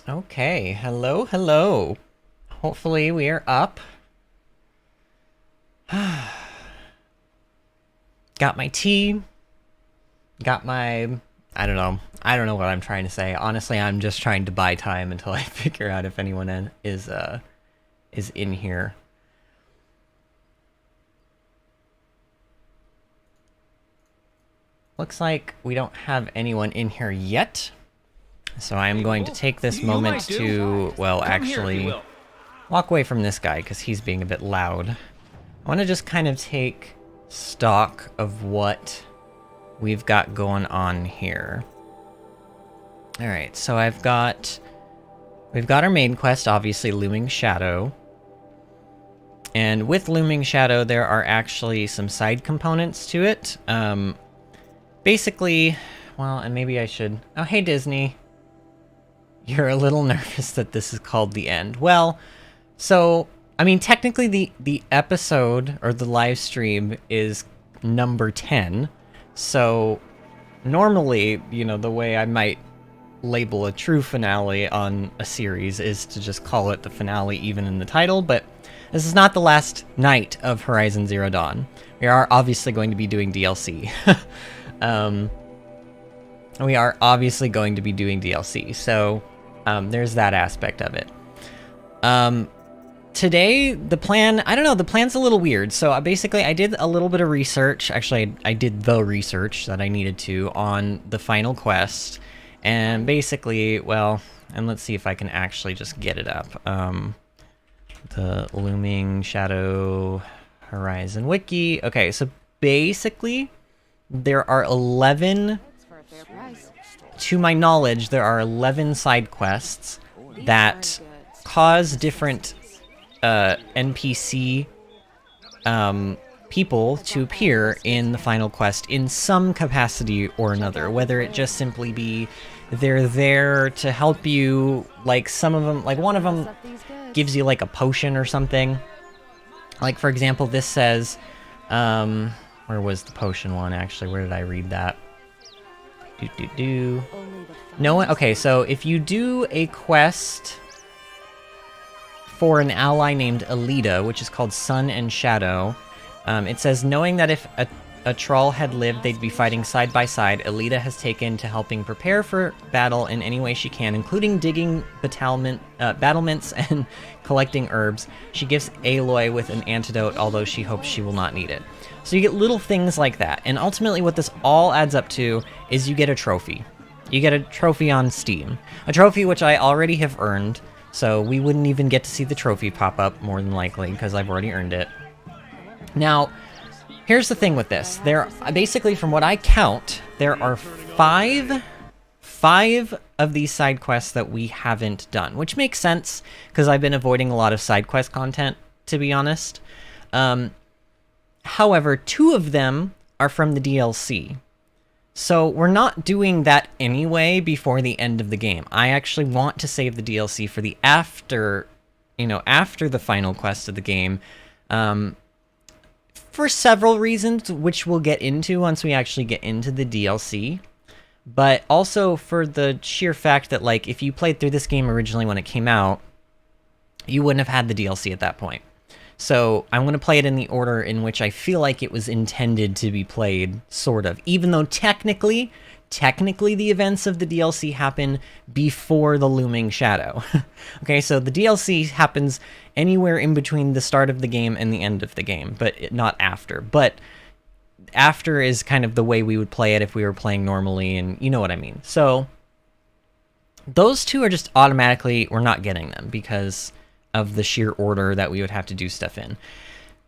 Okay, hello, hello. Hopefully we are up. Got my tea. Got my... I don't know. I don't know what I'm trying to say. Honestly, I'm just trying to buy time until I figure out if anyone is in here. Looks like we don't have anyone in here yet. So I am going to take this moment to, well, actually walk away from this guy because he's being a bit loud. I want to just kind of take stock of what we've got going on here. Alright, so we've got our main quest, obviously Looming Shadow. And with Looming Shadow, there are actually some side components to it. Basically, well, and maybe I should... Oh, hey Disney. You're a little nervous that this is called the end. Well, so, I mean, technically the episode, or the live stream, is number 10. So, normally, you know, the way I might label a true finale on a series is to just call it the finale even in the title, but this is not the last night of Horizon Zero Dawn. We are obviously going to be doing DLC. We are obviously going to be doing DLC, so there's that aspect of it. Today, the plan, I don't know, the plan's a little weird. So basically, I did a little bit of research. Actually, I did the research that I needed to on the final quest. And basically, well, and let's see if I can actually just get it up. The Looming Shadow Horizon Wiki. Okay, so basically, there are 11... To my knowledge, there are 11 side quests that cause different NPC people to appear in the final quest in some capacity or another, whether it just simply be they're there to help you, like some of them, like one of them gives you like a potion or something. Like for example, this says, where was the potion one actually? Where did I read that? No one. Okay, so if you do a quest for an ally named Alita, which is called Sun and Shadow, it says, knowing that if a troll had lived, they'd be fighting side by side, Alita has taken to helping prepare for battle in any way she can, including digging battlements and collecting herbs. She gives Aloy with an antidote, although she hopes she will not need it. So you get little things like that, and ultimately what this all adds up to is you get a trophy. You get a trophy on Steam. A trophy which I already have earned, so we wouldn't even get to see the trophy pop up, more than likely, because I've already earned it. Now, here's the thing with this. There, basically, from what I count, there are five of these side quests that we haven't done, which makes sense, because I've been avoiding a lot of side quest content, to be honest. However, 2 of them are from the DLC. So we're not doing that anyway before the end of the game. I actually want to save the DLC for the after the final quest of the game, for several reasons, which we'll get into once we actually get into the DLC. But also for the sheer fact that, like, if you played through this game originally when it came out, you wouldn't have had the DLC at that point. So I'm going to play it in the order in which I feel like it was intended to be played, sort of. Even though technically the events of the DLC happen before the Looming Shadow. Okay, so the DLC happens anywhere in between the start of the game and the end of the game, but not after. But after is kind of the way we would play it if we were playing normally, and you know what I mean. So those 2 are just automatically, we're not getting them because of the sheer order that we would have to do stuff in.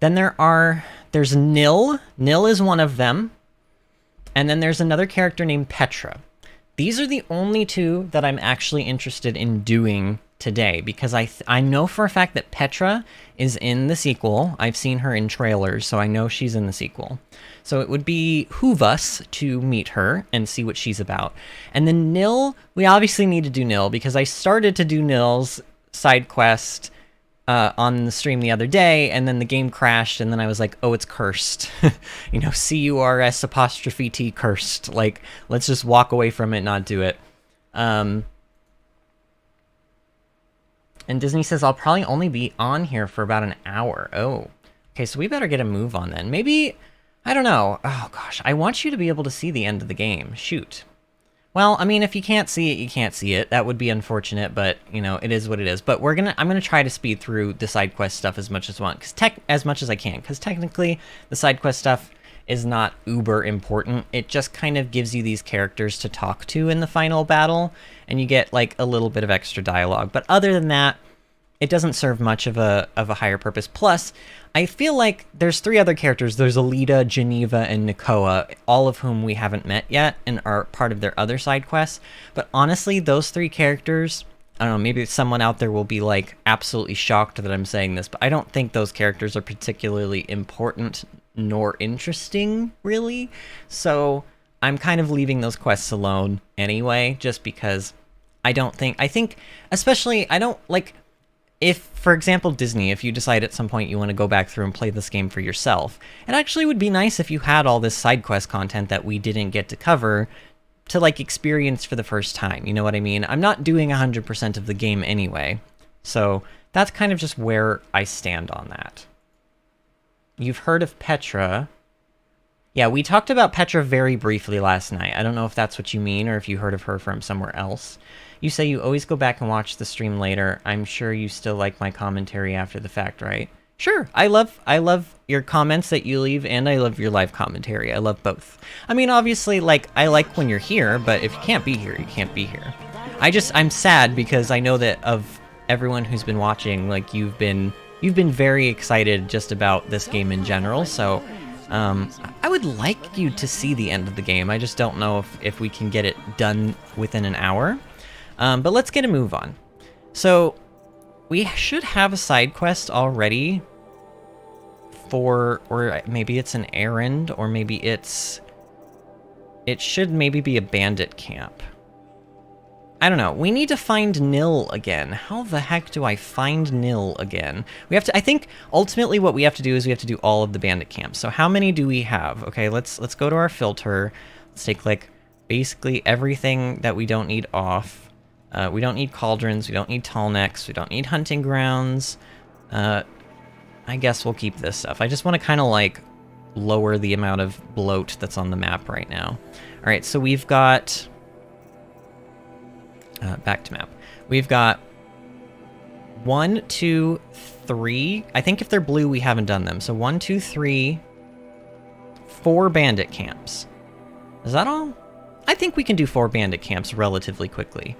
Then there's Nil. Nil is one of them. And then there's another character named Petra. These are the only 2 that I'm actually interested in doing today, because I know for a fact that Petra is in the sequel. I've seen her in trailers, so I know she's in the sequel. So it would behoove us to meet her and see what she's about. And then Nil, we obviously need to do Nil, because I started to do Nil's side quest on the stream the other day, and then the game crashed, and then I was like, oh, it's cursed. You know, C-U-R-S''T cursed. Like, let's just walk away from it, not do it. And Disney says, I'll probably only be on here for about an hour. Oh. Okay, so we better get a move on then. Maybe, I don't know. Oh gosh, I want you to be able to see the end of the game. Shoot. Well, I mean, if you can't see it, you can't see it. That would be unfortunate, but, you know, it is what it is. But I'm gonna try to speed through the side quest stuff as much as I can, because technically, the side quest stuff is not uber important. It just kind of gives you these characters to talk to in the final battle, and you get, like, a little bit of extra dialogue. But other than that, it doesn't serve much of a higher purpose. Plus, I feel like there's 3 other characters. There's Alita, Geneva, and Nakoa, all of whom we haven't met yet and are part of their other side quests. But honestly, those 3 characters, I don't know, maybe someone out there will be like absolutely shocked that I'm saying this, but I don't think those characters are particularly important nor interesting, really. So I'm kind of leaving those quests alone anyway, just because I think, especially, I don't like... If, for example, Disney, if you decide at some point you want to go back through and play this game for yourself, it actually would be nice if you had all this side quest content that we didn't get to cover to, like, experience for the first time, you know what I mean? I'm not doing 100% of the game anyway, so that's kind of just where I stand on that. You've heard of Petra. Yeah, we talked about Petra very briefly last night. I don't know if that's what you mean or if you heard of her from somewhere else. You say you always go back and watch the stream later. I'm sure you still like my commentary after the fact, right? Sure, I love your comments that you leave, and I love your live commentary. I love both. I mean, obviously, like, I like when you're here, but if you can't be here, you can't be here. I'm sad because I know that of everyone who's been watching, like, you've been very excited just about this game in general, so I would like you to see the end of the game. I just don't know if we can get it done within an hour. But let's get a move on. So, we should have a side quest already for, or maybe it's an errand, or maybe it should maybe be a bandit camp. I don't know. We need to find Nil again. How the heck do I find Nil again? We have to, I think, ultimately what we have to do is we have to do all of the bandit camps. So how many do we have? Okay, let's go to our filter. Let's take, like, basically everything that we don't need off. We don't need cauldrons, we don't need tall necks, we don't need hunting grounds. I guess we'll keep this stuff. I just want to kind of like lower the amount of bloat that's on the map right now. Alright, so we've got... back to map. We've got 1, 2, 3. I think if they're blue, we haven't done them. So 1, 2, 3, 4 bandit camps. Is that all? I think we can do 4 bandit camps relatively quickly.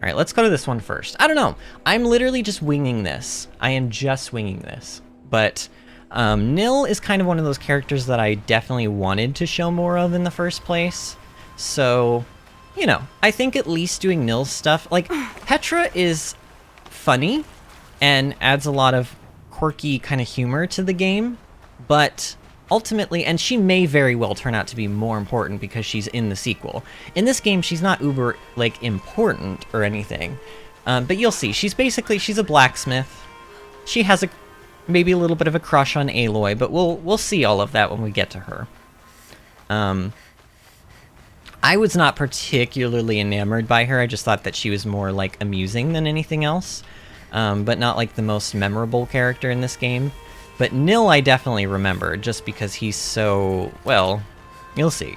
Alright, let's go to this one first. I don't know. I'm literally just winging this. I am just winging this. But Nil is kind of one of those characters that I definitely wanted to show more of in the first place. So, you know, I think at least doing Nil's stuff... Like, Petra is funny and adds a lot of quirky kind of humor to the game. But... ultimately, and she may very well turn out to be more important because she's in the sequel. In this game, she's not uber, like, important or anything. But you'll see. She's a blacksmith. She has maybe a little bit of a crush on Aloy, but we'll see all of that when we get to her. I was not particularly enamored by her. I just thought that she was more, like, amusing than anything else. But not, like, the most memorable character in this game. But Nil I definitely remember, just because he's so... well, you'll see.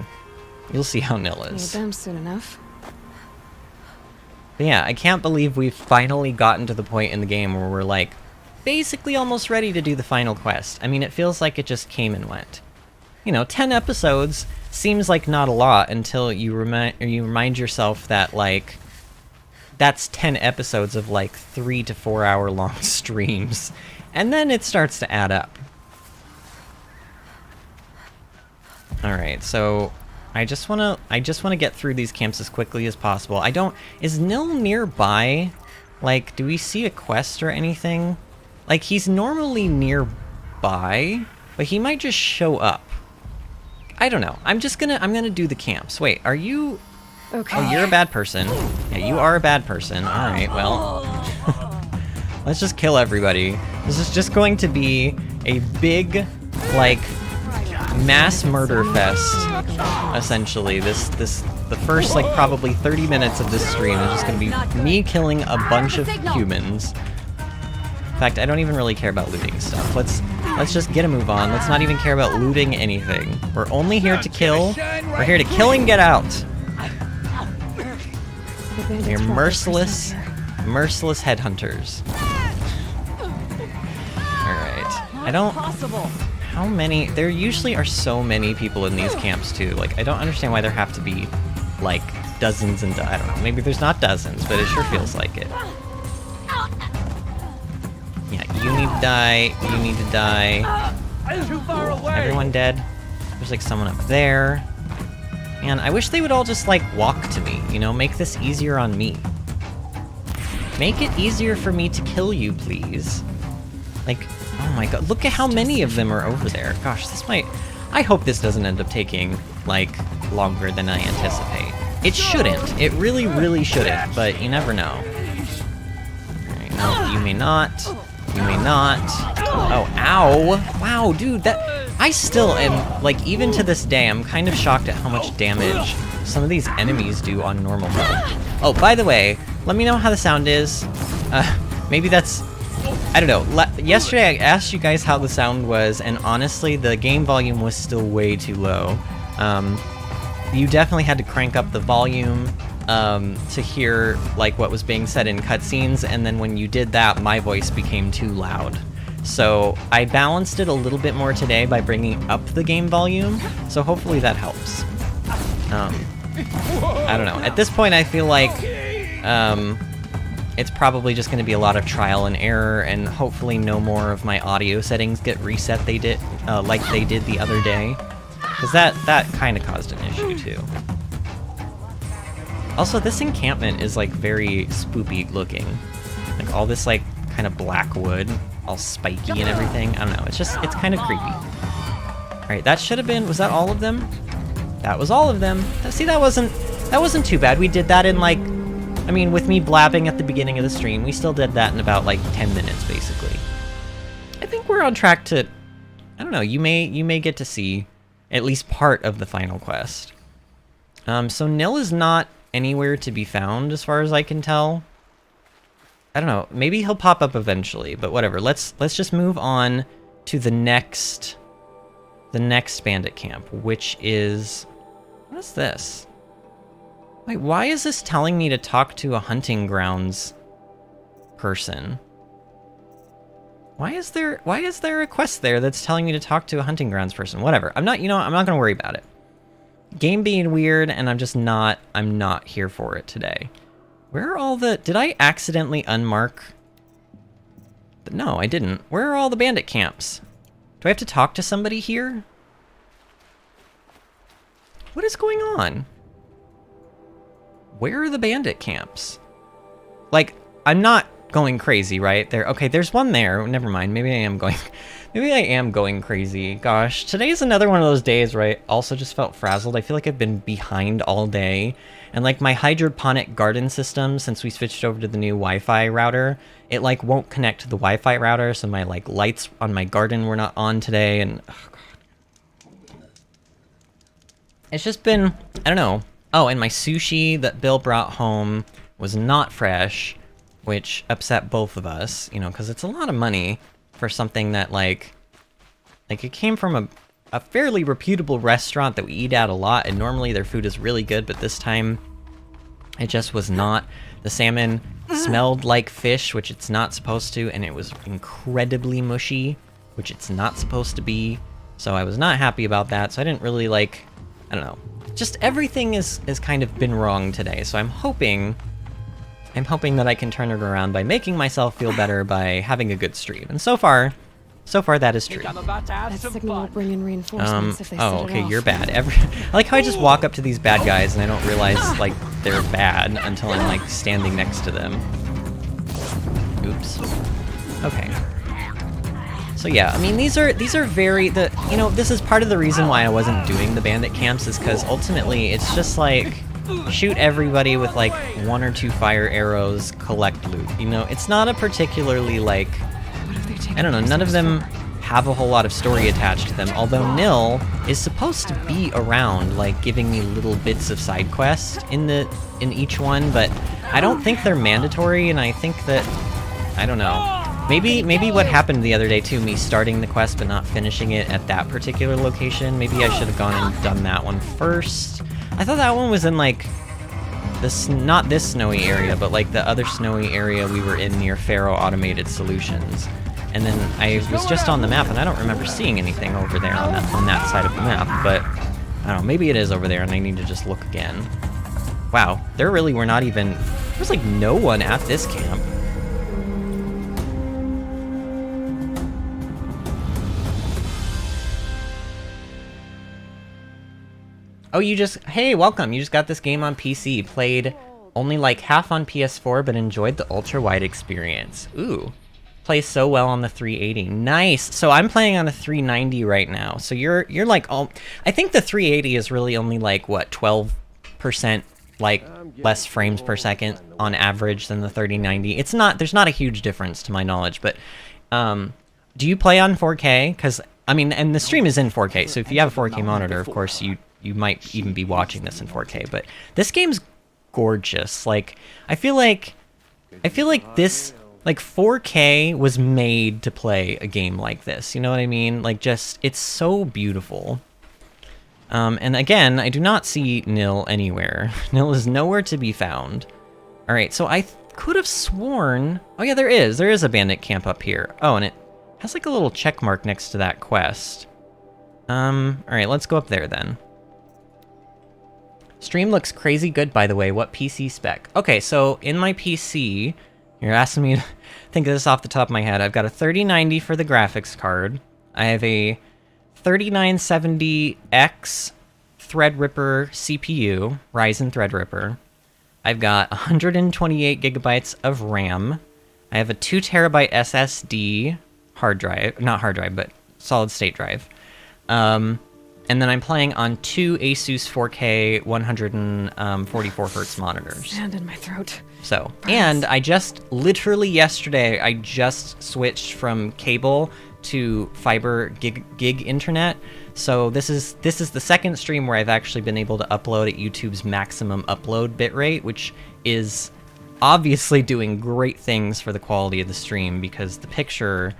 You'll see how Nil is. Need them soon enough. But yeah, I can't believe we've finally gotten to the point in the game where we're, like, basically almost ready to do the final quest. I mean, it feels like it just came and went. You know, 10 episodes seems like not a lot until you remind yourself that, like, that's 10 episodes of, like, 3 to 4 hour long streams. And then it starts to add up. Alright, so I just wanna get through these camps as quickly as possible. Is Nil nearby? Like, do we see a quest or anything? Like, he's normally nearby, but he might just show up. I don't know. I'm gonna do the camps. Wait, are you... Okay. Oh, you're a bad person. Yeah, you are a bad person. Alright, well... let's just kill everybody. This is just going to be a big, like, mass murder fest, essentially, the The first, like, probably 30 minutes of this stream is just gonna be me killing a bunch of humans. In fact, I don't even really care about looting stuff. Let's just get a move on. Let's not even care about looting anything. We're only here to kill. We're here to kill and get out. You're merciless headhunters. Alright. I don't... How many... There usually are so many people in these camps, too. Like, I don't understand why there have to be, like, dozens and... I don't know. Maybe there's not dozens, but it sure feels like it. Yeah, you need to die. You need to die. Everyone dead. There's, like, someone up there. Man, I wish they would all just, like, walk to me, you know? Make this easier on me. Make it easier for me to kill you, please. Like, oh my god, look at how many of them are over there. Gosh, this might... I hope this doesn't end up taking, like, longer than I anticipate. It shouldn't. It really, really shouldn't, but you never know. Alright, no, you may not. You may not. Oh, ow! Wow, dude, that... I still am, like, even to this day, I'm kind of shocked at how much damage some of these enemies do on normal mode. Oh, by the way, let me know how the sound is. Maybe that's... I don't know. Yesterday I asked you guys how the sound was, and honestly, the game volume was still way too low. You definitely had to crank up the volume to hear, like, what was being said in cutscenes, and then when you did that, my voice became too loud. So I balanced it a little bit more today by bringing up the game volume, so hopefully that helps. I don't know. At this point, I feel like it's probably just going to be a lot of trial and error, and hopefully no more of my audio settings get reset like they did the other day, because that kind of caused an issue too. Also, this encampment is like very spoopy looking, like all this like kind of black wood, all spiky and everything. I don't know. It's kind of creepy. All right, that should have been. Was that all of them? That was all of them. See, that wasn't too bad. We did that in like, I mean, with me blabbing at the beginning of the stream, we still did that in about like 10 minutes, basically. I think we're on track to, I don't know, you may get to see at least part of the final quest. So Nil is not anywhere to be found, as far as I can tell. I don't know, maybe he'll pop up eventually, but whatever. Let's just move on to the next bandit camp, which is, what is this? Wait, why is this telling me to talk to a hunting grounds person? Why is there a quest there that's telling me to talk to a hunting grounds person? Whatever. I'm not gonna worry about it. Game being weird, and I'm not here for it today. Where are all the... Did I accidentally unmark? No, I didn't. Where are all the bandit camps? Do I have to talk to somebody here? What is going on? Where are the bandit camps? Like, I'm not going crazy, right? Okay, there's one there. Never mind. Maybe I am going crazy. Gosh, today's another one of those days where I also just felt frazzled. I feel like I've been behind all day. And like my hydroponic garden system, since we switched over to the new Wi-Fi router, it like won't connect to the Wi-Fi router, so my like lights on my garden were not on today, and oh god. It's just been, I don't know. Oh, and my sushi that Bill brought home was not fresh, which upset both of us, you know, because it's a lot of money for something that like it came from a fairly reputable restaurant that we eat at a lot, and normally their food is really good, but this time it just was not. The salmon smelled like fish, which it's not supposed to, and it was incredibly mushy, which it's not supposed to be, so I was not happy about that. So I didn't really like, I don't know, just everything is kind of been wrong today, so I'm hoping that I can turn it around by making myself feel better by having a good stream, and so far that is true. That signal will bring in reinforcements if they set it oh, okay, off. you're bad. I like how I just walk up to these bad guys and I don't realize, like, they're bad until I'm, like, standing next to them. Oops. Okay. So yeah, I mean, these are very, you know, this is part of the reason why I wasn't doing the bandit camps, is because ultimately it's just like, shoot everybody with, like, 1 or 2 fire arrows, collect loot. You know, it's not a particularly, like, I don't know, none of them have a whole lot of story attached to them, although Nil is supposed to be around, like, giving me little bits of side quests in each one, but I don't think they're mandatory, and I think that, I don't know. Maybe what happened the other day too, me starting the quest but not finishing it at that particular location, maybe I should have gone and done that one first. I thought that one was in, like, this, not this snowy area, but like the other snowy area we were in near Faro Automated Solutions. And then I was just on the map, and I don't remember seeing anything over there on that side of the map, but I don't know, maybe it is over there and I need to just look again. Wow, there really were not even, there was like no one at this camp. Oh, hey, welcome, you just got this game on PC, played only like half on PS4, but enjoyed the ultra-wide experience. Ooh. Plays so well on the 380. Nice. So I'm playing on a 390 right now. So you're like, I think the 380 is really only like what, 12% like less frames per second on average than the 3090. It's not, there's not a huge difference to my knowledge, but do you play on 4K? Cuz I mean, and the stream is in 4K. So if you have a 4K monitor, of course you might even be watching this in 4K, but this game's gorgeous. Like I feel like this, like 4K was made to play a game like this, you know what I mean? Like just, it's so beautiful. And again, I do not see Nil anywhere. Nil is nowhere to be found. Alright, so I could have sworn, oh yeah, there is a bandit camp up here. Oh, and it has like a little check mark next to that quest. Alright, let's go up there then. Stream looks crazy good, by the way. What PC spec? Okay, so in my PC, you're asking me to think of this off the top of my head. I've got a 3090 for the graphics card. I have a 3970X Threadripper CPU, Ryzen Threadripper. I've got 128 gigabytes of RAM. I have a 2 terabyte SSD hard drive, not hard drive, but solid state drive. And then I'm playing on 2 Asus 4K 144 Hz monitors. Sand in my throat. So, and I just, literally yesterday, I just switched from cable to fiber gig internet. So this is the second stream where I've actually been able to upload at YouTube's maximum upload bitrate, which is obviously doing great things for the quality of the stream because the picture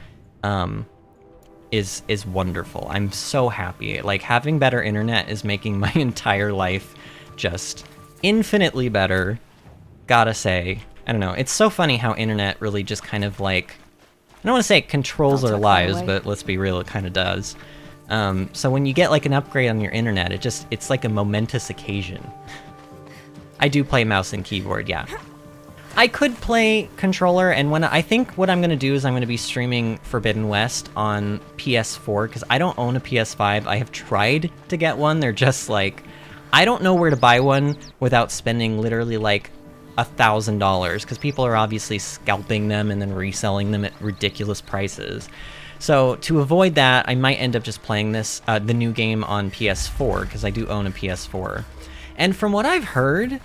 is wonderful. I'm so happy. Like, having better internet is making my entire life just infinitely better. Gotta say, I don't know, it's so funny how internet really just kind of like, I don't want to say it controls our lives, but let's be real, it kind of does. So when you get like an upgrade on your internet, it's like a momentous occasion. I do play mouse and keyboard, yeah. I could play controller, and I think what I'm going to do is I'm going to be streaming Forbidden West on PS4, because I don't own a PS5. I have tried to get one. They're just like, I don't know where to buy one without spending literally like $1,000, because people are obviously scalping them and then reselling them at ridiculous prices. So to avoid that, I might end up just playing this, the new game on PS4, because I do own a PS4. And from what I've heard,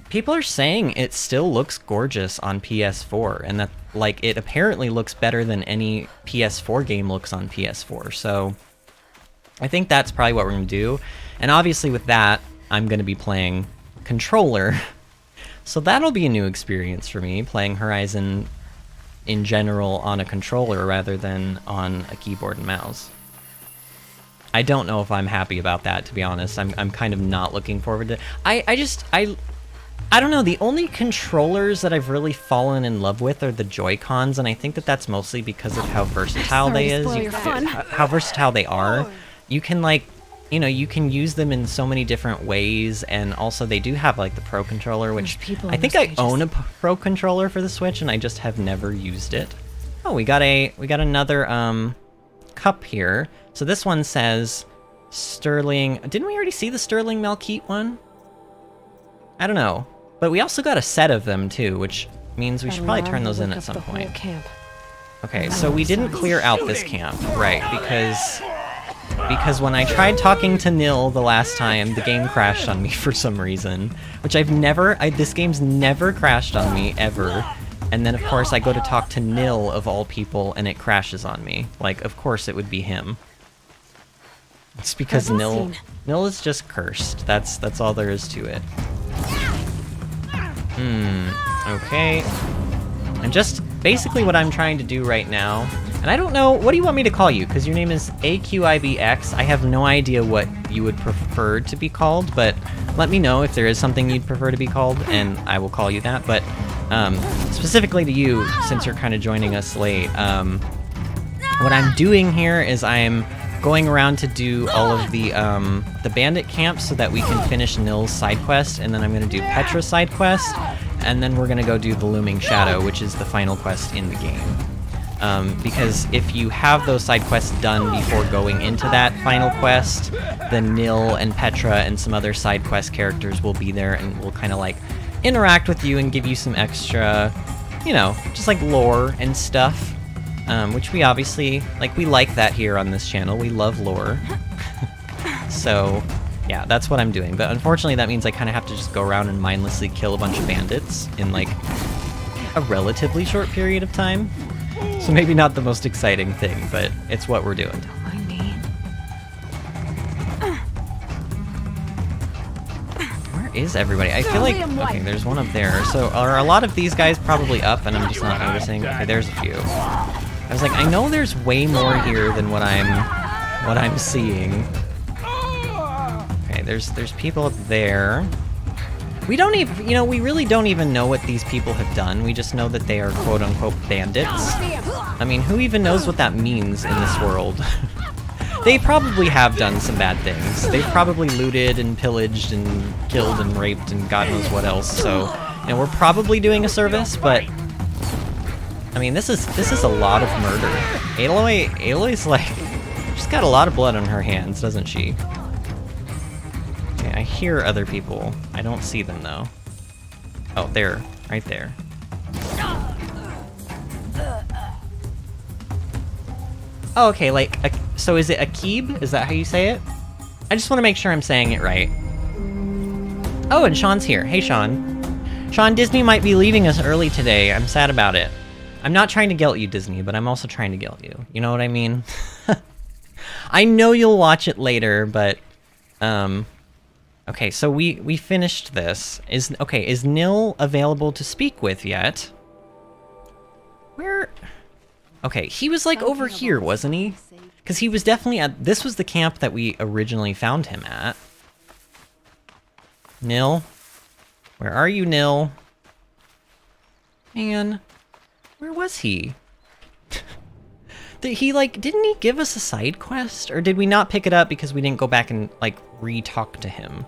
people are saying it still looks gorgeous on PS4, and that, like, it apparently looks better than any PS4 game looks on PS4, so I think that's probably what we're going to do. And obviously with that, I'm going to be playing controller, so that'll be a new experience for me, playing Horizon in general on a controller rather than on a keyboard and mouse. I don't know if I'm happy about that, to be honest. I'm kind of not looking forward to... I don't know, the only controllers that I've really fallen in love with are the Joy-Cons, and I think that that's mostly because of how versatile how versatile they are. You can, like, you know, you can use them in so many different ways, and also they do have, like, the Pro Controller, which I think I own a Pro Controller for the Switch, and I just have never used it. Oh, we got another, cup here. So this one says Sterling... Didn't we already see the Sterling Malkeet one? I don't know. But we also got a set of them, too, which means we should probably turn those in at some point. Okay, so we didn't clear out this camp, right, because when I tried talking to Nil the last time, the game crashed on me for some reason, which this game's never crashed on me, ever. And then, of course, I go to talk to Nil, of all people, and it crashes on me. Like, of course it would be him. It's because Nil is just cursed. That's all there is to it. Okay. And just basically what I'm trying to do right now, and I don't know, what do you want me to call you? Because your name is AQIBX. I have no idea what you would prefer to be called, but let me know if there is something you'd prefer to be called, and I will call you that. But specifically to you, since you're kind of joining us late, what I'm doing here is I'm going around to do all of the bandit camps so that we can finish Nil's side quest, and then I'm going to do Petra's side quest, and then we're going to go do the Looming Shadow, which is the final quest in the game. Because if you have those side quests done before going into that final quest, then Nil and Petra and some other side quest characters will be there and will kind of like interact with you and give you some extra, you know, just like lore and stuff. Which we obviously, like, we like that here on this channel. We love lore. So, yeah, that's what I'm doing. But unfortunately, that means I kind of have to just go around and mindlessly kill a bunch of bandits in, like, a relatively short period of time. So maybe not the most exciting thing, but it's what we're doing. Don't mind me. Where is everybody? I feel like, okay, there's one up there. So are a lot of these guys probably up and I'm just not noticing? Okay, there's a few. I was like, I know there's way more here than what I'm seeing. Okay, there's people up there. We don't even, you know, we really don't even know what these people have done. We just know that they are quote-unquote bandits. I mean, who even knows what that means in this world? They probably have done some bad things. They've probably looted and pillaged and killed and raped and God knows what else. So, you know, we're probably doing a service, but I mean, this is a lot of murder. Aloy's like, she's got a lot of blood on her hands, doesn't she? Okay, I hear other people. I don't see them though. Oh, there, right there. Oh, okay, like, so is it Akib? Is that how you say it? I just want to make sure I'm saying it right. Oh, and Sean's here. Hey, Sean. Sean, Disney might be leaving us early today. I'm sad about it. I'm not trying to guilt you, Disney, but I'm also trying to guilt you. You know what I mean? I know you'll watch it later, but okay, so we finished this. Is Nil available to speak with yet? Where? Okay, he was like over here, wasn't he? Because he was definitely at, this was the camp that we originally found him at. Nil? Where are you, Nil? Man. Where was he? Didn't he give us a side quest? Or did we not pick it up because we didn't go back and, like, re-talk to him?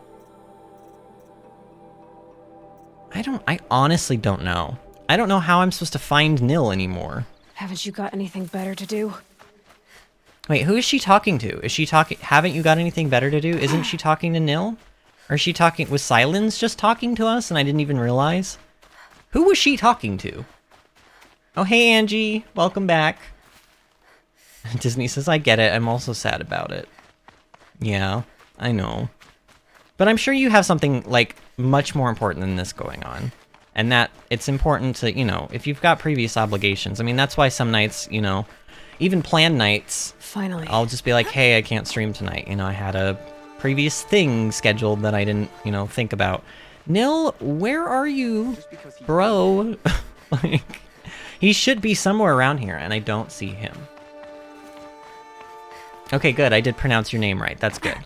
I honestly don't know. I don't know how I'm supposed to find Nil anymore. Haven't you got anything better to do? Wait, who is she talking to? Is she talking, haven't you got anything better to do? Isn't she talking to Nil? Or is she talking, was Silence just talking to us and I didn't even realize? Who was she talking to? Oh, hey, Angie. Welcome back. Disney says, I get it. I'm also sad about it. Yeah, I know. But I'm sure you have something, like, much more important than this going on. And that it's important to, you know, if you've got previous obligations. I mean, that's why some nights, you know, even planned nights, finally, I'll just be like, hey, I can't stream tonight. You know, I had a previous thing scheduled that I didn't, you know, think about. Nil, where are you, bro? Like... He should be somewhere around here, and I don't see him. Okay, good. I did pronounce your name right. That's good.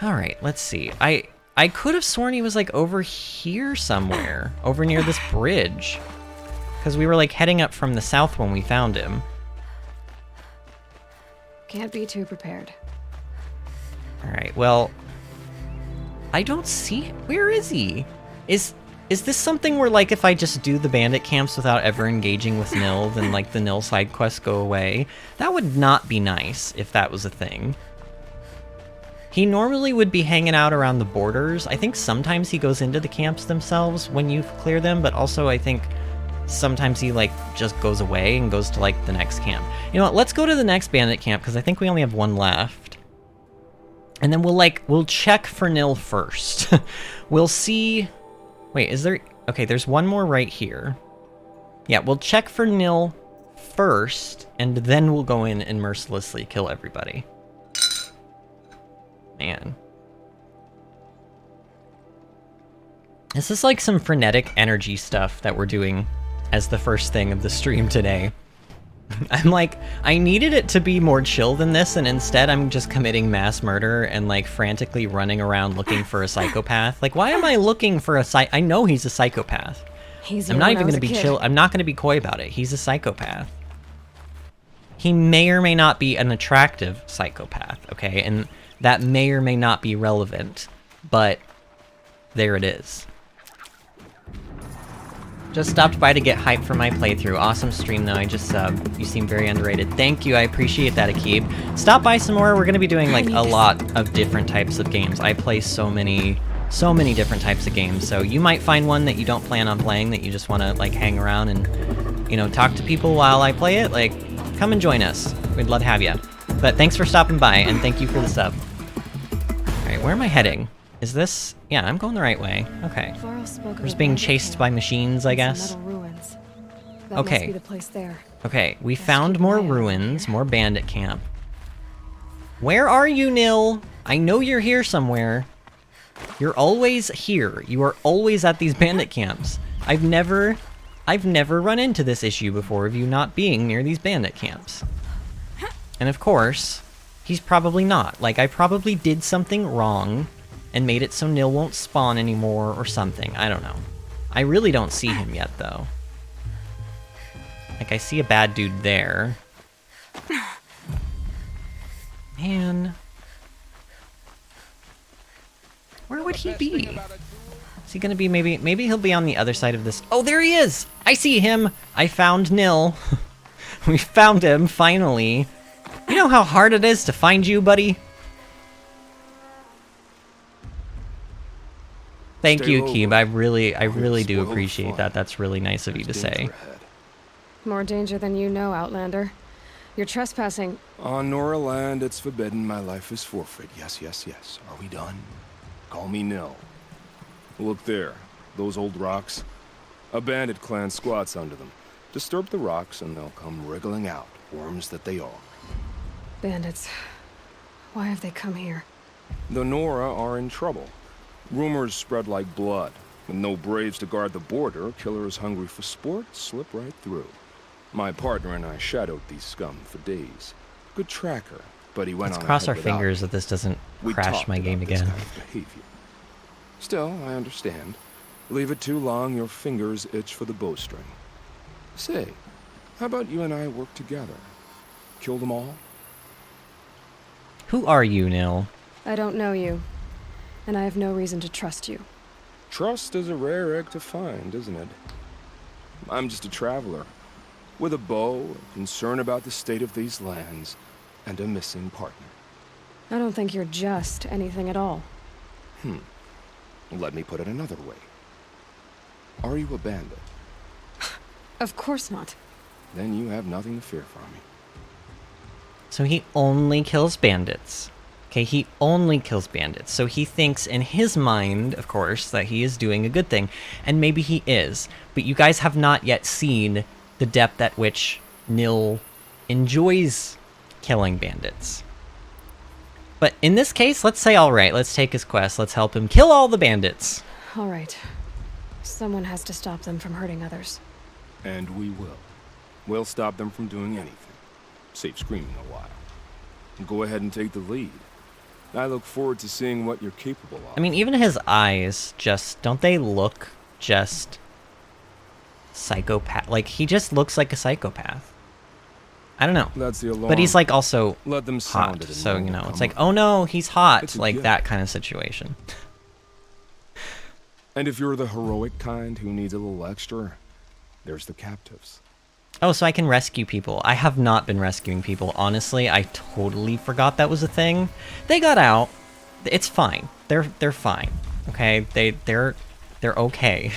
Alright, let's see. I could have sworn he was, like, over here somewhere. Over near this bridge. Because we were, like, heading up from the south when we found him. Can't be too prepared. Alright, well... I don't see him. Where is he? Is this something where, like, if I just do the bandit camps without ever engaging with Nil, then, like, the Nil side quests go away? That would not be nice if that was a thing. He normally would be hanging out around the borders. I think sometimes he goes into the camps themselves when you clear them, but also I think sometimes he, like, just goes away and goes to, like, the next camp. You know what, let's go to the next bandit camp, because I think we only have one left. And then we'll check for Nil first. We'll see... Wait, is there... Okay, there's one more right here. Yeah, we'll check for Nil first, and then we'll go in and mercilessly kill everybody. Man. This is like some frenetic energy stuff that we're doing as the first thing of the stream today. I'm like, I needed it to be more chill than this, and instead I'm just committing mass murder and like frantically running around looking for a psychopath. Like, why am I looking for a I know he's a psychopath. I'm not even gonna be chill. I'm not gonna be coy about it. He's a psychopath. He may or may not be an attractive psychopath, okay? And that may or may not be relevant, but there it is. Just stopped by to get hyped for my playthrough. Awesome stream, though. I just subbed. You seem very underrated. Thank you. I appreciate that, Akib. Stop by some more. We're going to be doing, like, a lot of different types of games. I play so many different types of games. So you might find one that you don't plan on playing, that you just want to, like, hang around and, you know, talk to people while I play it. Like, come and join us. We'd love to have you. But thanks for stopping by, and thank you for the sub. All right, where am I heading? Is this... Yeah, I'm going the right way. Okay. We're just being chased by machines, I guess. Okay. Okay, we found more ruins, more bandit camp. Where are you, Nil? I know you're here somewhere. You're always here. You are always at these bandit camps. I've never run into this issue before of you not being near these bandit camps. And of course, he's probably not. Like, I probably did something wrong and made it so Nil won't spawn anymore or something. I don't know. I really don't see him yet, though. Like, I see a bad dude there. Man. Where would he be? Is he gonna be maybe he'll be on the other side of this. Oh, there he is! I see him! I found Nil. We found him, finally. You know how hard it is to find you, buddy? Thank you, Keeb. I really do appreciate that. That's really nice of you to say. More danger than you know, Outlander. You're trespassing. On Nora land, it's forbidden. My life is forfeit. Yes, yes, yes. Are we done? Call me Nil. Look there. Those old rocks. A bandit clan squats under them. Disturb the rocks and they'll come wriggling out, worms that they are. Bandits. Why have they come here? The Nora are in trouble. Rumors spread like blood. With no braves to guard the border, killers hungry for sport slip right through. My partner and I shadowed these scum for days. Good tracker, but he went on. Let's cross our fingers that this doesn't crash my game again. Kind of behavior. Still, I understand. Leave it too long, your fingers itch for the bowstring. Say, how about you and I work together? Kill them all? Who are you, Nil? I don't know you, and I have no reason to trust you. Trust is a rare egg to find, isn't it? I'm just a traveler, with a bow, a concern about the state of these lands, and a missing partner. I don't think you're just anything at all. Let me put it another way. Are you a bandit? Of course not. Then you have nothing to fear from me. So he only kills bandits. Okay, he only kills bandits. So he thinks in his mind, of course, that he is doing a good thing. And maybe he is. But you guys have not yet seen the depth at which Nil enjoys killing bandits. But in this case, let's say, alright, let's take his quest. Let's help him kill all the bandits. All right. Someone has to stop them from hurting others. And we will. We'll stop them from doing anything. Save screaming a while. Go ahead and take the lead. I look forward to seeing what you're capable of. I mean, even his eyes just... Don't they look just... psychopath? Like, he just looks like a psychopath. I don't know. That's the alarm. But he's, like, also Let them hot. sound it So, you know, it's like, up. oh no, he's hot. It's a Like, gift. that kind of situation. And if you're the heroic kind who needs a little extra, there's the captives. Oh, so I can rescue people. I have not been rescuing people. Honestly, I totally forgot that was a thing. They got out. It's fine. They're fine. Okay? They're okay.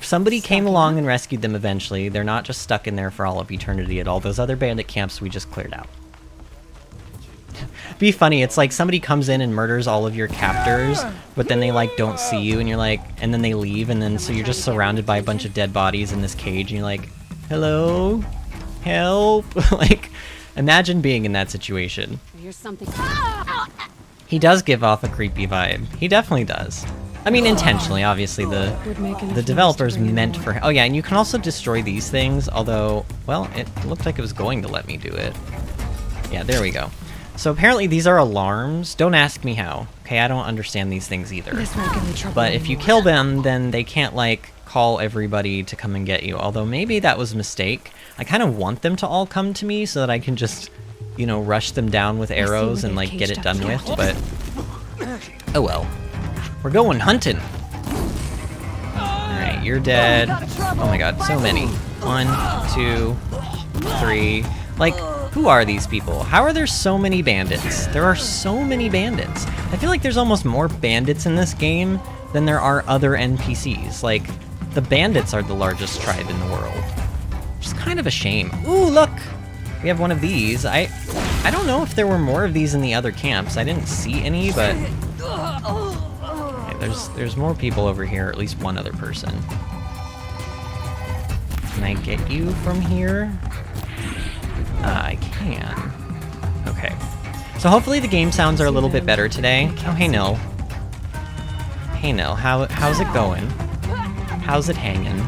Somebody came along and rescued them eventually. They're not just stuck in there for all of eternity at all those other bandit camps we just cleared out. be funny. It's like somebody comes in and murders all of your captors, but then they like don't see you, and you're like, and then they leave, and then so you're just surrounded by a bunch of dead bodies in this cage, and you're like, hello, help. Like, imagine being in that situation. Here's something. He does give off a creepy vibe. He definitely does. I mean, intentionally, obviously. The developers meant for... Oh, yeah, and you can also destroy these things, although, well, it looked like it was going to let me do it. Yeah, there we go. So apparently these are alarms. Don't ask me how. Okay, I don't understand these things either. But if you kill them, then they can't, like, call everybody to come and get you. Although maybe that was a mistake. I kind of want them to all come to me so that I can just, you know, rush them down with arrows and, like, get it done with, but... Oh well. We're going hunting. Alright, you're dead. Oh my god, so many. 1, 2, 3. Like, who are these people? How are there so many bandits? There are so many bandits. I feel like there's almost more bandits in this game than there are other NPCs. Like, the bandits are the largest tribe in the world. Which is kind of a shame. Ooh, look! We have one of these. I don't know if there were more of these in the other camps. I didn't see any, but... Okay, there's more people over here, or at least one other person. Can I get you from here? I can. Okay. So hopefully the game sounds are a little bit better today. Oh, hey, Nil. Hey, Nil. How's it going? How's it hanging?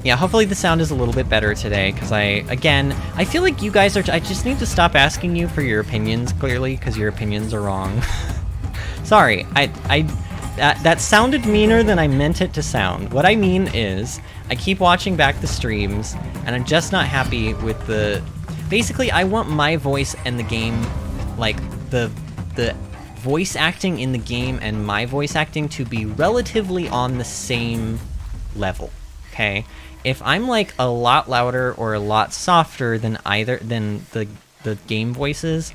Yeah, hopefully the sound is a little bit better today, because I feel like you guys are... I just need to stop asking you for your opinions, clearly, because your opinions are wrong. Sorry, that sounded meaner than I meant it to sound. What I mean is, I keep watching back the streams, and I'm just not happy with the... Basically, I want my voice and the game, like, the voice acting in the game and my voice acting to be relatively on the same level, okay? If I'm, like, a lot louder or a lot softer than the game voices,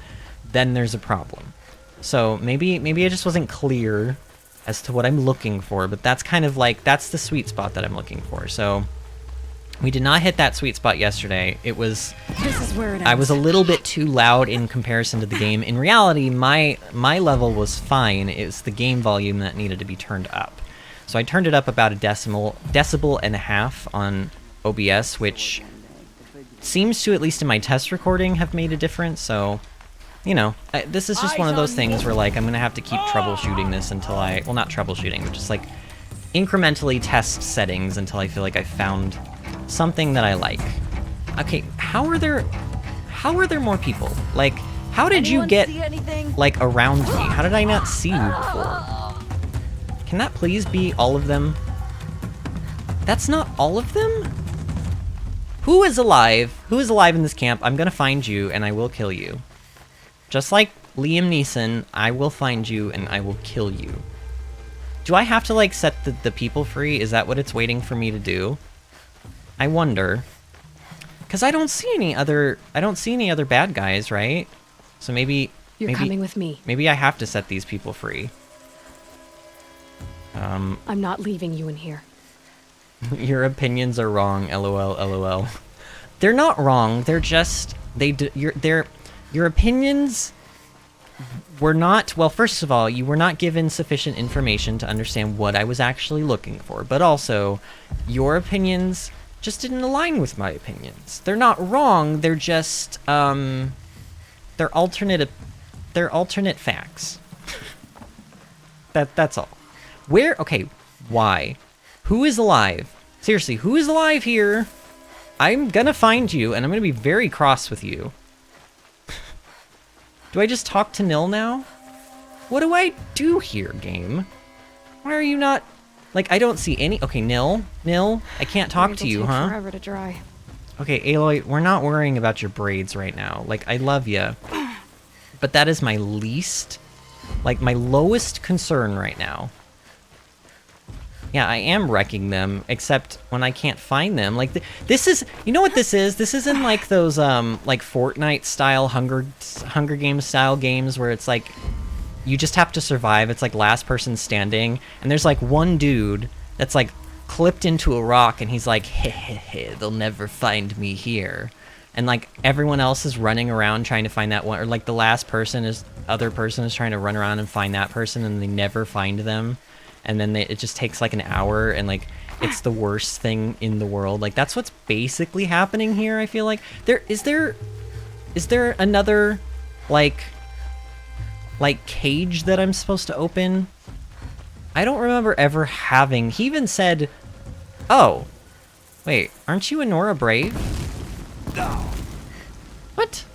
then there's a problem. So maybe I just wasn't clear as to what I'm looking for, but that's kind of like, that's the sweet spot that I'm looking for. So we did not hit that sweet spot yesterday. It was... This is where it ends. I was a little bit too loud in comparison to the game. In reality, my level was fine. It's the game volume that needed to be turned up. So I turned it up about a decibel and a half on OBS, which seems to, at least in my test recording, have made a difference. So, you know, this is just one of those things where, like, I'm going to have to keep troubleshooting this until well, not troubleshooting, but just, like, incrementally test settings until I feel like I found something that I like. Okay, how are there more people? Like, how did you get, like, around me? How did I not see you before? Can that please be all of them? That's not all of them? Who is alive? Who is alive in this camp? I'm gonna find you and I will kill you. Just like Liam Neeson, I will find you and I will kill you. Do I have to, like, set the people free? Is that what it's waiting for me to do? I wonder. Because I don't see any other bad guys, right? So maybe... You're coming with me. Maybe I have to set these people free. I'm not leaving you in here. Your opinions are wrong, lol, lol. They're not wrong, they're just... Your opinions were not... Well, first of all, you were not given sufficient information to understand what I was actually looking for. But also, your opinions just didn't align with my opinions. They're not wrong, they're just, they're alternate facts. That's all. Where? Okay, why? Who is alive? Seriously, who is alive here? I'm gonna find you, and I'm gonna be very cross with you. Do I just talk to Nil now? What do I do here, game? Why are you not... Like, I don't see any... Okay, Nil, I can't talk to you, huh? Forever to dry. Okay, Aloy, we're not worrying about your braids right now. Like, I love you. But that is my least... Like, my lowest concern right now. Yeah, I am wrecking them, except when I can't find them. Like, this is... You know what this is? This isn't like those, like, Fortnite-style, Hunger Games-style games where it's like... You just have to survive. It's like last person standing. And there's, like, one dude that's, like, clipped into a rock, and he's like, hey, they'll never find me here. and like everyone else is running around trying to find that one, or like the last other person is trying to run around and find that person, and they never find them, and then it just takes like an hour, and like it's the worst thing in the world. Like that's what's basically happening here. I feel like is there another like cage that I'm supposed to open? I don't remember ever having. He even said, "Oh, wait, aren't you a Nora Brave?" No. What?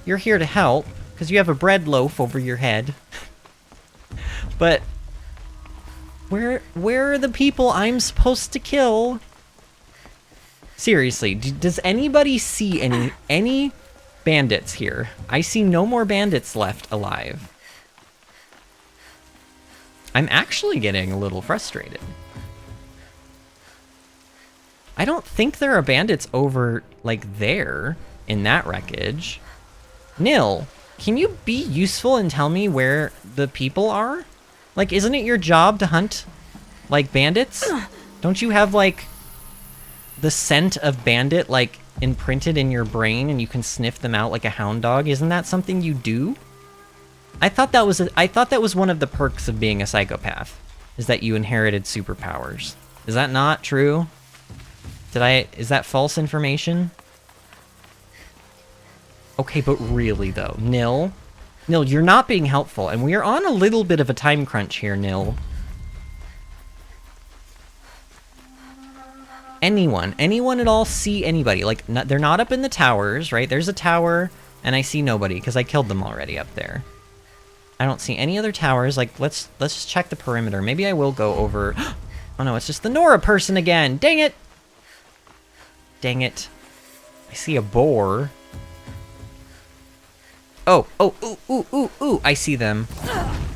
You're here to help because you have a bread loaf over your head. But where are the people I'm supposed to kill? Seriously, does anybody see any bandits here? I see no more bandits left alive. I'm actually getting a little frustrated. I don't think there are bandits over, like, there, in that wreckage. Nil, can you be useful and tell me where the people are? Like, isn't it your job to hunt, like, bandits? Don't you have, like, the scent of bandit, like, imprinted in your brain and you can sniff them out like a hound dog? Isn't that something you do? I thought that was one of the perks of being a psychopath, is that you inherited superpowers. Is that not true? Is that false information? Okay, but really though, Nil, you're not being helpful, and we are on a little bit of a time crunch here, Nil. Anyone at all see anybody? Like, they're not up in the towers, right? There's a tower, and I see nobody, because I killed them already up there. I don't see any other towers. Like, let's just check the perimeter. Maybe I will go over... Oh no, it's just the Nora person again! Dang it! Dang it. I see a boar. Oh, ooh, I see them.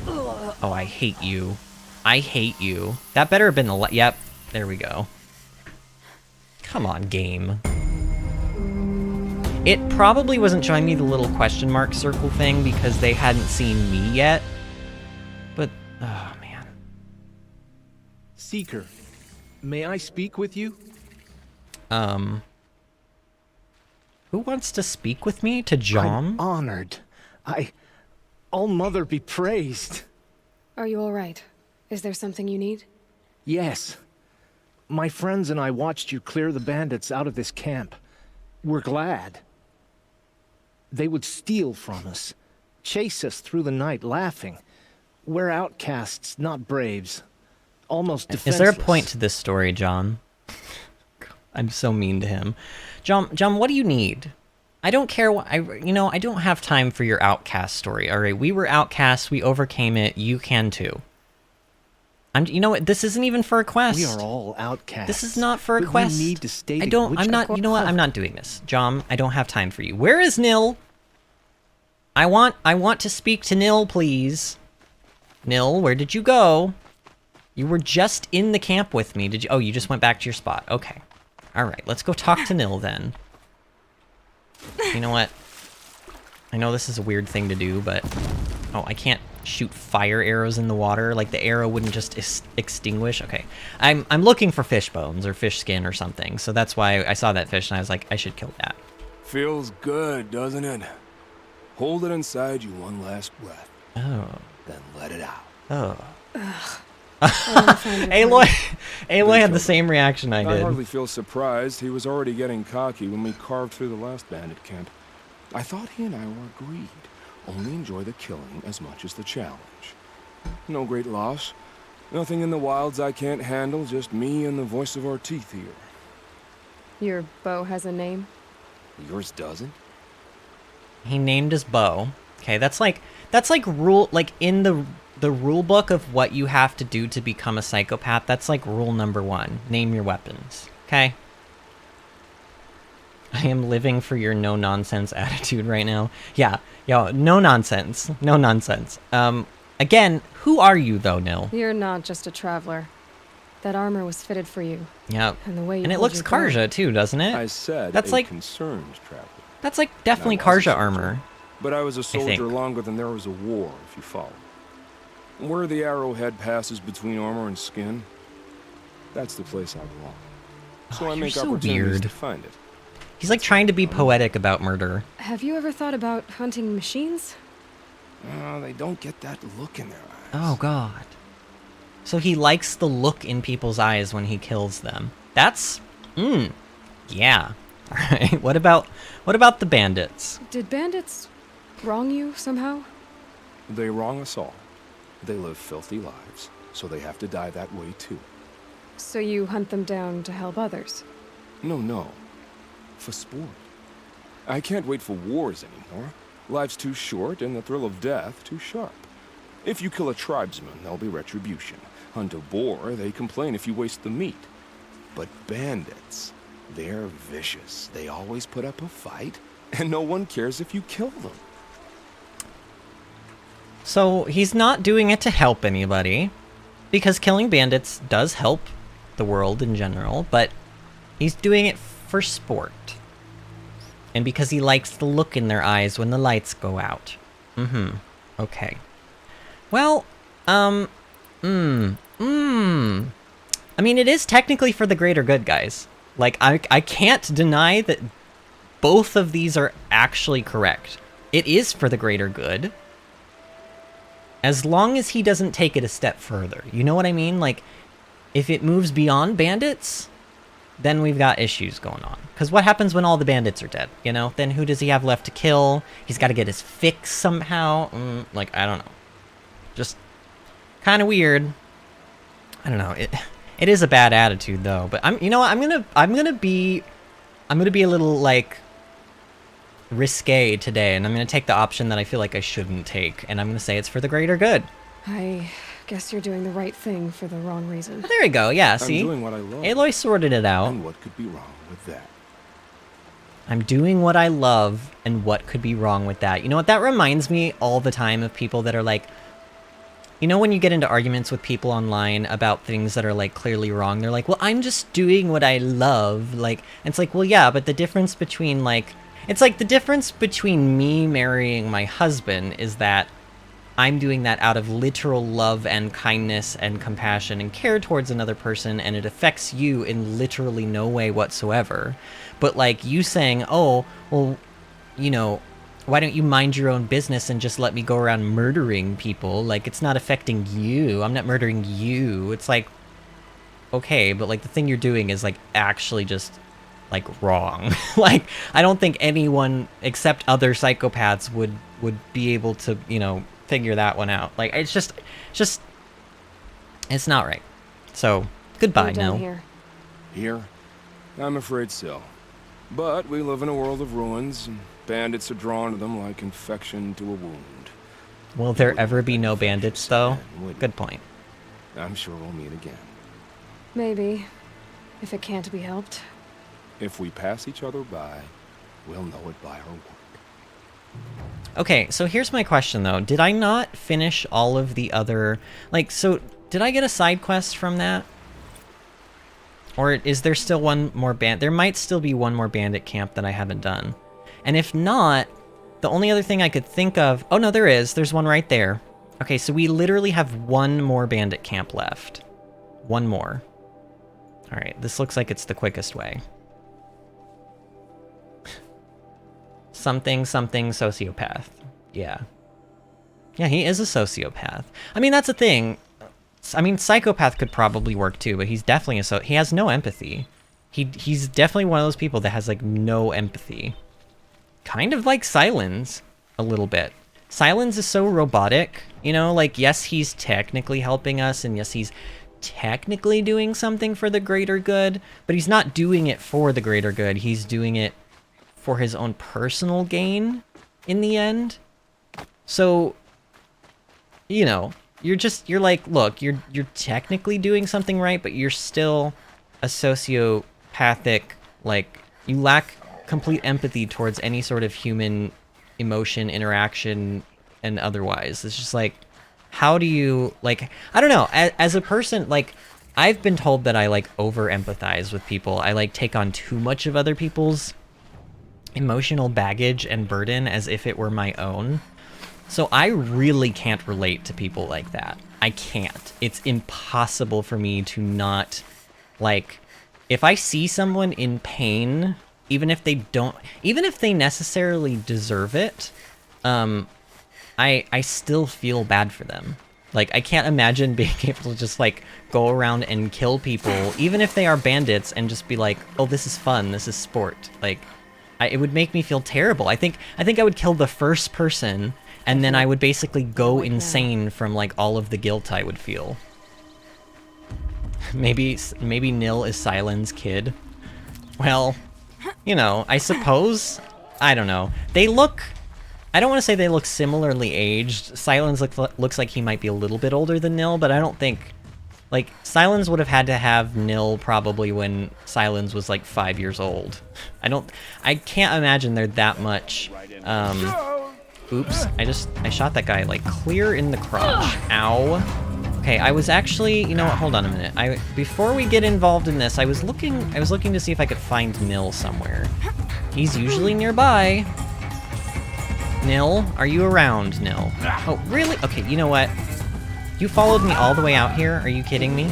Oh, I hate you. I hate you. That better have been the... Yep, there we go. Come on, game. It probably wasn't showing me the little question mark circle thing because they hadn't seen me yet. But, oh man. Seeker, may I speak with you? Who wants to speak with me? To Jom? I'm honored. All-Mother be praised. Are you all right? Is there something you need? Yes. My friends and I watched you clear the bandits out of this camp. We're glad. They would steal from us, chase us through the night laughing. We're outcasts, not braves. Almost defenseless. Is there a point to this story, John? I'm so mean to him. John, what do you need? I don't care what I don't have time for your outcast story. All right, we were outcasts, we overcame it. You can too. You know what? This isn't even for a quest. We are all outcasts. This is not for a quest. We need to state I'm not. You know what? I'm not doing this, John. I don't have time for you. Where is Nil? I want to speak to Nil, please. Nil, where did you go? You were just in the camp with me. Did you? Oh, you just went back to your spot. Okay. All right. Let's go talk to Nil then. You know what? I know this is a weird thing to do, but oh, I can't shoot fire arrows in the water. Like the arrow wouldn't just extinguish. Okay, I'm looking for fish bones or fish skin or something. So that's why I saw that fish and I was like, I should kill that. Feels good, doesn't it? Hold it inside you one last breath. Oh. Then let it out. Oh. Aloy had the same reaction I I did. hardly feel surprised. He was already getting cocky when we carved through the last bandit camp. I thought he and I were agreed. Only enjoy the killing as much as the challenge. No great loss. Nothing in the wilds I can't handle, just me and the voice of our teeth here. Your bow has a name? Yours doesn't? He named his bow. Okay, that's like rule, like in the rule book of what you have to do to become a psychopath. That's like rule number 1. Name your weapons. Okay? I am living for your no-nonsense attitude right now. Yeah, yo, no nonsense. No nonsense. Again, who are you, though, Nil? You're not just a traveler. That armor was fitted for you. Yeah. And the way you and it hold looks your gun. Karja, too, doesn't it? I said that's a like concerned traveler. That's like definitely I was a Karja soldier, armor. But I was a think. soldier longer than there was a war, if you follow. Where the arrowhead passes between armor and skin, that's the place I belong. So Oh, I you're make so opportunities weird. to find it. He's like trying to be poetic about murder. Have you ever thought about hunting machines? They don't get that look in their eyes. Oh god. So he likes the look in people's eyes when he kills them. That's yeah. Alright, what about the bandits? Did bandits wrong you somehow? They wrong us all. They live filthy lives, so they have to die that way too. So you hunt them down to help others? No. For sport. I can't wait for wars anymore. Life's too short and the thrill of death too sharp. If you kill a tribesman, there'll be retribution. Hunt a boar, they complain if you waste the meat. But bandits, they're vicious. They always put up a fight, and no one cares if you kill them. So he's not doing it to help anybody, because killing bandits does help the world in general, but he's doing it for sport. And because he likes the look in their eyes when the lights go out. Okay. Well, I mean, it is technically for the greater good, guys. Like, I can't deny that both of these are actually correct. It is for the greater good. As long as he doesn't take it a step further. You know what I mean? Like, if it moves beyond bandits, then we've got issues going on. Because what happens when all the bandits are dead, you know? Then who does he have left to kill? He's got to get his fix somehow. Like, I don't know. Just kind of weird. I don't know. It is a bad attitude though. But you know what? I'm gonna be a little like risque today, and I'm gonna take the option that I feel like I shouldn't take, and I'm gonna say it's for the greater good. I guess you're doing the right thing for the wrong reason. There we go. Yeah. See, I'm doing what I love. Aloy sorted it out. And what could be wrong with that? I'm doing what I love, and what could be wrong with that? You know what? That reminds me all the time of people that are like, you know, when you get into arguments with people online about things that are like clearly wrong, they're like, well, I'm just doing what I love. Like, and it's like, well, yeah, but the difference between like, it's like the difference between me marrying my husband is that I'm doing that out of literal love and kindness and compassion and care towards another person, and it affects you in literally no way whatsoever. But like you saying, oh, well, you know, why don't you mind your own business and just let me go around murdering people? Like, it's not affecting you. I'm not murdering you. It's like, okay, but like the thing you're doing is like actually just like wrong. Like, I don't think anyone except other psychopaths would be able to, you know, figure that one out. Like, it's just it's not right. So goodbye. We're done No. Here. I'm afraid so. But we live in a world of ruins, and bandits are drawn to them like infection to a wound. Will there ever be no bandits though? Good point. I'm sure we'll meet again. Maybe. If it can't be helped. If we pass each other by, we'll know it by our work. Okay, so here's my question though. Did I not finish all of the other, like, so did I get a side quest from that? Or is there still one more there might still be one more bandit camp that I haven't done. And if not, the only other thing I could think of, oh no, there is. There's one right there. Okay, so we literally have one more bandit camp left. One more. All right, this looks like it's the quickest way. Something sociopath. Yeah. Yeah, he is a sociopath. I mean, that's the thing. I mean, psychopath could probably work too, but he's definitely he has no empathy. He's definitely one of those people that has like no empathy. Kind of like Silence a little bit. Silence is so robotic, you know, like yes, he's technically helping us, and yes, he's technically doing something for the greater good, but he's not doing it for the greater good. He's doing it for his own personal gain in the end. So, you know, you're like, look, you're technically doing something right, but you're still a sociopathic, like, you lack complete empathy towards any sort of human emotion, interaction, and otherwise. It's just like, how do you, like, I don't know, as a person, like, I've been told that I, like, over-empathize with people. I, like, take on too much of other people's emotional baggage and burden as if it were my own. So I really can't relate to people like that. I can't. It's impossible for me to not, like, if I see someone in pain even if they necessarily deserve it, I still feel bad for them. Like, I can't imagine being able to just, like, go around and kill people, even if they are bandits, and just be like, oh, this is fun, this is sport. Like, it would make me feel terrible. I think I would kill the first person, and then I would basically go insane from, like, all of the guilt I would feel. Maybe Nil is Silen's kid. Well, you know, I suppose. I don't know. They look... I don't want to say they look similarly aged. Silence looks like he might be a little bit older than Nil, but I don't think... Like, Silence would have had to have Nil probably when Silence was, like, 5 years old. I can't imagine they're that much, Oops, I shot that guy, like, clear in the crotch. Ow. Okay, I was actually... You know what, hold on a minute. Before we get involved in this, I was looking to see if I could find Nil somewhere. He's usually nearby. Nil, are you around, Nil? Oh, really? Okay, you know what? You followed me all the way out here? Are you kidding me?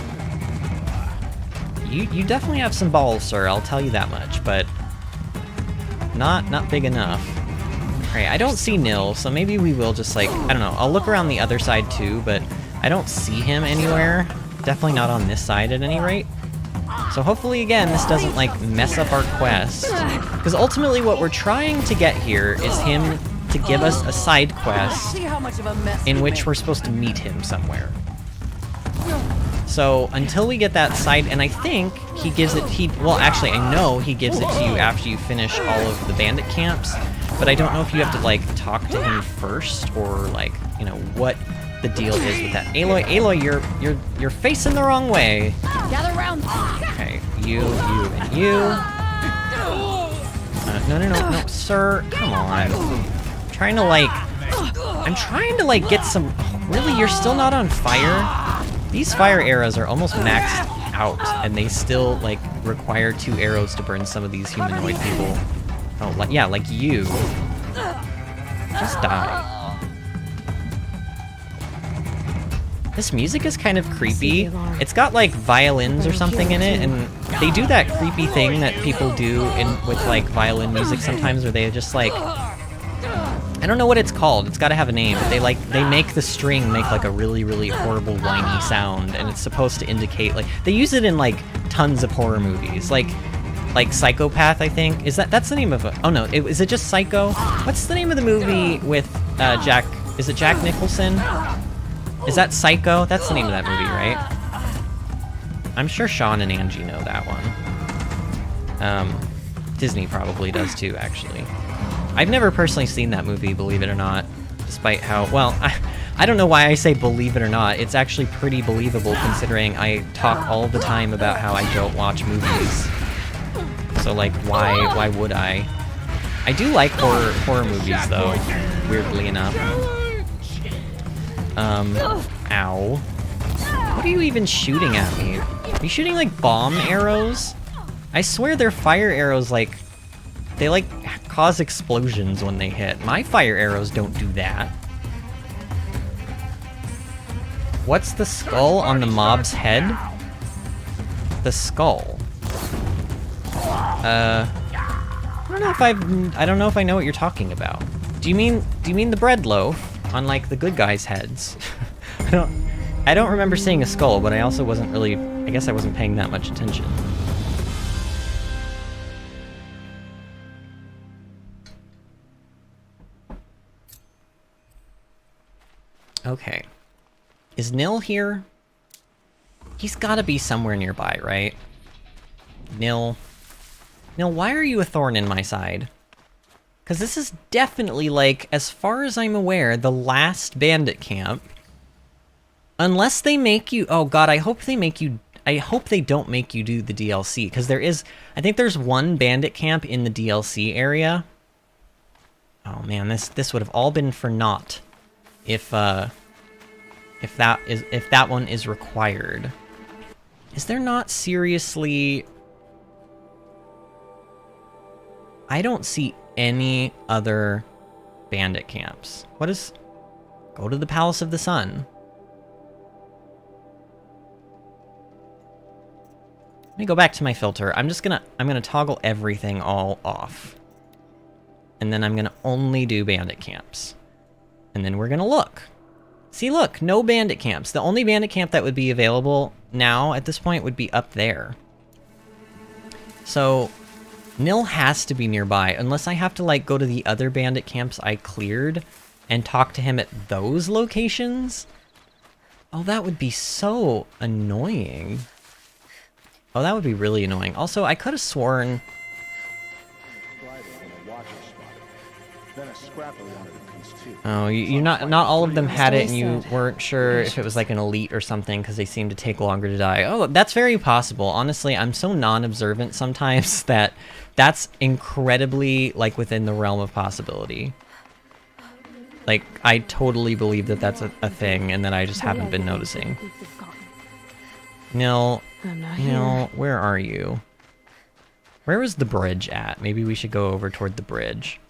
You definitely have some balls, sir, I'll tell you that much, but... Not big enough. Alright, I don't see Nil, so maybe we will just, like... I don't know, I'll look around the other side too, but I don't see him anywhere. Definitely not on this side at any rate. So hopefully, again, this doesn't, like, mess up our quest. Because ultimately what we're trying to get here is him to give us a side quest in which we're supposed to meet him somewhere. So until we get that side, and I think he gives it, well, actually, I know he gives it to you after you finish all of the bandit camps, but I don't know if you have to, like, talk to him first, or, like, you know, what the deal is with that. Aloy, you're facing the wrong way. Gather round. Okay, you, and you. No, sir, come on. I'm trying to, like, get some... Oh, really, you're still not on fire? These fire arrows are almost maxed out, and they still, like, require 2 arrows to burn some of these humanoid people. Oh, yeah, like you. Just die. This music is kind of creepy. It's got, like, violins or something in it, and they do that creepy thing that people do with, like, violin music sometimes, where they just, like... I don't know what it's called. It's got to have a name. But they make the string make, like, a really, really horrible whiny sound, and it's supposed to indicate, like, they use it in, like, tons of horror movies, like Psychopath, I think. That's the name of it? Oh no, is it just Psycho? What's the name of the movie with Jack? Is it Jack Nicholson? Is that Psycho? That's the name of that movie, right? I'm sure Sean and Angie know that one. Disney probably does too, actually. I've never personally seen that movie, believe it or not, despite how, well, I don't know why I say believe it or not. It's actually pretty believable considering I talk all the time about how I don't watch movies. So, like, why would I? I do like horror movies, though, weirdly enough. Ow. What are you even shooting at me? Are you shooting, like, bomb arrows? I swear they're fire arrows, like, they, like, cause explosions when they hit. My fire arrows don't do that. What's the skull on the mob's head? The skull. I don't know if I know what you're talking about. Do you mean the bread loaf on, like, the good guys' heads? I don't remember seeing a skull, but I also wasn't really, I guess I wasn't paying that much attention. Okay. Is Nil here? He's gotta be somewhere nearby, right? Nil, why are you a thorn in my side? Because this is definitely, like, as far as I'm aware, the last bandit camp. Unless they make you... Oh god, I hope they don't make you do the DLC, because there is... I think there's one bandit camp in the DLC area. Oh man, this would have all been for naught. If that one is required. Is there not seriously... I don't see any other bandit camps. What is... Go to the Palace of the Sun. Let me go back to my filter. I'm gonna toggle everything all off. And then I'm gonna only do bandit camps. And then we're gonna look. See, look, no bandit camps. The only bandit camp that would be available now at this point would be up there. So, Nil has to be nearby, unless I have to, like, go to the other bandit camps I cleared and talk to him at those locations. Oh, that would be so annoying. Oh, that would be really annoying. Also, I could have sworn... Oh, you're not all of them had it, and you weren't sure if it was like an elite or something because they seem to take longer to die. Oh, that's very possible. Honestly, I'm so non-observant sometimes that that's incredibly like within the realm of possibility. Like, I totally believe that that's a thing, and that I just haven't been noticing. Nil, where are you? Where was the bridge at? Maybe we should go over toward the bridge.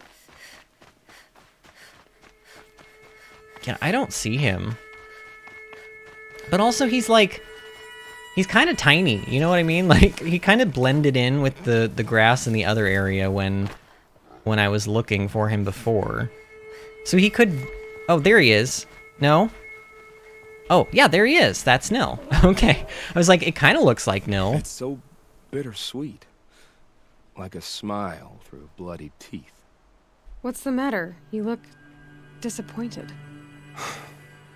Yeah, I don't see him. But also he's like... He's kind of tiny, you know what I mean? Like, he kind of blended in with the grass in the other area when I was looking for him before. So he could... Oh, there he is. No? Oh, yeah, there he is. That's Nil. Okay. I was like, it kind of looks like Nil. It's so bittersweet. Like a smile through bloody teeth. What's the matter? You look disappointed.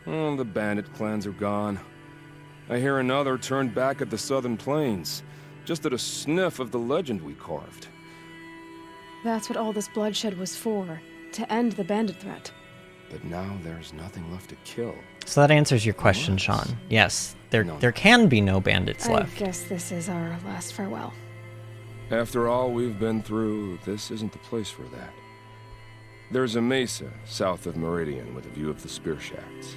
Oh, the bandit clans are gone. I hear another turned back at the southern plains, just at a sniff of the legend we carved. That's what all this bloodshed was for, to end the bandit threat. But now there's nothing left to kill. So that answers your question, Sean. Yes, there can be no bandits left. I guess this is our last farewell. After all we've been through, this isn't the place for that. There's a mesa south of Meridian with a view of the spear shafts.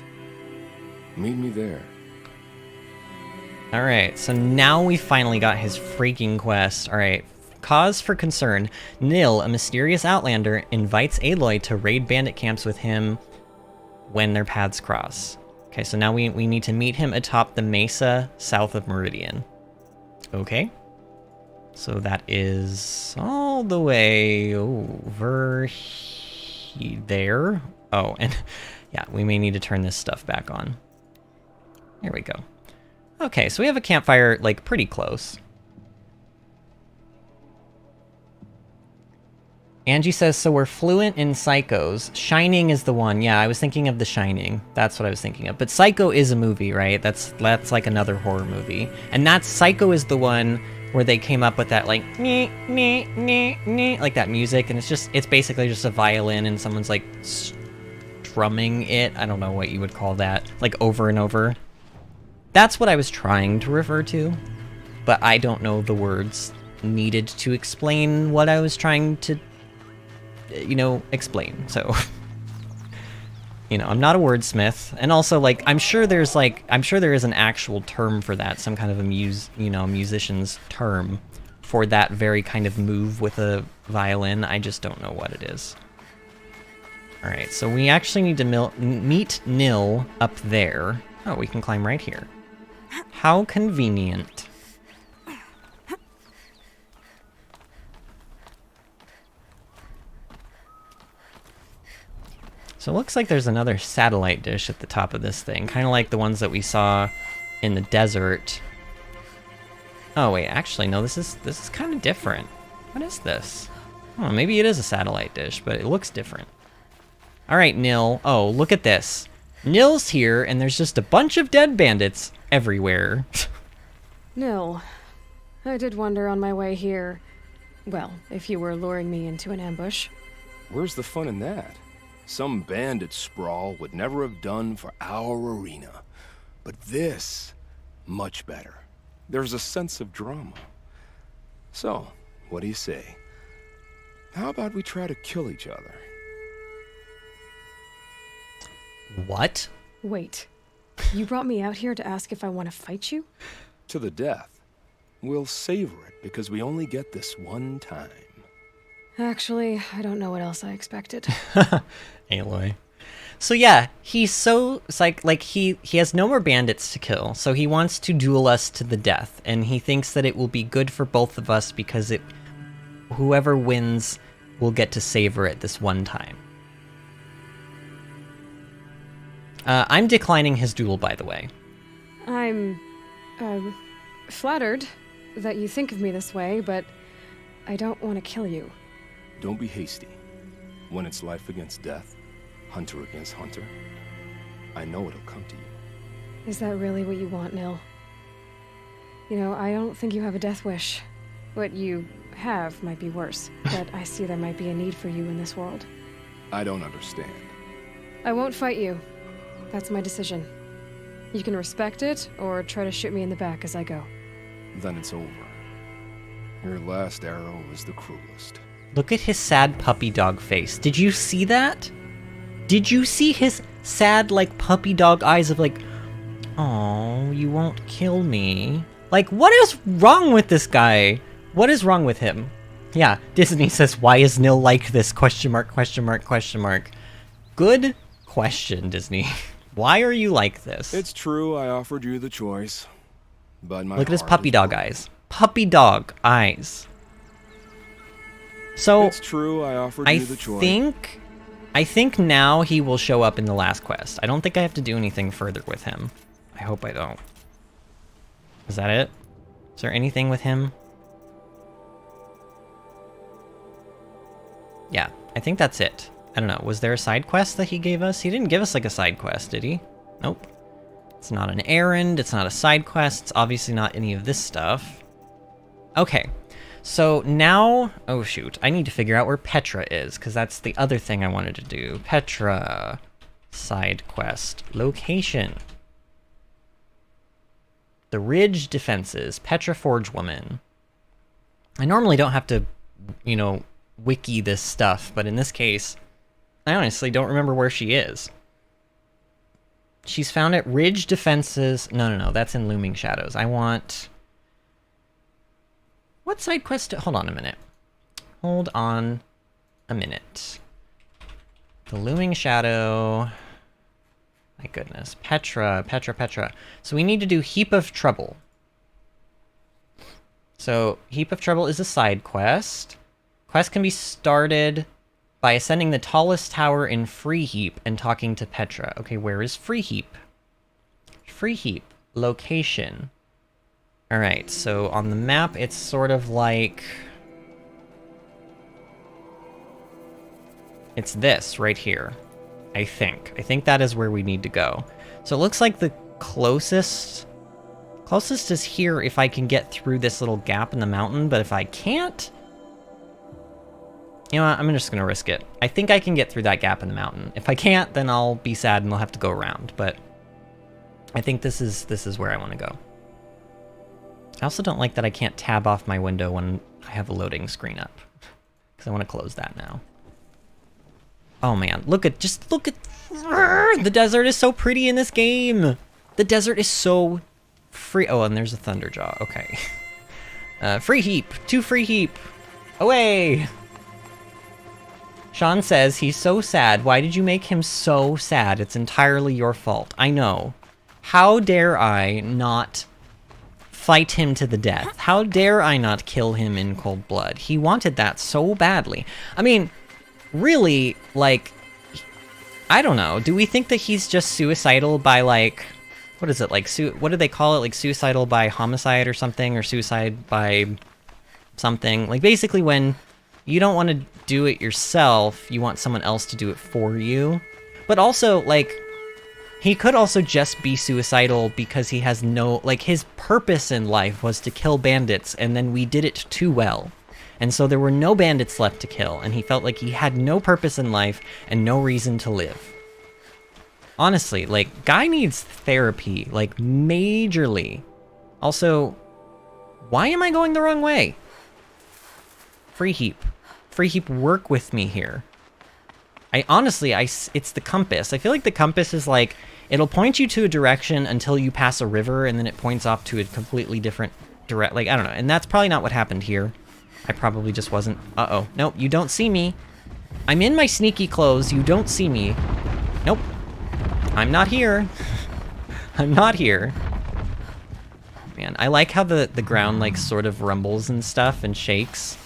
Meet me there. Alright, so now we finally got his freaking quest. Alright, cause for concern. Nil, a mysterious outlander, invites Aloy to raid bandit camps with him when their paths cross. Okay, so now we need to meet him atop the mesa south of Meridian. Okay. So that is all the way over there. Oh, and yeah, we may need to turn this stuff back on. There we go. Okay, so we have a campfire, like, pretty close. Angie says, so we're fluent in Psychos. Shining is the one. Yeah, I was thinking of The Shining. That's what I was thinking of. But Psycho is a movie, right? That's like another horror movie. And Psycho is the one where they came up with that, like, like that music. And it's basically just a violin and someone's, like, strumming it. I don't know what you would call that. Like, over and over. That's what I was trying to refer to. But I don't know the words needed to explain what I was trying to, explain. So, I'm not a wordsmith. And also, like, I'm sure there is an actual term for that. Some kind of a musician's term for that very kind of move with a violin. I just don't know what it is. Alright, so we actually need to meet Nil up there. Oh, we can climb right here. How convenient. So it looks like there's another satellite dish at the top of this thing, kind of like the ones that we saw in the desert. Oh wait, actually no, this is kind of different. What is this? Oh, maybe it is a satellite dish, but it looks different. All right, Nil. Oh, look at this. Nil's here, and there's just a bunch of dead bandits everywhere. Nil, I did wonder on my way here. Well, if you were luring me into an ambush. Where's the fun in that? Some bandit sprawl would never have done for our arena. But this, much better. There's a sense of drama. So, what do you say? How about we try to kill each other? What? Wait. You brought me out here to ask if I want to fight you? To the death. We'll savor it because we only get this one time. Actually, I don't know what else I expected. Aloy. So yeah, he's so like he has no more bandits to kill, so he wants to duel us to the death, and he thinks that it will be good for both of us because whoever wins will get to savor it this one time. I'm declining his duel, by the way. I'm flattered that you think of me this way, but I don't want to kill you. Don't be hasty. When it's life against death, hunter against hunter, I know it'll come to you. Is that really what you want, Nil? You know, I don't think you have a death wish. What you have might be worse, but I see there might be a need for you in this world. I don't understand. I won't fight you. That's my decision. You can respect it, or try to shoot me in the back as I go. Then it's over. Your last arrow was the cruelest. Look at his sad puppy dog face. Did you see that? Did you see his sad, like, puppy dog eyes of like, oh, you won't kill me? Like, what is wrong with this guy? What is wrong with him? Yeah, Disney says, why is Nil like this? Question mark, question mark, question mark. Good question, Disney. Why are you like this? It's true, I offered you the choice. But my Look at his heart puppy is dog broken. eyes. Puppy dog eyes. So, It's true, I offered you the choice. I think now he will show up in the last quest. I don't think I have to do anything further with him. I hope I don't. Is that it? Is there anything with him? Yeah, I think that's it. I don't know, was there a side quest that he gave us? He didn't give us like a side quest, did he? Nope. It's not an errand, it's not a side quest, it's obviously not any of this stuff. Okay, so now, oh shoot, I need to figure out where Petra is, because that's the other thing I wanted to do. Petra, side quest, location. The Ridge Defenses, Petra Forge Woman. I normally don't have to, you know, wiki this stuff, but in this case, I honestly don't remember where she is. She's found at Ridge Defenses. No, that's in Looming Shadows. I want... What side quest? Hold on a minute. Hold on a minute. The Looming Shadow... My goodness. Petra. So we need to do Heap of Trouble. So, Heap of Trouble is a side quest. Quest can be started by ascending the tallest tower in Free Heap and talking to Petra. Okay, where is Free Heap? Free Heap. Location. Alright, so on the map, it's sort of like... It's this, right here. I think. I think that is where we need to go. So it looks like the closest is here if I can get through this little gap in the mountain, but if I can't... You know what, I'm just gonna risk it. I think I can get through that gap in the mountain. If I can't, then I'll be sad and I'll have to go around, but... I think this is where I want to go. I also don't like that I can't tab off my window when I have a loading screen up. Because I want to close that now. Oh man, look at... The desert is so pretty in this game! The desert is so free... Oh, and there's a Thunderjaw, okay. Free Heap! To Free Heap! Away! Sean says, he's so sad. Why did you make him so sad? It's entirely your fault. I know. How dare I not fight him to the death? How dare I not kill him in cold blood? He wanted that so badly. I mean, really, like, I don't know. Do we think that he's just suicidal by, like, what is it, like, what do they call it? Like, suicidal by homicide or something? Or suicide by something? Like, basically when you don't want to do it yourself, you want someone else to do it for you. But also, like, he could also just be suicidal because he has no, like, his purpose in life was to kill bandits, and then we did it too well. And so there were no bandits left to kill, and he felt like he had no purpose in life and no reason to live. Honestly, like, guy needs therapy, like, majorly. Also, why am I going the wrong way? Free Heap. Free Heap, work with me here. It's the compass. I feel like the compass is like, it'll point you to a direction until you pass a river, and then it points off to a completely different like, I don't know. And that's probably not what happened here. I probably just wasn't... Uh-oh. Nope, you don't see me. I'm in my sneaky clothes. You don't see me. Nope. I'm not here. I'm not here. Man, I like how the ground, like, sort of rumbles and stuff and shakes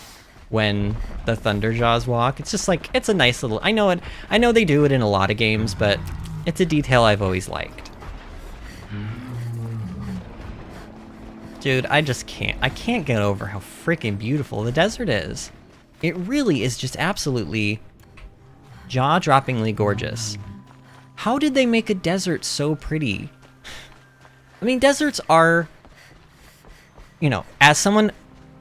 when the Thunderjaws walk. It's just, like, it's a nice little... I know they do it in a lot of games, but it's a detail I've always liked. Dude, I just can't. I can't get over how freaking beautiful the desert is. It really is just absolutely jaw-droppingly gorgeous. How did they make a desert so pretty? I mean, deserts are, you know, as someone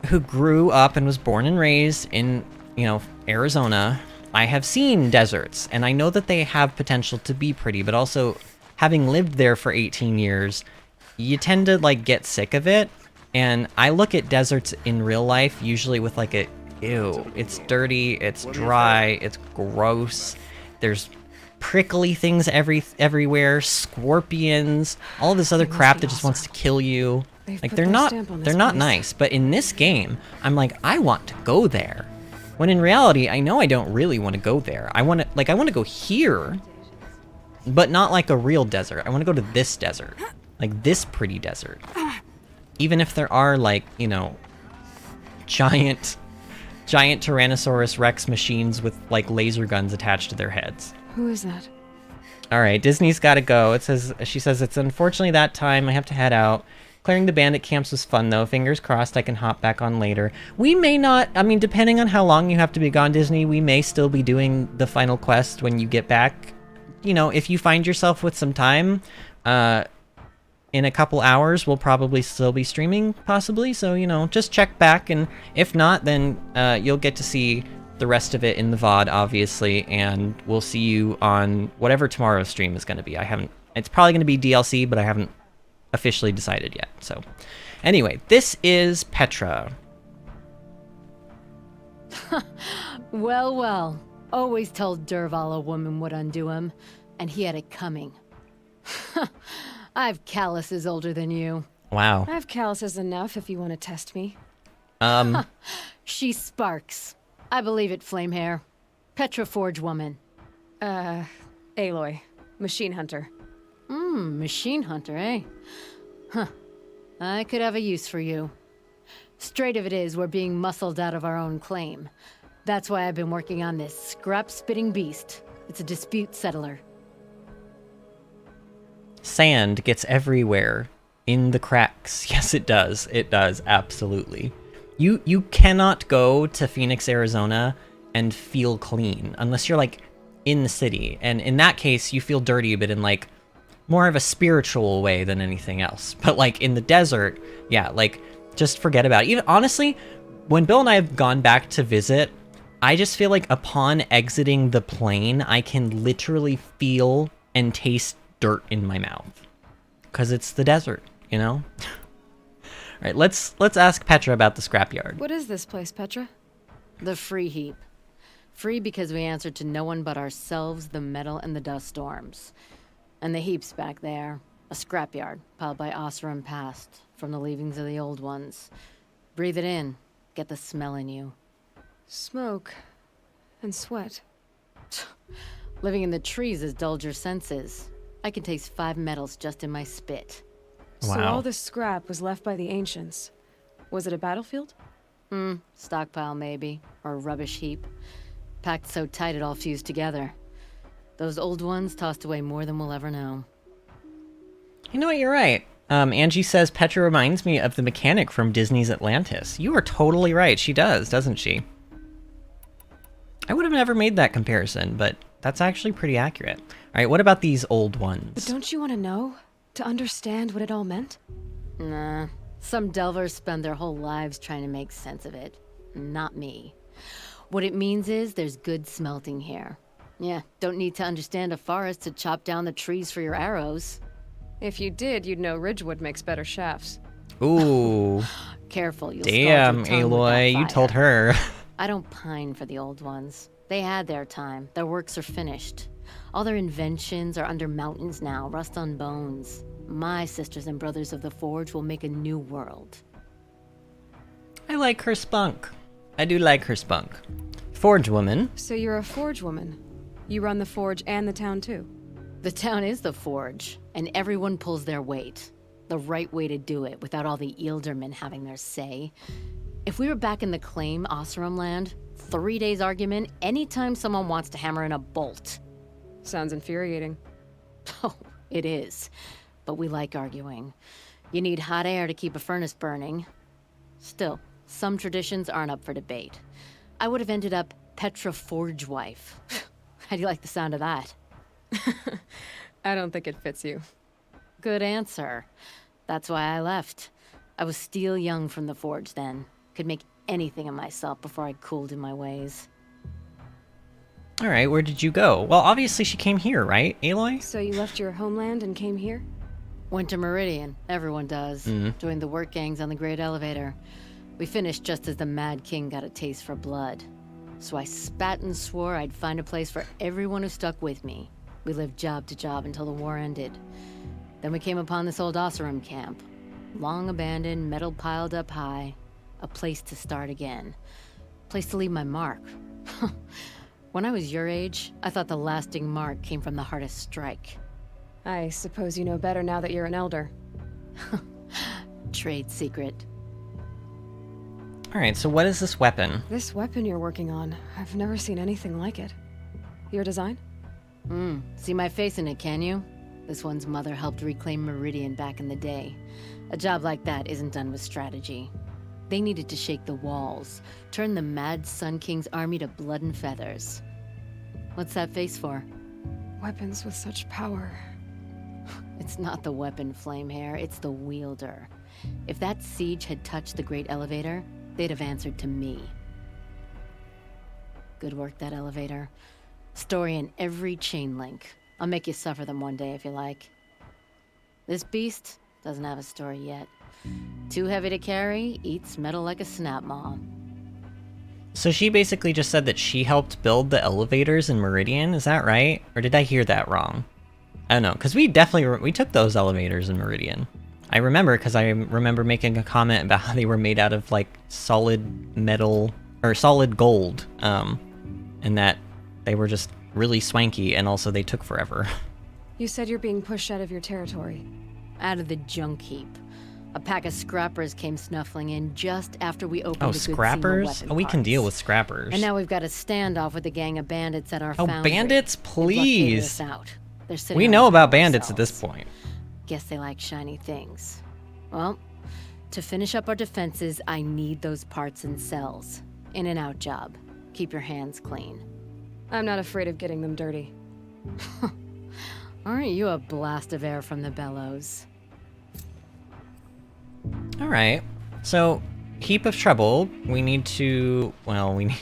who grew up and was born and raised in, you know, Arizona, I have seen deserts, and I know that they have potential to be pretty, but also, having lived there for 18 years, you tend to, like, get sick of it, and I look at deserts in real life usually with, like, a, ew, it's dirty, it's dry, it's gross, there's prickly things everywhere, scorpions, all this other crap that just wants to kill you. Like, they're not nice, but in this game, I'm like, I want to go there. When in reality, I know I don't really want to go there. I want to go here, but not like a real desert. I want to go to this desert, like this pretty desert. Even if there are, like, you know, giant Tyrannosaurus Rex machines with, like, laser guns attached to their heads. Who is that? All right, Disney's got to go. She says, it's unfortunately that time. I have to head out. Clearing the bandit camps was fun, though. Fingers crossed I can hop back on later. We may not, I mean, depending on how long you have to be gone, Disney, we may still be doing the final quest when you get back. You know, if you find yourself with some time, in a couple hours, we'll probably still be streaming, possibly. So, you know, just check back, and if not, then you'll get to see the rest of it in the VOD, obviously, and we'll see you on whatever tomorrow's stream is going to be. It's probably going to be DLC, but I haven't officially decided yet. So, anyway, this is Petra. Well, well. Always told Derval a woman would undo him, and he had it coming. I've calluses older than you. Wow. I have calluses enough if you want to test me. She sparks. I believe it, Flamehair. Petra Forge woman. Aloy. Machine hunter. Machine hunter, eh? Huh. I could have a use for you. Straight of it is, we're being muscled out of our own claim. That's why I've been working on this scrap-spitting beast. It's a dispute settler. Sand gets everywhere. In the cracks. Yes, it does. It does, absolutely. You cannot go to Phoenix, Arizona and feel clean unless you're, like, in the city. And in that case, you feel dirty, but in, like, more of a spiritual way than anything else. But, like, in the desert, yeah, like, just forget about it. Even, honestly, when Bill and I have gone back to visit, I just feel like upon exiting the plane, I can literally feel and taste dirt in my mouth. Because it's the desert, you know? All right, let's ask Petra about the scrapyard. What is this place, Petra? The free heap. Free because we answered to no one but ourselves, the metal, and the dust storms. And the heap's back there. A scrapyard, piled by Oseram past, from the leavings of the old ones. Breathe it in. Get the smell in you. Smoke. And sweat. Living in the trees has dulled your senses. I can taste 5 metals just in my spit. So Wow. all this scrap was left by the ancients. Was it a battlefield? Stockpile maybe. Or a rubbish heap. Packed so tight it all fused together. Those old ones tossed away more than we'll ever know. You know what, you're right. Angie says Petra reminds me of the mechanic from Disney's Atlantis. You are totally right. She does, doesn't she? I would have never made that comparison, but that's actually pretty accurate. All right, what about these old ones? But don't you want to know? To understand what it all meant? Nah. Some delvers spend their whole lives trying to make sense of it. Not me. What it means is there's good smelting here. Yeah, don't need to understand a forest to chop down the trees for your arrows. If you did, you'd know Ridgewood makes better shafts. Ooh. Careful, you'll Damn, scald your tongue with Aloy, that you fire. told her. I don't pine for the old ones. They had their time. Their works are finished. All their inventions are under mountains now, rust on bones. My sisters and brothers of the Forge will make a new world. I like her spunk. I do like her spunk. Forge woman. So you're a forge woman. You run the forge and the town too. The town is the forge, and everyone pulls their weight. The right way to do it, without all the Eildermen having their say. If we were back in the claim Oseram land, 3 days argument anytime someone wants to hammer in a bolt. Sounds infuriating. Oh, it is. But we like arguing. You need hot air to keep a furnace burning. Still, some traditions aren't up for debate. I would have ended up Petra Forge wife. How do you like the sound of that? I don't think it fits you. Good answer. That's why I left. I was steel young from the forge then. Could make anything of myself before I cooled in my ways. Alright, where did you go? Well, obviously she came here, right, Aloy? So you left your homeland and came here? Went to Meridian. Everyone does. Joined the work gangs on the Great Elevator. We finished just as the Mad King got a taste for blood. So I spat and swore I'd find a place for everyone who stuck with me. We lived job to job until the war ended. Then we came upon this old Oseram camp. Long abandoned, metal piled up high. A place to start again. Place to leave my mark. When I was your age, I thought the lasting mark came from the hardest strike. I suppose you know better now that you're an elder. Trade secret. Alright, so what is this weapon? This weapon you're working on, I've never seen anything like it. Your design? See my face in it, can you? This one's mother helped reclaim Meridian back in the day. A job like that isn't done with strategy. They needed to shake the walls, turn the mad Sun King's army to blood and feathers. What's that face for? Weapons with such power. It's not the weapon, Flamehair, it's the wielder. If that siege had touched the Great Elevator, they'd have answered to me. Good work, that elevator. Story in every chain link. I'll make you suffer them one day if you like. This beast doesn't have a story yet. Too heavy to carry, eats metal like a snap maw. So she basically just said that she helped build the elevators in Meridian, is that right? Or did I hear that wrong? I don't know, because we definitely we took those elevators in Meridian. I remember, because I remember making a comment about how they were made out of, like, solid metal, or solid gold, and that they were just really swanky, and also they took forever. You said you're being pushed out of your territory. Out of the junk heap. A pack of scrappers came snuffling in just after we opened Oh, a good scrappers? weapon Oh, we can parts. deal with scrappers. And now we've got a standoff with a gang of bandits at our Oh, foundry. bandits, They've located please! us out. They're sitting We on know the about power bandits at this cells. point. Guess they like shiny things. Well, to finish up our defenses, I need those parts and cells. In and out job. Keep your hands clean. I'm not afraid of getting them dirty. Aren't you a blast of air from the bellows? Alright, so, heap of trouble. We need to, well, we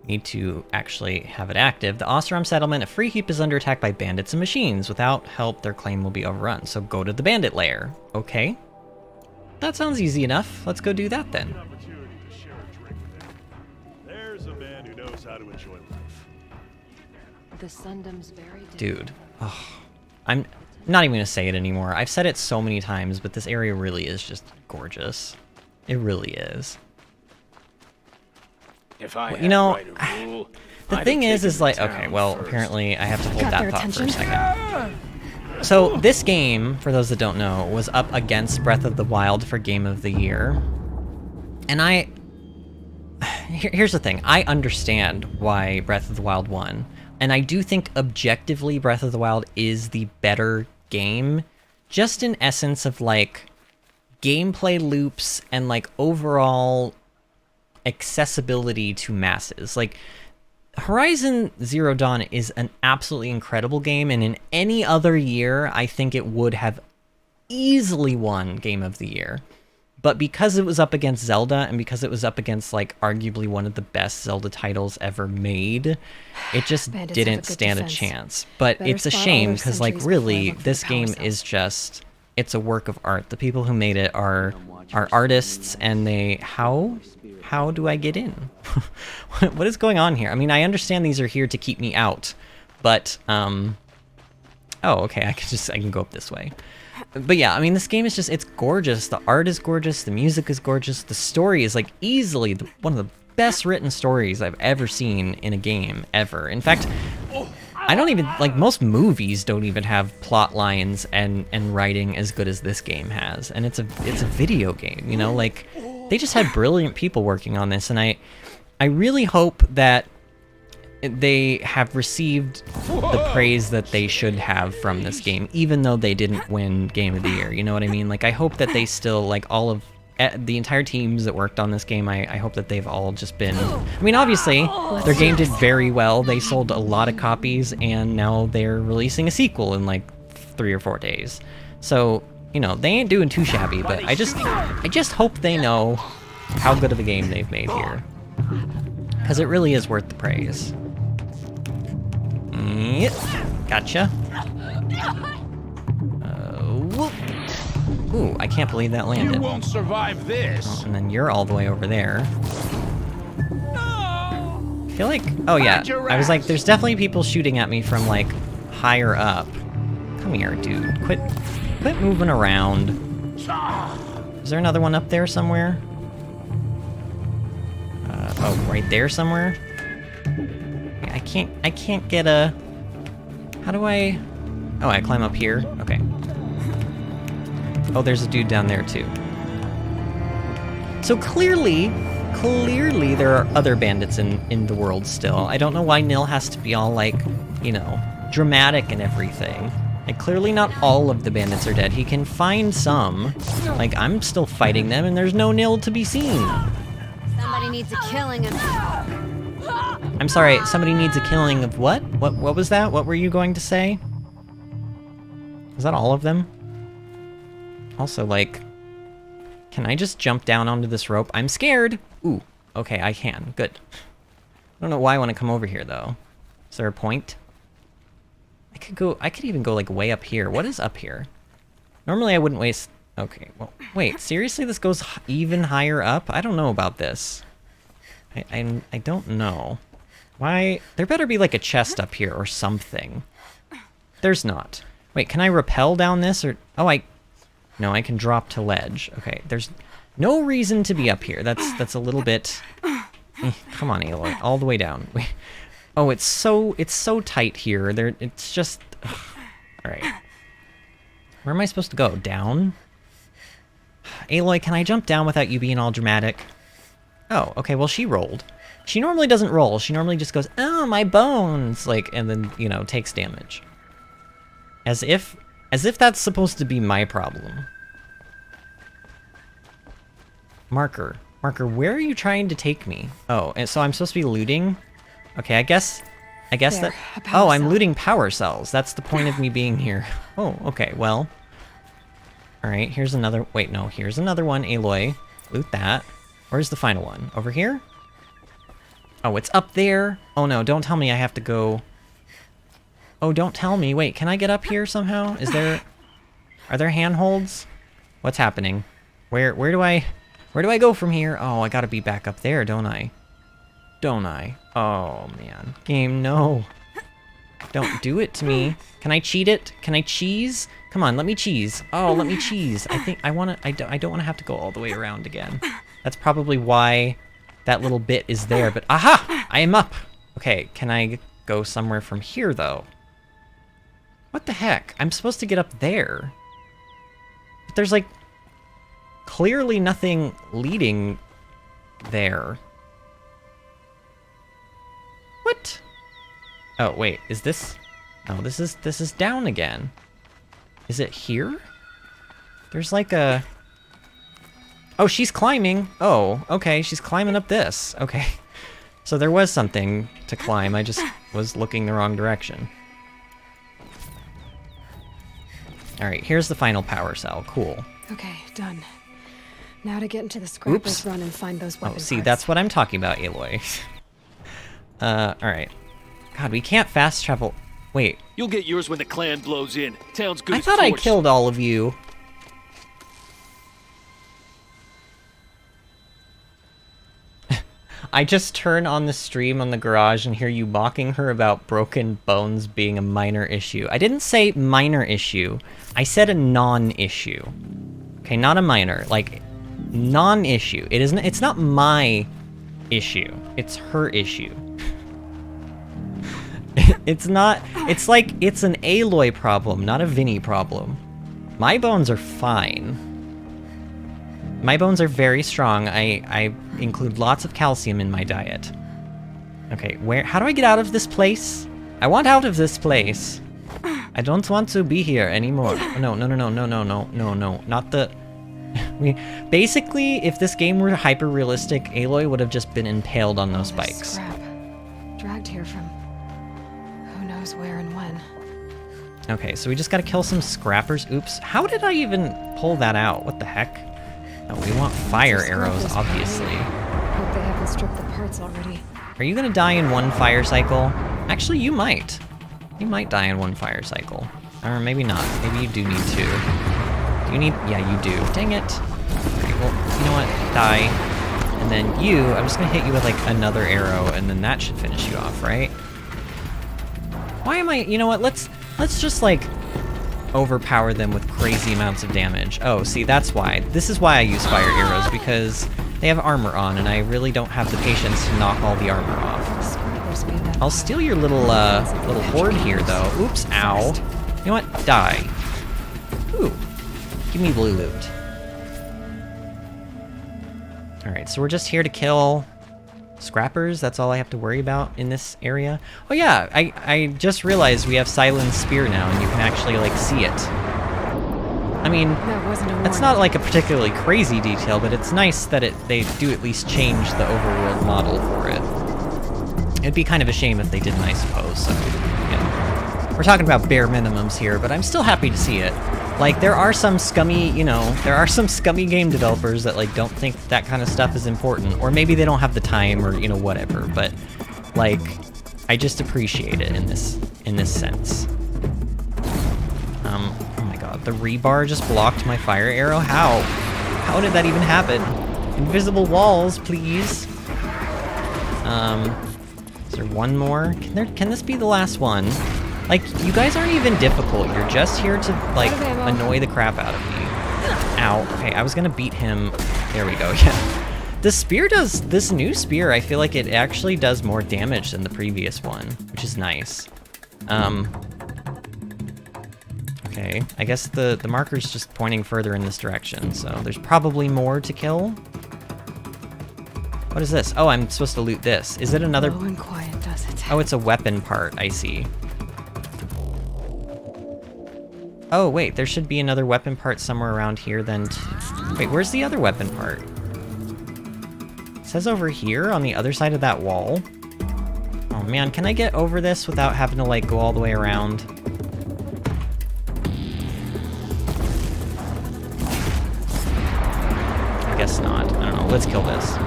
need to actually have it active. The Oseram settlement, a free heap, is under attack by bandits and machines. Without help, their claim will be overrun. So go to the bandit lair. Okay. That sounds easy enough. Let's go do that then. Opportunity to share a drink with him. There's a man who knows how to enjoy life. The Sundom's very Dude. Oh, I'm not even gonna say it anymore. I've said it so many times, but this area really is just gorgeous. It really is. If I You know, had to write a rule, The I'd thing have is taken like, the okay, town well, first. apparently I have to hold Got that their thought for a attention? second. So this game, for those that don't know, was up against Breath of the Wild for Game of the Year. And here's the thing, I understand why Breath of the Wild won. And I do think objectively Breath of the Wild is the better game, just in essence of like gameplay loops and like overall accessibility to masses. Like Horizon Zero Dawn is an absolutely incredible game, and in any other year, I think it would have easily won Game of the Year. But because it was up against Zelda, and because it was up against, like, arguably one of the best Zelda titles ever made, it just Bandits have a didn't good stand a defense. chance. But Better it's a spot all shame, their because, like, sentries before I really, look for this the power game cells. is just, it's a work of art. The people who made it are artists, and they, how do I get in? What is going on here? I mean, I understand these are here to keep me out, but, oh, okay, I can go up this way. But yeah, I mean, this game is just, it's gorgeous. The art is gorgeous, the music is gorgeous, the story is, like, easily one of the best written stories I've ever seen in a game, ever. In fact, I don't even, like, most movies don't even have plot lines and writing as good as this game has. And it's a video game, you know? Like, they just had brilliant people working on this, and I really hope that they have received the praise that they should have from this game, even though they didn't win Game of the Year, you know what I mean? Like, I hope that they still, like, all of the entire teams that worked on this game, I hope that they've all just been... I mean, obviously, their game did very well. They sold a lot of copies, and now they're releasing a sequel in, like, 3 or 4 days. So, you know, they ain't doing too shabby, but I just hope they know how good of a game they've made here. Because it really is worth the praise. Yep. Gotcha. Whoop. Ooh, I can't believe that landed. You won't survive this. Oh, and then you're all the way over there. I feel like... Oh, yeah. I was like, there's definitely people shooting at me from, like, higher up. Come here, dude. Quit moving around. Is there another one up there somewhere? Oh, right there somewhere? I can't get a... How do I... Oh, I climb up here? Okay. Oh, there's a dude down there, too. So clearly there are other bandits in the world still. I don't know why Nil has to be all, like, you know, dramatic and everything. Like, clearly not all of the bandits are dead. He can find some. Like, I'm still fighting them, and there's no Nil to be seen. Somebody needs a killing of... I'm sorry, somebody needs a killing of what? What was that? What were you going to say? Is that all of them? Also, like, can I just jump down onto this rope? I'm scared! Ooh, okay, I can. Good. I don't know why I want to come over here, though. Is there a point? I could even go, like, way up here. What is up here? Normally I wouldn't waste... Okay, well, wait, seriously? This goes even higher up? I don't know about this. I don't know. Why? There better be, like, a chest up here or something. There's not. Wait, can I rappel down this, or... Oh, No, I can drop to ledge. Okay, there's no reason to be up here. That's a little bit... Come on, Aloy, all the way down. Oh, it's so tight here. It's just... Alright. Where am I supposed to go? Down? Aloy, can I jump down without you being all dramatic? Oh, okay, well, she rolled. She normally doesn't roll. She normally just goes, oh, my bones! Like, and then, you know, takes damage. As if that's supposed to be my problem. Marker, where are you trying to take me? Oh, and so I'm supposed to be looting? Okay, I guess There, that... a power Oh, I'm cell. looting power cells. That's the point of me being here. Oh, okay, well. Alright, here's another... Wait, no, here's another one, Aloy. Loot that. Where's the final one? Over here? Oh, it's up there? Oh no, don't tell me I have to go... Oh, don't tell me. Wait, can I get up here somehow? Is there... Are there handholds? What's happening? Where do I go from here? Oh, I gotta be back up there, don't I? Don't I? Oh, man. Game, no. Don't do it to me. Can I cheat it? Can I cheese? Come on, let me cheese. Oh, let me cheese. I don't want to have to go all the way around again. That's probably why that little bit is there, but aha! I am up! Okay, can I go somewhere from here, though? What the heck? I'm supposed to get up there. But there's, like, clearly nothing leading there. What? Oh, wait, is this... Oh, this is down again. Is it here? There's like a... Oh, she's climbing. Oh, okay, she's climbing up this. Okay. So there was something to climb, I just was looking the wrong direction. Alright, here's the final power cell. Cool. Okay, done. Now to get into the scrappers Oops. run and find those weapon Oh, see, parts. that's what I'm talking about, Aloy. Alright. God, we can't fast travel... Wait, You'll get yours when the clan blows in. Town's good I as thought I torched. killed all of you. I just turn on the stream on the garage and hear you mocking her about broken bones being a minor issue. I didn't say minor issue. I said a non-issue. Okay, not a minor. Like, non-issue. It's not my issue. It's her issue. It's not... It's like, it's an Aloy problem, not a Vinny problem. My bones are fine. My bones are very strong. I include lots of calcium in my diet. Okay, how do I get out of this place? I want out of this place. I don't want to be here anymore. No, not the... Basically, if this game were hyper-realistic, Aloy would have just been impaled on those spikes. Scrap. Dragged here from who knows where and when. Okay, so we just gotta kill some scrappers. Oops, how did I even pull that out? What the heck? Oh, we want fire arrows, obviously. Hope they haven't stripped the parts already. Are you gonna die in one fire cycle? Actually, you might. You might die in one fire cycle. Or maybe not. Maybe you do need two. Do you need... Yeah, you do. Dang it. Okay, well, you know what? Die. And then I'm just gonna hit you with, like, another arrow, and then that should finish you off, right? Why am I... You know what? Let's just, like, overpower them with crazy amounts of damage. Oh, see, that's why. This is why I use fire arrows, because they have armor on, and I really don't have the patience to knock all the armor off. I'll steal your little horde here, though. Oops, ow. You know what? Die. Ooh. Give me blue loot. Alright, so we're just here to kill scrappers. That's all I have to worry about in this area. Oh yeah, I just realized we have Silent Spear now, and you can actually, like, see it. I mean, that's not, like, a particularly crazy detail, but it's nice that they do at least change the overworld model for it. It'd be kind of a shame if they didn't, I suppose, so, yeah. We're talking about bare minimums here, but I'm still happy to see it. Like, there are some scummy, game developers that, like, don't think that kind of stuff is important, or maybe they don't have the time, or, whatever, but, like, I just appreciate it in this sense. Oh my god, the rebar just blocked my fire arrow? How? How did that even happen? Invisible walls, please. Is there one more? Can this be the last one? Like, you guys aren't even difficult. You're just here to, like, annoy the crap out of me. Ow. Okay, I was gonna beat him. There we go, yeah. This new spear, I feel like it actually does more damage than the previous one, which is nice. Okay, I guess the marker's just pointing further in this direction, so there's probably more to kill. What is this? Oh, I'm supposed to loot this. Is it another... Low and quiet does it. Oh, it's a weapon part, I see. Oh, wait, there should be another weapon part somewhere around here then. Wait, where's the other weapon part? It says over here on the other side of that wall. Oh man, can I get over this without having to, like, go all the way around? I guess not. I don't know. Let's kill this.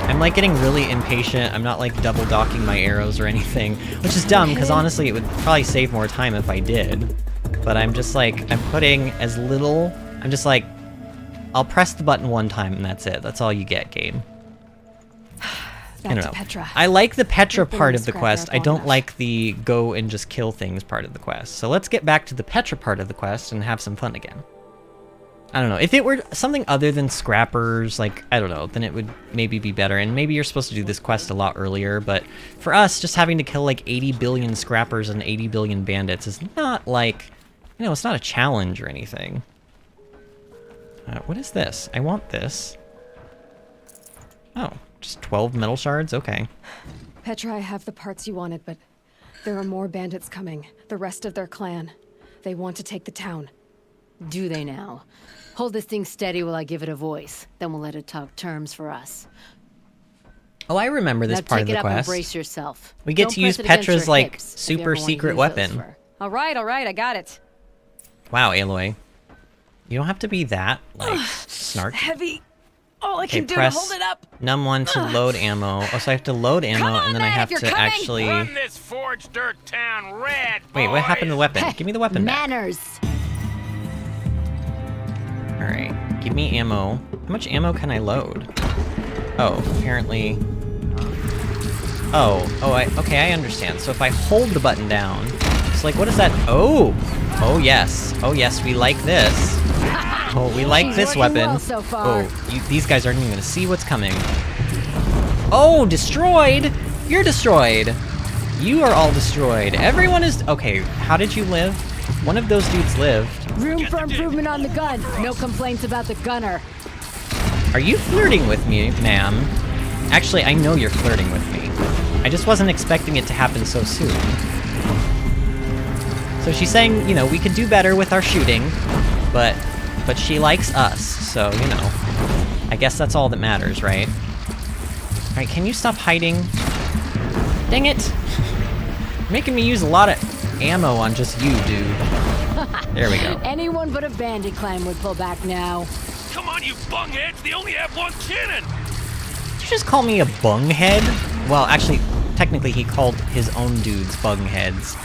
I'm, like, getting really impatient. I'm not, like, double docking my arrows or anything, which is dumb, because honestly it would probably save more time if I did. But I'm just, like, I'm putting as little... I'm just, like, I'll press the button one time and that's it. That's all you get, game. I don't know. Petra. I like the Petra part of the quest. I don't like the go and just kill things part of the quest. So let's get back to the Petra part of the quest and have some fun again. I don't know, if it were something other than scrappers, like, I don't know, then it would maybe be better, and maybe you're supposed to do this quest a lot earlier, but for us, just having to kill, like, 80 billion scrappers and 80 billion bandits is not, like, it's not a challenge or anything. What is this? I want this. Oh, just 12 metal shards? Okay. Petra, I have the parts you wanted, but there are more bandits coming. The rest of their clan. They want to take the town. Do they now? Hold this thing steady while I give it a voice. Then we'll let it talk terms for us. Oh, I remember this part of the Now take it up and quest. brace yourself. We get Don't to use press it against Petra's, your like, hips if you super ever wanna secret use those weapon. for- All right, I got it. Wow, Aloy. You don't have to be that, like, snarky. Heavy. All I Okay, can do to press hold it up. num1 to load ammo. Oh, so I have to load ammo, Come on, and then I man, have if to you're coming. actually... Run this forged dirt town red, Wait, what happened to the weapon? Hey, Give me the weapon back. manners. Alright, give me ammo. How much ammo can I load? Oh, apparently... Okay, I understand. So if I hold the button down, it's like, what is that? Oh! Oh, yes. Oh, yes, we like this. Oh, we like She's this working weapon. well so far. Oh, these guys aren't even gonna see what's coming. Oh, destroyed! You're destroyed! You are all destroyed. Everyone is... Okay, how did you live? One of those dudes lived. Room for improvement on the gun. No complaints about the gunner. Are you flirting with me, ma'am? Actually, I know you're flirting with me. I just wasn't expecting it to happen so soon. So she's saying, you know, we could do better with our shooting, but she likes us, so, you know. I guess that's all that matters, right? Alright, can you stop hiding? Dang it! You're making me use a lot of ammo on just you, dude. There we go. Anyone but a bandit clan would pull back now. Come on, you bungheads! They only have one cannon! Did you just call me a bunghead? Well, actually, technically he called his own dudes bungheads.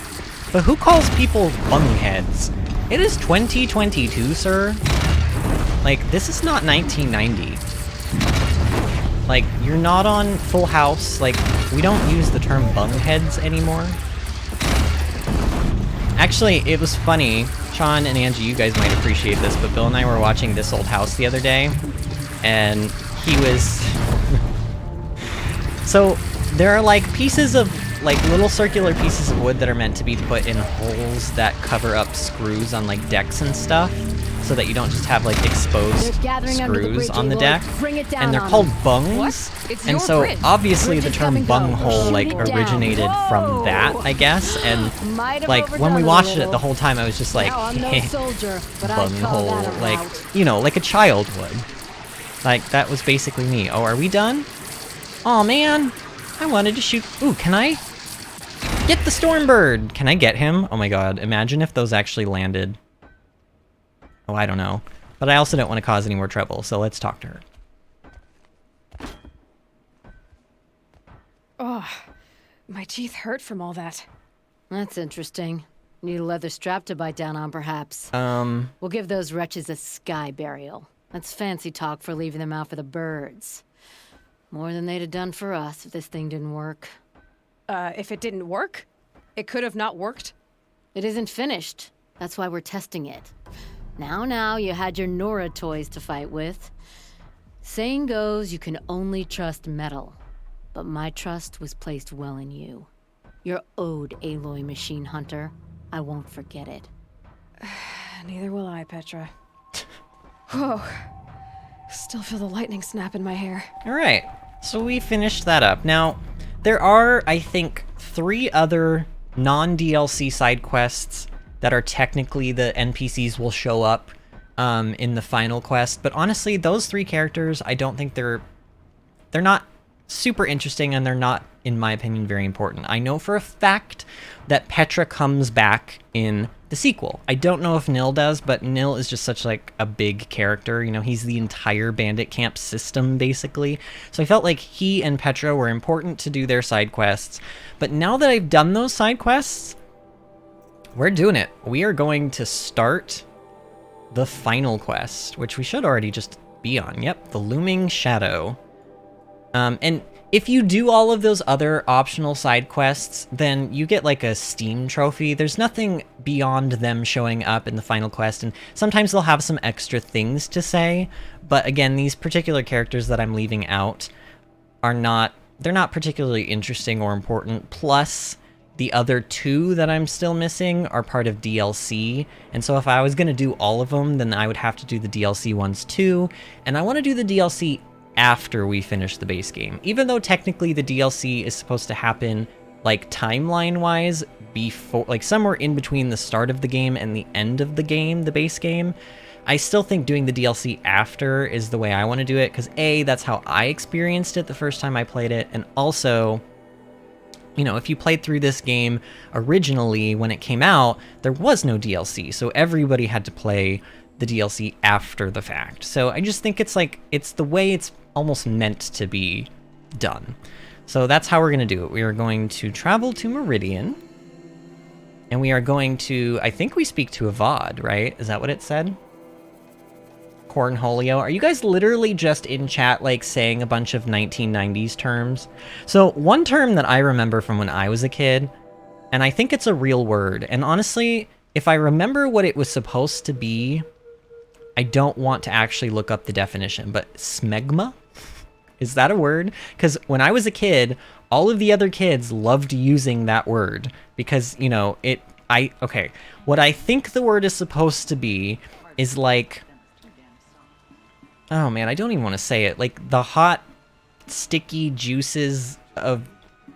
But who calls people bungheads? It is 2022, sir. Like, this is not 1990. Like, you're not on Full House. Like, we don't use the term bungheads anymore. Actually, it was funny. Sean and Angie, you guys might appreciate this, but Bill and I were watching This Old House the other day, and he was... So, there are, like, pieces of, like, little circular pieces of wood that are meant to be put in holes that cover up screws on, like, decks and stuff, so that you don't just have, like, exposed screws on the deck. And they're called bungs. And so, obviously, the term bunghole, like, originated from that, I guess. And, like, when we watched it the whole time, I was just like, bunghole. Like, you know, like a child would. Like, that was basically me. Oh, are we done? Aw, man. I wanted to shoot... Ooh, can I... Get the Stormbird! Can I get him? Oh my god, imagine if those actually landed. Oh, I don't know. But I also don't want to cause any more trouble, so let's talk to her. Oh, my teeth hurt from all that. That's interesting. Need a leather strap to bite down on, perhaps. We'll give those wretches a sky burial. That's fancy talk for leaving them out for the birds. More than they'd have done for us if this thing didn't work. If it didn't work? It could have not worked? It isn't finished. That's why we're testing it. Now, you had your Nora toys to fight with. Saying goes, you can only trust metal. But my trust was placed well in you. You're owed, Aloy Machine Hunter. I won't forget it. Neither will I, Petra. Whoa. Still feel the lightning snap in my hair. Alright, so we finished that up. Now, there are, I think, 3 other non-DLC side quests that are technically the NPCs will show up in the final quest, but honestly, those 3 characters, I don't think they're not super interesting, and they're not, in my opinion, very important. I know for a fact that Petra comes back in the sequel. I don't know if Nil does, but Nil is just such like a big character. You know, he's the entire bandit camp system, basically. So I felt like he and Petra were important to do their side quests. But now that I've done those side quests, we're doing it. We are going to start the final quest, which we should already just be on. Yep, the Looming Shadow. And if you do all of those other optional side quests, then you get like a Steam trophy. There's nothing beyond them showing up in the final quest, and sometimes they'll have some extra things to say. But again, these particular characters that I'm leaving out are they're not particularly interesting or important. Plus, the other 2 that I'm still missing are part of DLC, and so if I was going to do all of them, then I would have to do the DLC ones too, and I want to do the DLC after we finish the base game. Even though technically the DLC is supposed to happen, like, timeline-wise, before, like, somewhere in between the start of the game and the end of the game, the base game, I still think doing the DLC after is the way I want to do it, because A, that's how I experienced it the first time I played it, and also, you know, if you played through this game originally when it came out, there was no DLC, so everybody had to play the DLC after the fact. So I just think it's like, it's the way it's almost meant to be done. So that's how we're going to do it. We are going to travel to Meridian, and we are going to, I think we speak to Avad, right? Is that what it said? Cornholio. Are you guys literally just in chat, like, saying a bunch of 1990s terms? So one term that I remember from when I was a kid, and I think it's a real word, and honestly, if I remember what it was supposed to be, I don't want to actually look up the definition, but smegma? Is that a word? Because when I was a kid, all of the other kids loved using that word because, you know, okay, what I think the word is supposed to be is like, oh man, I don't even want to say it, like the hot, sticky juices of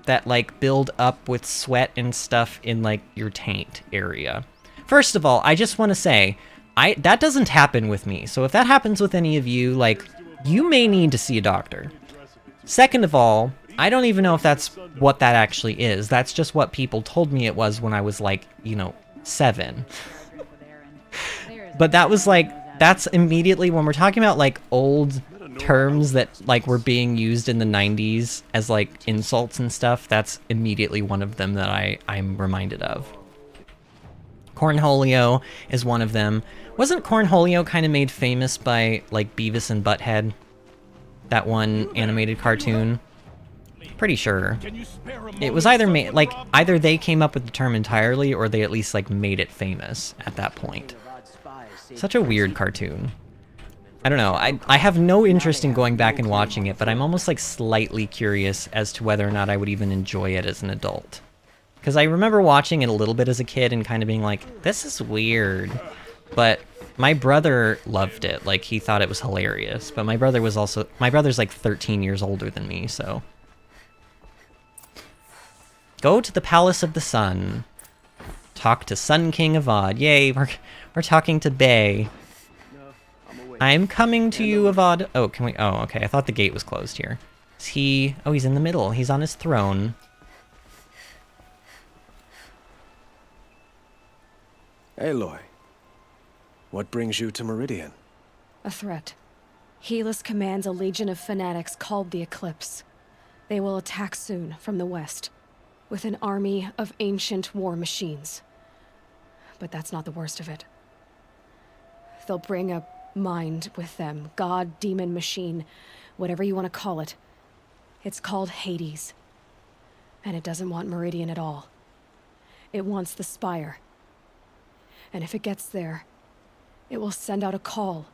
that like build up with sweat and stuff in like your taint area. First of all, I just want to say, that doesn't happen with me, so if that happens with any of you, like, you may need to see a doctor. Second of all, I don't even know if that's what that actually is. That's just what people told me it was when I was like, you know, 7. But that was like, that's immediately when we're talking about like old terms that like were being used in the 90s as like insults and stuff, that's immediately one of them that I'm reminded of. Cornholio is one of them. Wasn't Cornholio kind of made famous by like Beavis and Butthead? That one animated cartoon? Pretty sure. It was either either they came up with the term entirely or they at least like made it famous at that point. Such a weird cartoon. I don't know, I have no interest in going back and watching it, but I'm almost like slightly curious as to whether or not I would even enjoy it as an adult. Because I remember watching it a little bit as a kid and kind of being like, this is weird. But my brother loved it, like he thought it was hilarious. But my brother's like 13 years older than me, so. Go to the Palace of the Sun. Talk to Sun King Avad. Yay, we're talking to Bay. I'm coming to you, Avad. Oh, can we? Oh, okay. I thought the gate was closed here. Is he? Oh, he's in the middle. He's on his throne. Aloy, what brings you to Meridian? A threat. Helis commands a legion of fanatics called the Eclipse. They will attack soon from the west, with an army of ancient war machines. But that's not the worst of it. They'll bring a mind with them, god, demon, machine, whatever you want to call it. It's called Hades. And it doesn't want Meridian at all. It wants the Spire. And if it gets there, it will send out a call,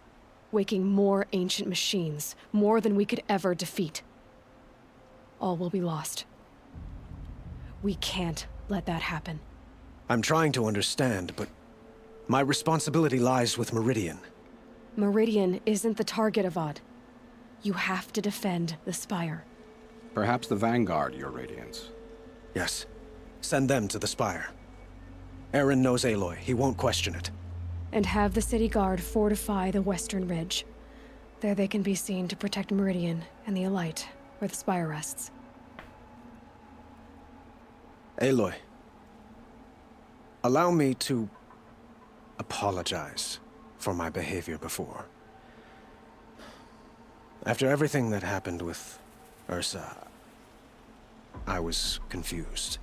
waking more ancient machines, more than we could ever defeat. All will be lost. We can't let that happen. I'm trying to understand, but my responsibility lies with Meridian. Meridian isn't the target, Avad. You have to defend the Spire. Perhaps the Vanguard, Your Radiance. Yes. Send them to the Spire. Eren knows Aloy. He won't question it. And have the city guard fortify the western ridge. There they can be seen to protect Meridian and the Elite, where the Spire rests. Aloy, allow me to apologize for my behavior before. After everything that happened with Ursa, I was confused.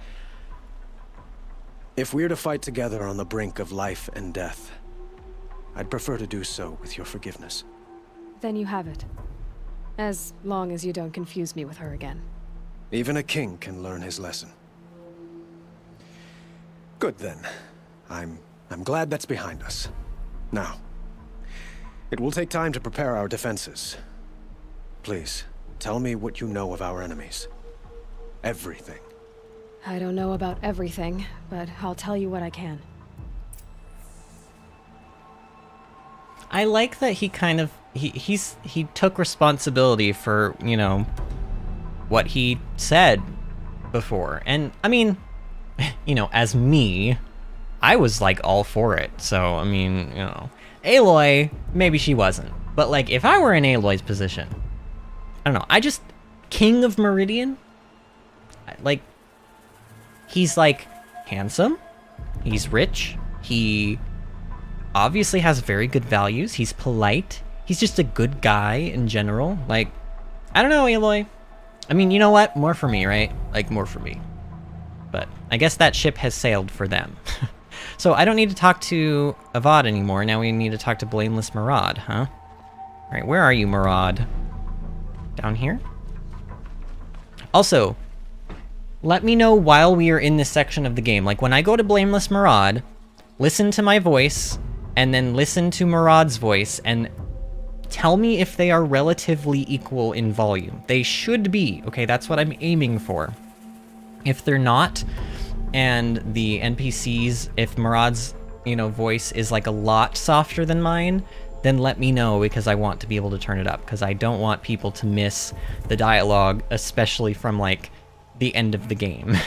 If we're to fight together on the brink of life and death, I'd prefer to do so with your forgiveness. Then you have it. As long as you don't confuse me with her again. Even a king can learn his lesson. Good then. I'm glad that's behind us. Now, it will take time to prepare our defenses. Please, tell me what you know of our enemies. Everything. I don't know about everything, but I'll tell you what I can. I like that he kind of he took responsibility for, you know, what he said before. And I mean, you know, as me, I was like all for it. So, I mean, you know, Aloy, maybe she wasn't. But like if I were in Aloy's position, I don't know, I just King of Meridian, like he's like handsome, he's rich, he obviously has very good values, he's polite, he's just a good guy in general. Like, I don't know, Aloy. I mean, you know what? More for me, right? Like, more for me. But I guess that ship has sailed for them. So I don't need to talk to Avad anymore. Now we need to talk to Blameless Maraud, huh? Alright, where are you, Maraud? Down here? Also, let me know while we are in this section of the game. Like, when I go to Blameless Maraud, listen to my voice, and then listen to Maraud's voice, and Tell me if they are relatively equal in volume. They should be, okay? That's what I'm aiming for. If they're not, and the NPCs, if Murad's, you know, voice is like a lot softer than mine, then let me know, because I want to be able to turn it up, because I don't want people to miss the dialogue, especially from like the end of the game.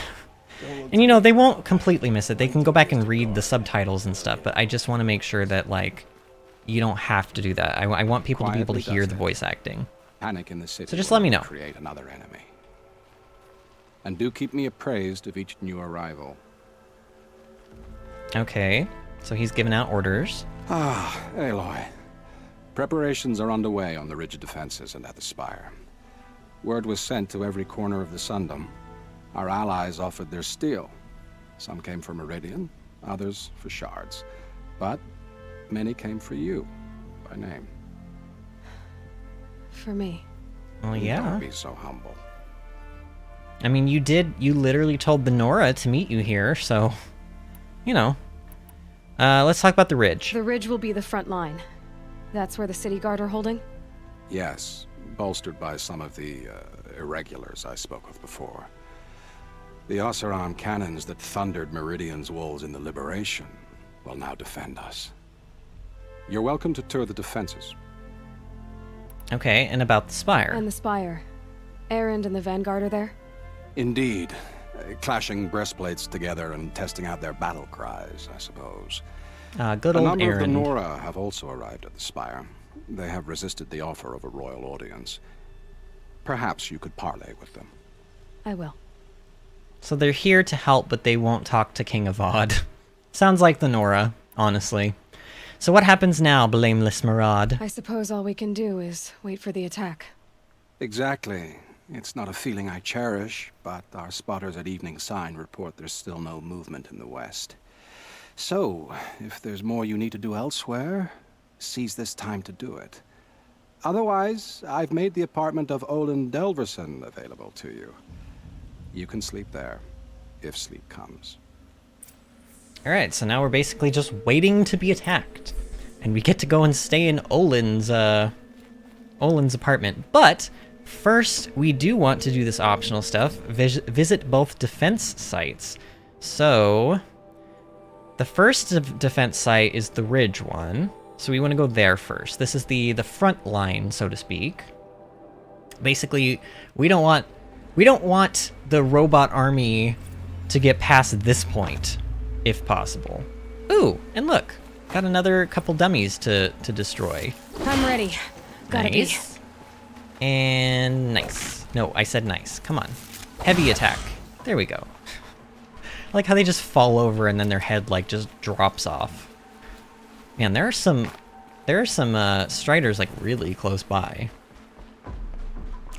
And you know, they won't completely miss it. They can go back and read the subtitles and stuff, but I just want to make sure that like you don't have to do that. I want people to be able to hear the voice acting. Panic in the city. So just let me know. Create another enemy. And do keep me appraised of each new arrival. Okay, so he's giving out orders. Ah, Aloy. Preparations are underway on the rigid defenses and at the spire. Word was sent to every corner of the Sundom. Our allies offered their steel. Some came for Meridian, others for shards. But many came for you, by name. For me. Well, yeah. Don't be so humble. I mean, you literally told the Nora to meet you here, so, you know. Let's talk about the Ridge. The Ridge will be the front line. That's where the city guard are holding? Yes, bolstered by some of the irregulars I spoke of before. The Oseram cannons that thundered Meridian's walls in the Liberation will now defend us. You're welcome to tour the defenses. Okay, and about the Spire. And the Spire. Erend and the Vanguard are there? Indeed. Clashing breastplates together and testing out their battle cries, I suppose. Good old A number of the Erend. Nora have also arrived at the Spire. They have resisted the offer of a royal audience. Perhaps you could parley with them. I will. So they're here to help, but they won't talk to King Avad. Sounds like the Nora, honestly. So what happens now, blameless Murad? I suppose all we can do is wait for the attack. Exactly. It's not a feeling I cherish, but our spotters at Evening Sign report there's still no movement in the west. So, if there's more you need to do elsewhere, seize this time to do it. Otherwise, I've made the apartment of Olin Delverson available to you. You can sleep there, if sleep comes. Alright, so now we're basically just waiting to be attacked. And we get to go and stay in Olin's apartment. But first, we do want to do this optional stuff. Visit both defense sites. So, the first defense site is the Ridge one. So we want to go there first. This is the front line, so to speak. Basically, we don't want the robot army to get past this point, if possible. Ooh, and look, got another couple dummies to destroy. I'm ready. Gotta Nice. And nice. No, I said nice. Come on. Heavy attack. There we go. I like how they just fall over and then their head like just drops off. Man, there are some Striders like really close by.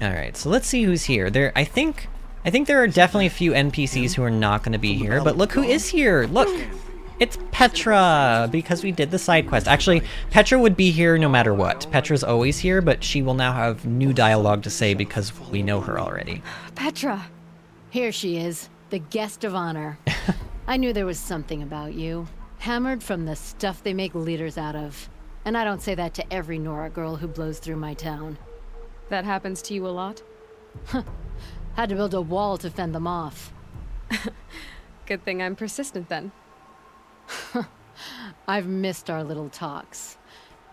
All right, so let's see who's here. I think there are definitely a few NPCs who are not going to be here, but look who is here. Look, it's Petra, because we did the side quest. Actually, Petra would be here no matter what. Petra's always here, but she will now have new dialogue to say because we know her already. Petra! Here she is, the guest of honor. I knew there was something about you. Hammered from the stuff they make leaders out of. And I don't say that to every Nora girl who blows through my town. That happens to you a lot? Had to build a wall to fend them off. Good thing I'm persistent then. I've missed our little talks.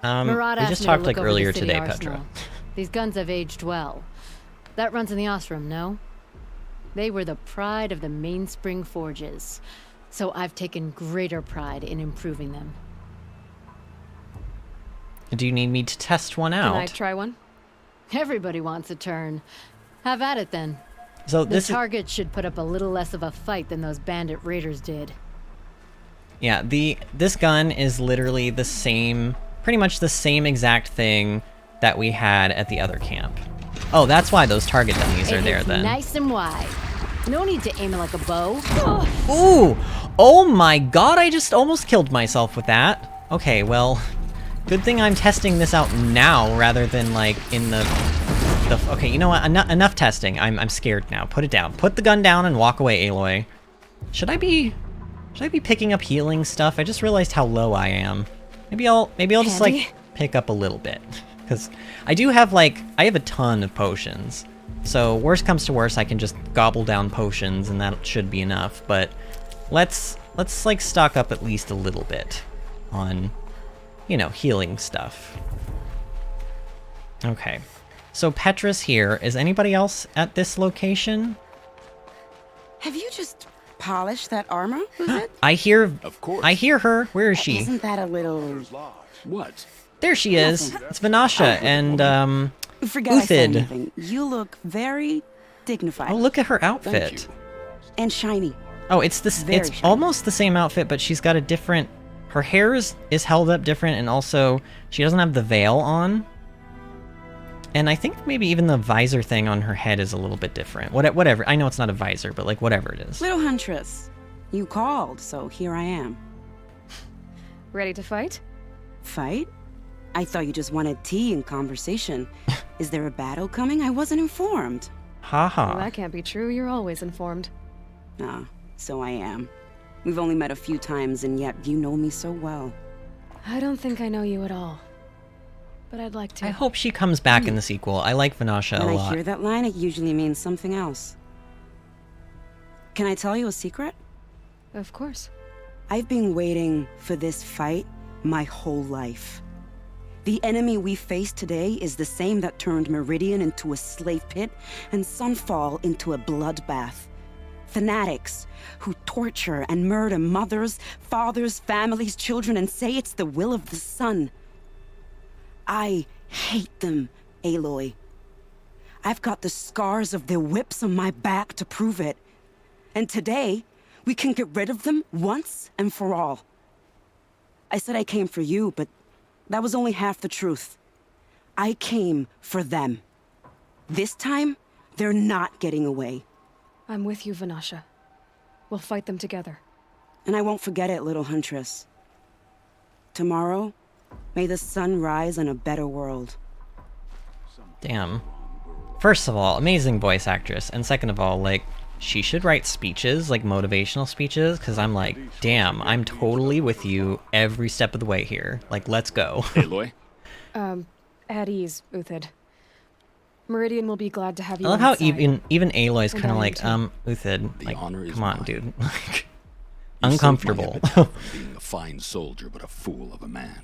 We Murad asked just me talked to like look over the earlier city today, arsenal. Petra. These guns have aged well. That runs in the Osram, no? They were the pride of the Mainspring Forges. So I've taken greater pride in improving them. Do you need me to test one out? Can I try one? Everybody wants a turn. Have at it then. So The this target should put up a little less of a fight than those bandit raiders did. Yeah, this gun is literally the same, pretty much the same exact thing that we had at the other camp. Oh, that's why those target dummies are It there hits then. nice and wide. No need to aim it like a bow. Ooh! Oh my god, I just almost killed myself with that. Okay, well, good thing I'm testing this out now rather than like in the okay, you know what? Enough testing. I'm scared now. Put it down. Put the gun down and walk away, Aloy. Should I be picking up healing stuff? I just realized how low I am. Maybe I'll just Handy? like pick up a little bit. Because I do have, like, I have a ton of potions. So, worst comes to worst, I can just gobble down potions, and that should be enough. But let's like, stock up at least a little bit on, you know, healing stuff. Okay. So, Petra's here. Is anybody else at this location? Have you just polished that armor? Was it? I hear... Of course. I hear her. Where is she? Isn't that a little... What? There she is. It's Vinasha and, Forget I said Uthid. anything. You look very dignified. Oh, look at her Thank outfit. you. And shiny. Oh, it's this. Very It's shiny. almost the same outfit, but she's got a different... Her hair is held up different, and also she doesn't have the veil on. And I think maybe even the visor thing on her head is a little bit different. Whatever. I know it's not a visor, but like whatever it is. Little Huntress, you called, so here I am. Ready to fight? Fight? I thought you just wanted tea and conversation. Is there a battle coming? I wasn't informed. Haha. Well, that can't be true. You're always informed. Ah, so I am. We've only met a few times, and yet you know me so well. I don't think I know you at all. But I'd like to. I hope she comes back in the sequel. I like Vinasha When a I lot. hear that line, it usually means something else. Can I tell you a secret? Of course. I've been waiting for this fight my whole life. The enemy we face today is the same that turned Meridian into a slave pit and Sunfall into a bloodbath. Fanatics who torture and murder mothers, fathers, families, children, and say it's the will of the sun. I hate them, Aloy. I've got the scars of their whips on my back to prove it. And today, we can get rid of them once and for all. I said I came for you, but that was only half the truth. I came for them. This time, they're not getting away. I'm with you, Vinasha. We'll fight them together. And I won't forget it, little Huntress. Tomorrow, may the sun rise on a better world. Damn. First of all, amazing voice actress, and second of all, like, she should write speeches, like motivational speeches, because I'm like, damn, I'm totally with you every step of the way here. Like, let's go. Aloy? At ease, Uthid. Meridian will be glad to have you I love how inside. even Aloy's And kind of I am like, too. Uthid, The like, honor is come on, mine. dude. Like, You uncomfortable. saved my epitaph from being a fine soldier, but a fool of a man.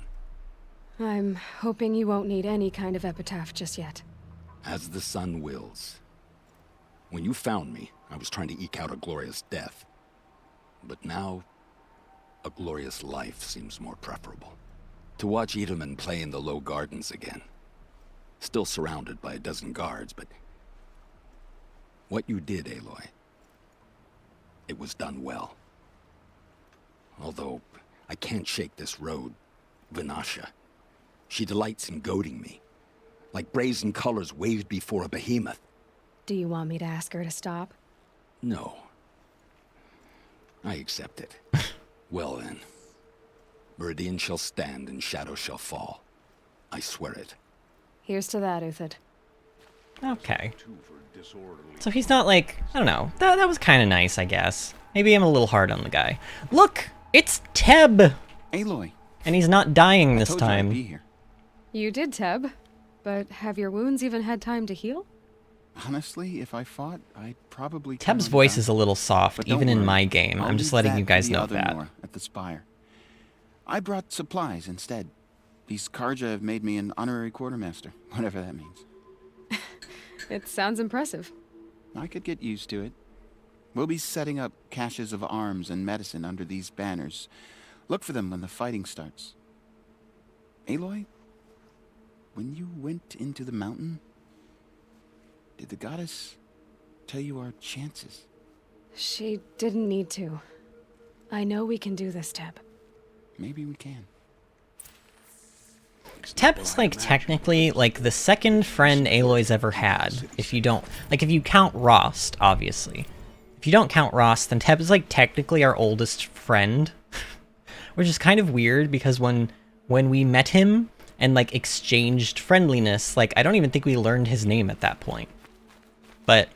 I'm hoping you won't need any kind of epitaph just yet. As the sun wills. When you found me, I was trying to eke out a glorious death. But now, a glorious life seems more preferable. To watch Edelman play in the low gardens again. Still surrounded by a dozen guards, but... what you did, Aloy, it was done well. Although, I can't shake this road, Vinasha. She delights in goading me. Like brazen colors waved before a behemoth. Do you want me to ask her to stop? No. I accept it. Well then. Meridian shall stand and shadow shall fall. I swear it. Here's to that, Uthid. Okay. So he's not like, I don't know. That was kind of nice, I guess. Maybe I'm a little hard on the guy. Look, it's Teb, Aloy, and he's not dying this told you I'd time. be here. You did, Teb. But have your wounds even had time to heal? Honestly, if I fought, I'd probably. Teb's voice is a little soft, But don't even in worry, my game. I'll I'm just leave letting that you to guys the know other that. Nora at the spire. I brought supplies instead. These Karja have made me an honorary quartermaster, whatever that means. It sounds impressive. I could get used to it. We'll be setting up caches of arms and medicine under these banners. Look for them when the fighting starts. Aloy, when you went into the mountain, did the goddess tell you our chances? She didn't need to. I know we can do this, Teb. Maybe we can. Teb is like technically like the second friend Aloy's ever had. If you don't, like if you count Rost, obviously. If you don't count Rost, then Teb is like technically our oldest friend. Which is kind of weird because when we met him and like exchanged friendliness, like I don't even think we learned his name at that point. But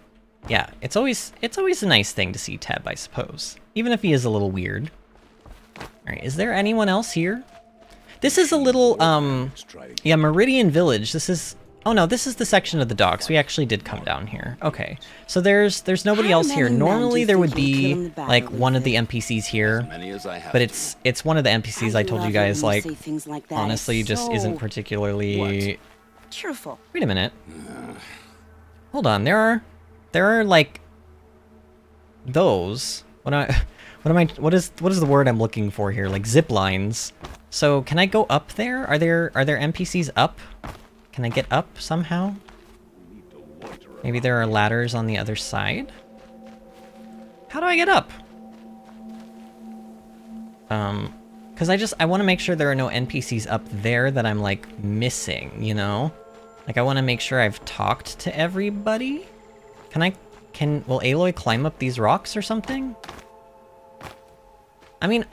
yeah, it's always a nice thing to see Teb, I suppose. Even if he is a little weird. Alright, is there anyone else here? This is a little, yeah, Meridian Village. This is, oh no, this is the section of the docks. We actually did come down here. Okay, so there's nobody else here. Normally there would be like one of the NPCs here, but it's one of the NPCs I told you guys, like, honestly just isn't particularly cheerful. Wait a minute. Hold on, there are like those. What is the word I'm looking for here? Like zip lines. So can I go up there? Are there NPCs up? Can I get up somehow? Maybe there are ladders on the other side? How do I get up? Because I want to make sure there are no NPCs up there that I'm like missing, you know? Like I want to make sure I've talked to everybody. Will Aloy climb up these rocks or something? I mean,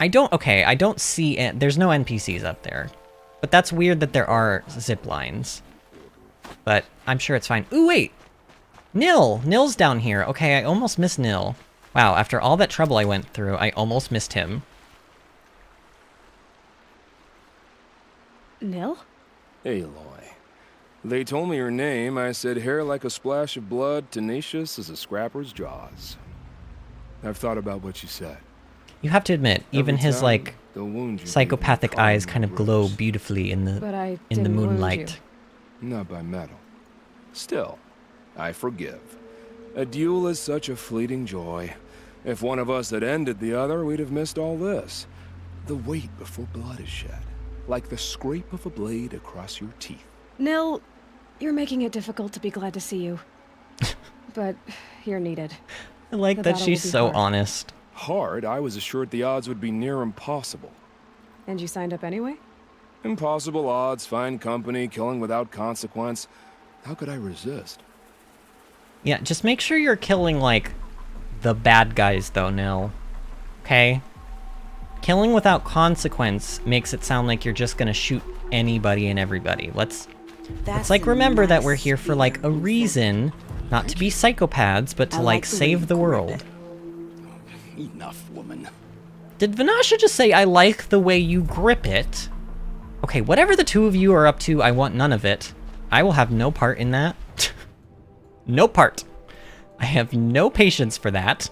I don't see it. There's no NPCs up there. But that's weird that there are zip lines. But I'm sure it's fine. Ooh, wait! Nil! Nil's down here. Okay, I almost missed Nil. Wow, after all that trouble I went through, I almost missed him. Nil? Aloy. They told me your name. I said hair like a splash of blood, tenacious as a scrapper's jaws. I've thought about what you said. You have to admit, even his, like, psychopathic eyes kind of glow beautifully in the moonlight. Not by metal. Still, I forgive. A duel is such a fleeting joy. If one of us had ended the other, we'd have missed all this. The wait before blood is shed. Like the scrape of a blade across your teeth. Nil, you're making it difficult to be glad to see you. But you're needed. I like that she's so honest. Hard? I was assured the odds would be near impossible. And you signed up anyway? Impossible odds, fine company, killing without consequence. How could I resist? Yeah, just make sure you're killing, like, the bad guys, though, Nil. Okay? Killing without consequence makes it sound like you're just gonna shoot anybody and everybody. Let's like, remember that we're here for, like, a reason. Not to be psychopaths, but to, like, save the world. Enough, woman. Did Vanasha just say, I like the way you grip it? Okay, whatever the two of you are up to, I want none of it. I will have no part in that. No part. I have no patience for that.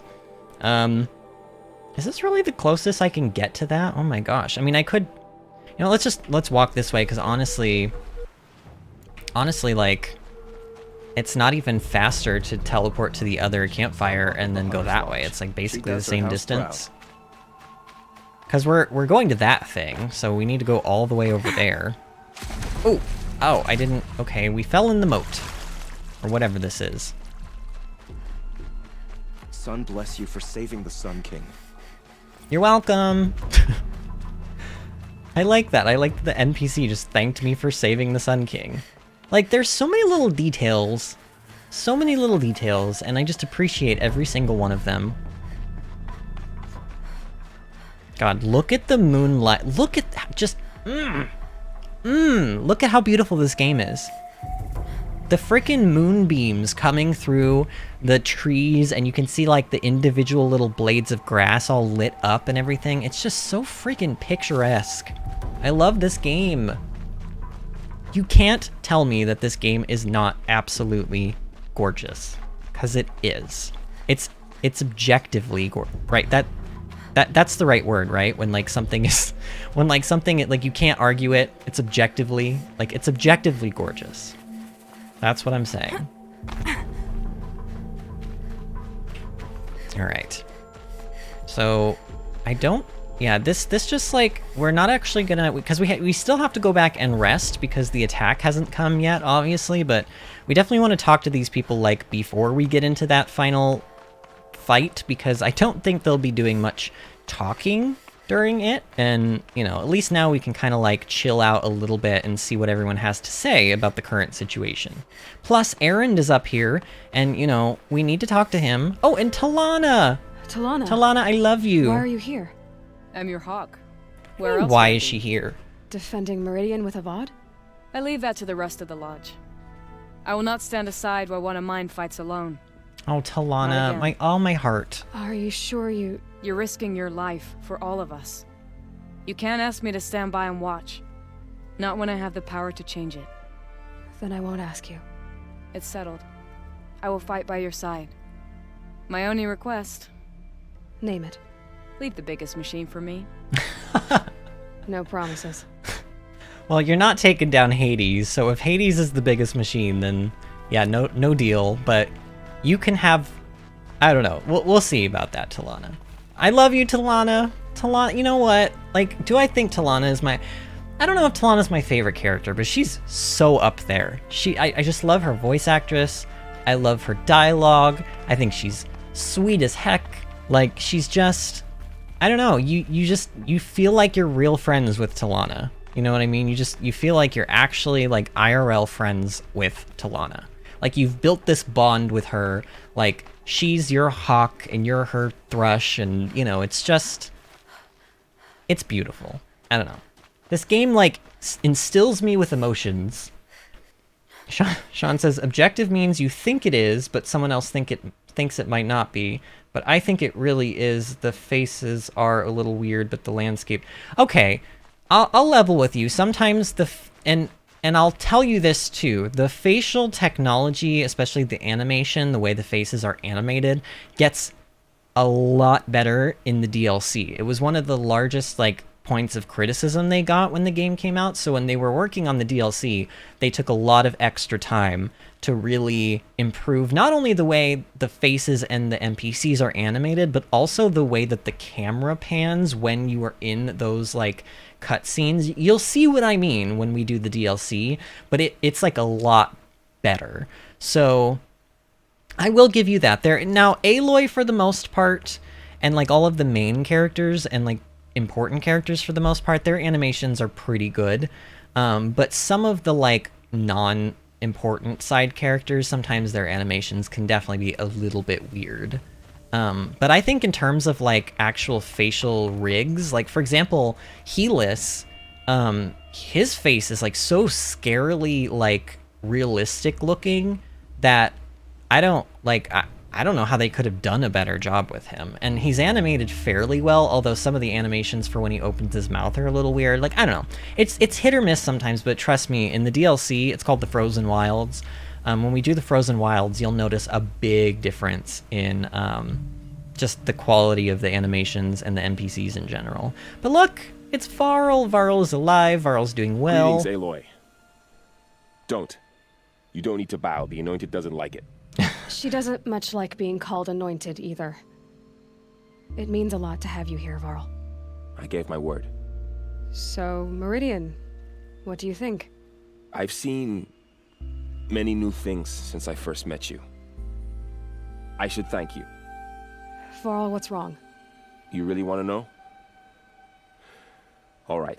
Is this really the closest I can get to that? Oh my gosh. I mean, I could... You know, let's walk this way, because honestly, like... It's not even faster to teleport to the other campfire and then go that way. It's like basically the same distance. Because we're going to that thing, so we need to go all the way over there. Oh, I didn't... Okay, we fell in the moat. Or whatever this is. Sun bless you for saving the Sun King. You're welcome! I like that. I like that the NPC just thanked me for saving the Sun King. Like, there's so many little details. So many little details, and I just appreciate every single one of them. God, look at the moonlight. Look at... Just... Look at how beautiful this game is. The frickin' moonbeams coming through the trees, and you can see, like, the individual little blades of grass all lit up and everything. It's just so freaking picturesque. I love this game. You can't tell me that this game is not absolutely gorgeous, because it is. It's objectively right. That's the right word, right? When like something is, when like something like you can't argue it. It's objectively gorgeous. That's what I'm saying. All right. So I don't. Yeah, this just like, we're not actually gonna, because we still have to go back and rest because the attack hasn't come yet, obviously, but we definitely want to talk to these people, like, before we get into that final fight, because I don't think they'll be doing much talking during it, and, you know, at least now we can kind of, like, chill out a little bit and see what everyone has to say about the current situation. Plus, Erend is up here, and, you know, we need to talk to him. Oh, and Talana! Talana, I love you! Why are you here? I'm your hawk. Where else? Why is she here? Defending Meridian with Avad? I leave that to the rest of the lodge. I will not stand aside while one of mine fights alone. Oh, Talana, my heart. Are you sure you... You're risking your life for all of us. You can't ask me to stand by and watch. Not when I have the power to change it. Then I won't ask you. It's settled. I will fight by your side. My only request... Name it. Leave the biggest machine for me. No promises. Well, you're not taking down Hades, so if Hades is the biggest machine, then yeah, no deal. But you can have, I don't know. We'll see about that, Talana. I love you, Talana. Talana, you know what? Like, do I think Talana is my... I don't know if Talana's my favorite character, but she's so up there. I just love her voice actress. I love her dialogue. I think she's sweet as heck. Like, she's just... I don't know. You feel like you're real friends with Talana. You know what I mean? You feel like you're actually like IRL friends with Talana. Like you've built this bond with her. Like she's your hawk and you're her thrush, and you know, it's beautiful. I don't know. This game like instills me with emotions. Sean says objective means you think it is, but someone else thinks it might not be. But I think it really is. The faces are a little weird, but the landscape. Okay. I'll level with you. Sometimes and I'll tell you this too, the facial technology, especially the animation, the way the faces are animated, gets a lot better in the DLC. It was one of the largest like points of criticism they got when the game came out. So when they were working on the DLC, they took a lot of extra time to really improve not only the way the faces and the NPCs are animated, but also the way that the camera pans when you are in those like cutscenes. You'll see what I mean when we do the DLC, but it's like a lot better. So I will give you that there. Now, Aloy for the most part, and like all of the main characters and like important characters for the most part, their animations are pretty good. But some of the like non-important side characters, sometimes their animations can definitely be a little bit weird. But I think in terms of like actual facial rigs, like for example, Helis, his face is like so scarily like realistic looking that I don't know how they could have done a better job with him. And he's animated fairly well, although some of the animations for when he opens his mouth are a little weird. Like, I don't know. It's hit or miss sometimes, but trust me, in the DLC, it's called the Frozen Wilds. When we do the Frozen Wilds, you'll notice a big difference in just the quality of the animations and the NPCs in general. But look, it's Varl. Varl is alive. Varl's doing well. Greetings, Aloy. Don't. You don't need to bow. The Anointed doesn't like it. She doesn't much like being called Anointed either. It means a lot to have you here, Varl. I gave my word. So, Meridian, what do you think? I've seen many new things since I first met you. I should thank you. Varl, what's wrong? You really want to know? All right.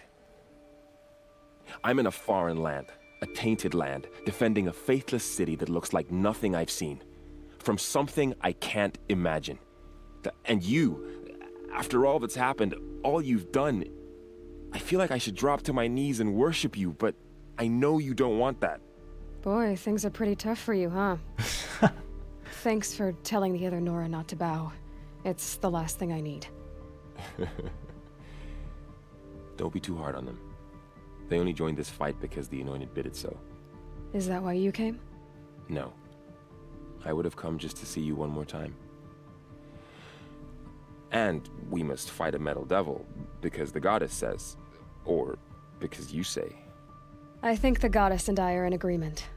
I'm in a foreign land, a tainted land, defending a faithless city that looks like nothing I've seen. From something I can't imagine. And you, after all that's happened, all you've done, I feel like I should drop to my knees and worship you, but I know you don't want that. Boy, things are pretty tough for you, huh? Thanks for telling the other Nora not to bow. It's the last thing I need. Don't be too hard on them. They only joined this fight because the Anointed bid it so. Is that why you came? No. I would have come just to see you one more time. And we must fight a metal devil, because the goddess says, or because you say. I think the goddess and I are in agreement.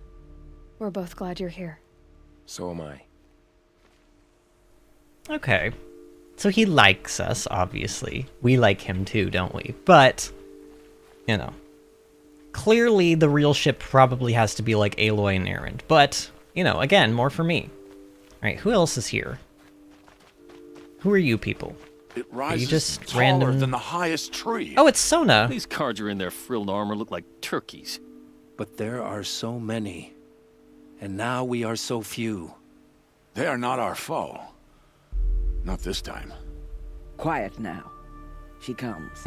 We're both glad you're here. So am I. Okay. So he likes us, obviously. We like him too, don't we? But, you know. Clearly, the real ship probably has to be like Aloy and Erend. But, you know, again, more for me. Alright, who else is here? Who are you people? It rises just taller random... than the highest tree. Oh, it's Sona. These cards are in their frilled armor look like turkeys. But there are so many. And now we are so few. They are not our foe. Not this time. Quiet now. She comes.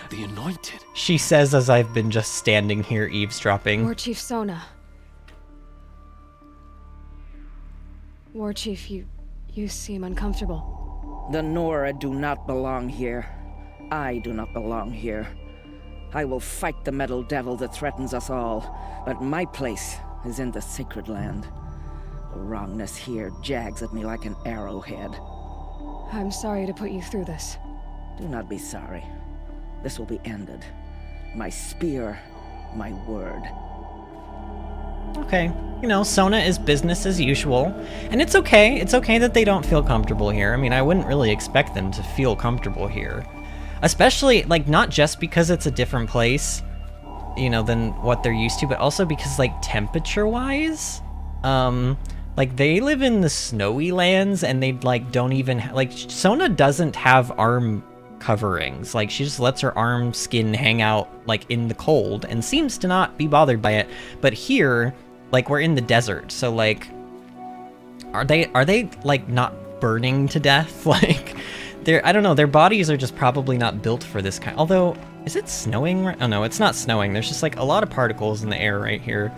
The Anointed. She says as I've been just standing here eavesdropping. War Chief Sona. War Chief, you seem uncomfortable. The Nora do not belong here. I do not belong here. I will fight the metal devil that threatens us all, but my place is in the sacred land. The wrongness here jags at me like an arrowhead. I'm sorry to put you through this. Do not be sorry. This will be ended. My spear, my word. Okay. You know, Sona is business as usual. And it's okay. It's okay that they don't feel comfortable here. I mean, I wouldn't really expect them to feel comfortable here. Especially, like, not just because it's a different place, you know, than what they're used to, but also because, like, temperature-wise, like, they live in the snowy lands, and they, like, don't even, like, Sona doesn't have arm coverings. Like, she just lets her arm skin hang out, like, in the cold, and seems to not be bothered by it. But here, like, we're in the desert, so, like, are they, like, not burning to death? Like, I don't know, their bodies are just probably not built for this kind. Although, is it snowing? Oh no, it's not snowing. There's just like a lot of particles in the air right here.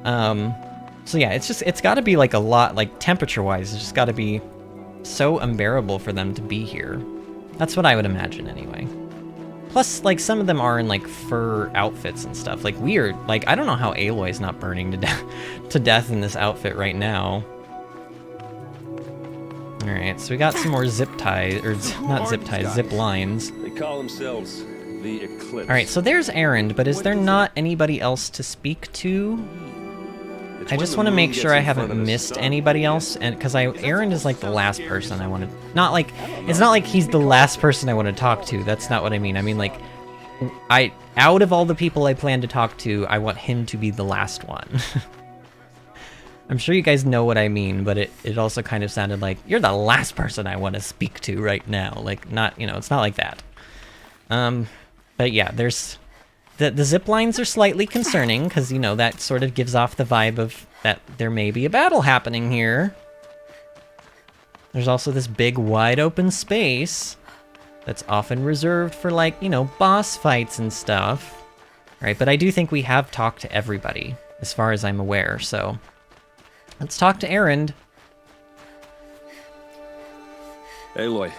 So yeah, it's got to be like a lot, like temperature-wise, it's just got to be so unbearable for them to be here. That's what I would imagine anyway. Plus, like, some of them are in like fur outfits and stuff. Like, weird. Like, I don't know how Aloy's not burning to death in this outfit right now. Alright, so we got some more zip ties, or not zip ties, zip lines. They call themselves the Eclipse. Alright, so there's Erend, but is there not anybody else to speak to? I just want to make sure I haven't missed anybody else, and because Erend is like the last person I want to, not like, it's not like he's the last person I want to talk to, that's not what I mean. I mean, like, out of all the people I plan to talk to, I want him to be the last one. I'm sure you guys know what I mean, but it also kind of sounded like, you're the last person I want to speak to right now. Like, not, you know, it's not like that. But yeah, there's... The zip lines are slightly concerning, because, you know, that sort of gives off the vibe of that there may be a battle happening here. There's also this big, wide-open space that's often reserved for, like, you know, boss fights and stuff. Right, but I do think we have talked to everybody, as far as I'm aware, so... Let's talk to Erend. Aloy.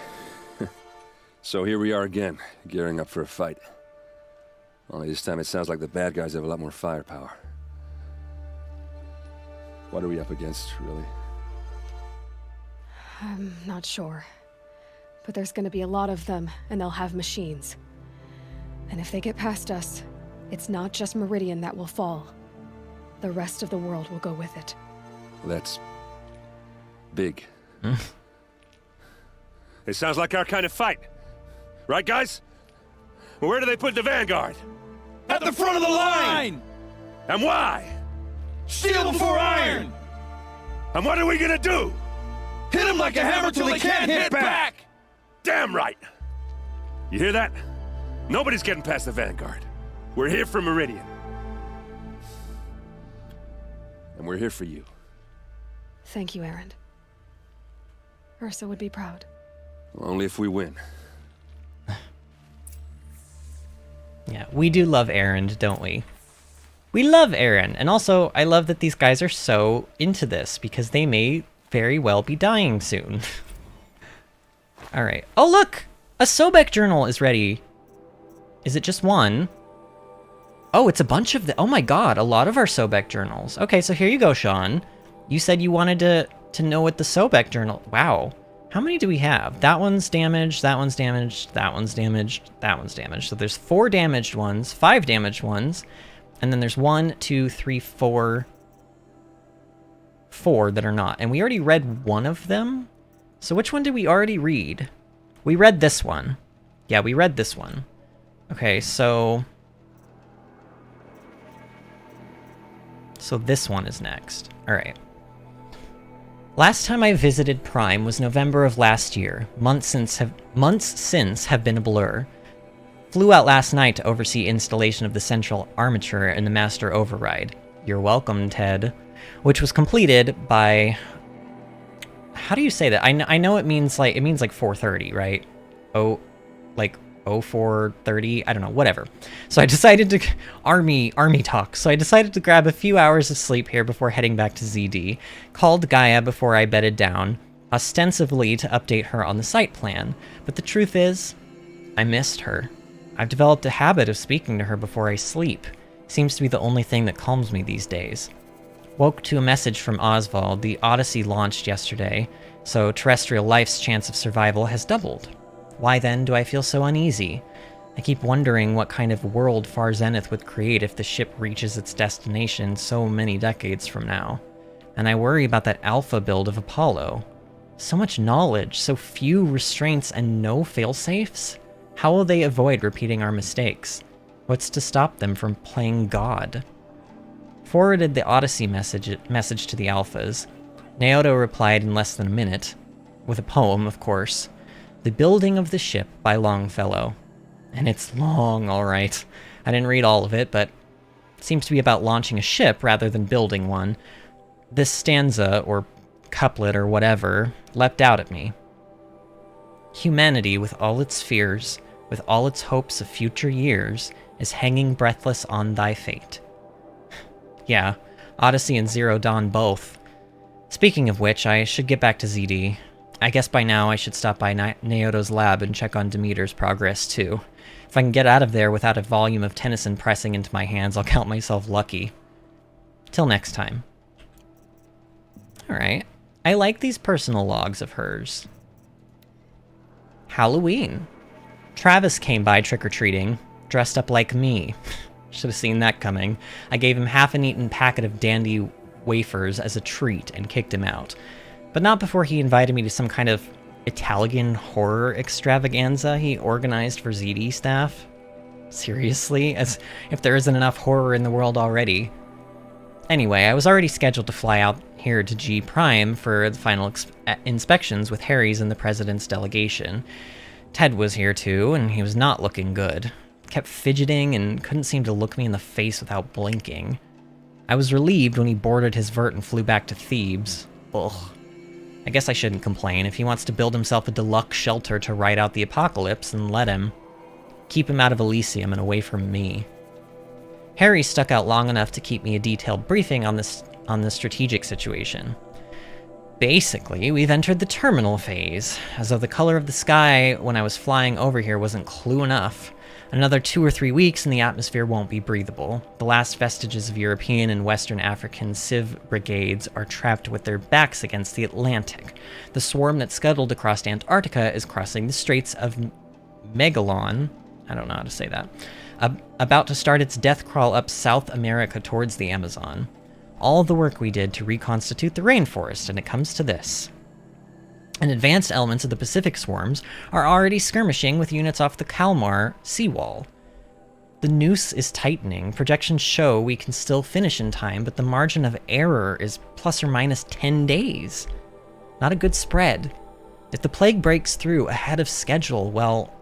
So here we are again, gearing up for a fight. Only this time it sounds like the bad guys have a lot more firepower. What are we up against, really? I'm not sure. But there's gonna be a lot of them, and they'll have machines. And if they get past us, it's not just Meridian that will fall. The rest of the world will go with it. That's... big. It sounds like our kind of fight. Right, guys? Well, where do they put the vanguard? At the front of the line! And why? Steel before iron! And what are we gonna do? Hit them like a hammer till they can't hit back! Damn right! You hear that? Nobody's getting past the vanguard. We're here for Meridian. And we're here for you. Thank you, Erend. Ursa would be proud. Well, only if we win. Yeah, we do love Erend, don't we? We love Erend, and also, I love that these guys are so into this, because they may very well be dying soon. Alright. Oh, look! A Sobek Journal is ready. Is it just one? Oh, it's a bunch of the... Oh my god, a lot of our Sobek Journals. Okay, so here you go, Sean. You said you wanted to know what the Sobek Journal... Wow. How many do we have? That one's damaged, that one's damaged, that one's damaged, that one's damaged. So there's 4 damaged ones, 5 damaged ones, and then there's 1, 2, 3, 4 that are not. And we already read one of them? So which one did we already read? We read this one. Yeah, we read this one. Okay, so this one is next. Alright. Last time I visited Prime was November of last year. Months since have been a blur. Flew out last night to oversee installation of the central armature and the master override. You're welcome, Ted. Which was completed by... How do you say that? I know it means like 4:30, right? Oh, like 04:30, I don't know, whatever. So I decided to army talk. So I decided to grab a few hours of sleep here before heading back to ZD. Called Gaia before I bedded down, ostensibly to update her on the site plan. But the truth is, I missed her. I've developed a habit of speaking to her before I sleep. Seems to be the only thing that calms me these days. Woke to a message from Oswald. The Odyssey launched yesterday, so terrestrial life's chance of survival has doubled. Why then do I feel so uneasy? I keep wondering what kind of world Far Zenith would create if the ship reaches its destination so many decades from now. And I worry about that alpha build of Apollo. So much knowledge, so few restraints, and no failsafes? How will they avoid repeating our mistakes? What's to stop them from playing God? Forwarded the Odyssey message to the Alphas. Naoto replied in less than a minute, with a poem, of course. The Building of the Ship by Longfellow. And it's long, alright. I didn't read all of it, but it seems to be about launching a ship rather than building one. This stanza, or couplet, or whatever, leapt out at me. Humanity, with all its fears, with all its hopes of future years, is hanging breathless on thy fate. Yeah, Odyssey and Zero Dawn both. Speaking of which, I should get back to ZD. I guess by now I should stop by Naoto's lab and check on Demeter's progress, too. If I can get out of there without a volume of Tennyson pressing into my hands, I'll count myself lucky. Till next time. Alright. I like these personal logs of hers. Halloween. Travis came by trick-or-treating, dressed up like me. Should have seen that coming. I gave him half an eaten packet of dandy wafers as a treat and kicked him out. But not before he invited me to some kind of Italian horror extravaganza he organized for ZD staff. Seriously? As if there isn't enough horror in the world already. Anyway, I was already scheduled to fly out here to G Prime for the final inspections with Harry's and the President's delegation. Ted was here too, and he was not looking good. Kept fidgeting and couldn't seem to look me in the face without blinking. I was relieved when he boarded his vert and flew back to Thebes. Ugh. I guess I shouldn't complain. If he wants to build himself a deluxe shelter to ride out the apocalypse, then let him. Keep him out of Elysium and away from me. Harry stuck out long enough to keep me a detailed briefing on the strategic situation. Basically, we've entered the terminal phase, as though the color of the sky when I was flying over here wasn't clue enough. Another 2 or 3 weeks and the atmosphere won't be breathable. The last vestiges of European and Western African civ brigades are trapped with their backs against the Atlantic. The swarm that scuttled across Antarctica is crossing the Straits of Magellan, I don't know how to say that, about to start its death crawl up South America towards the Amazon. All the work we did to reconstitute the rainforest, and it comes to this. And advanced elements of the Pacific swarms are already skirmishing with units off the Kalmar seawall. The noose is tightening. Projections show we can still finish in time, but the margin of error is plus or minus 10 days. Not a good spread. If the plague breaks through ahead of schedule, well,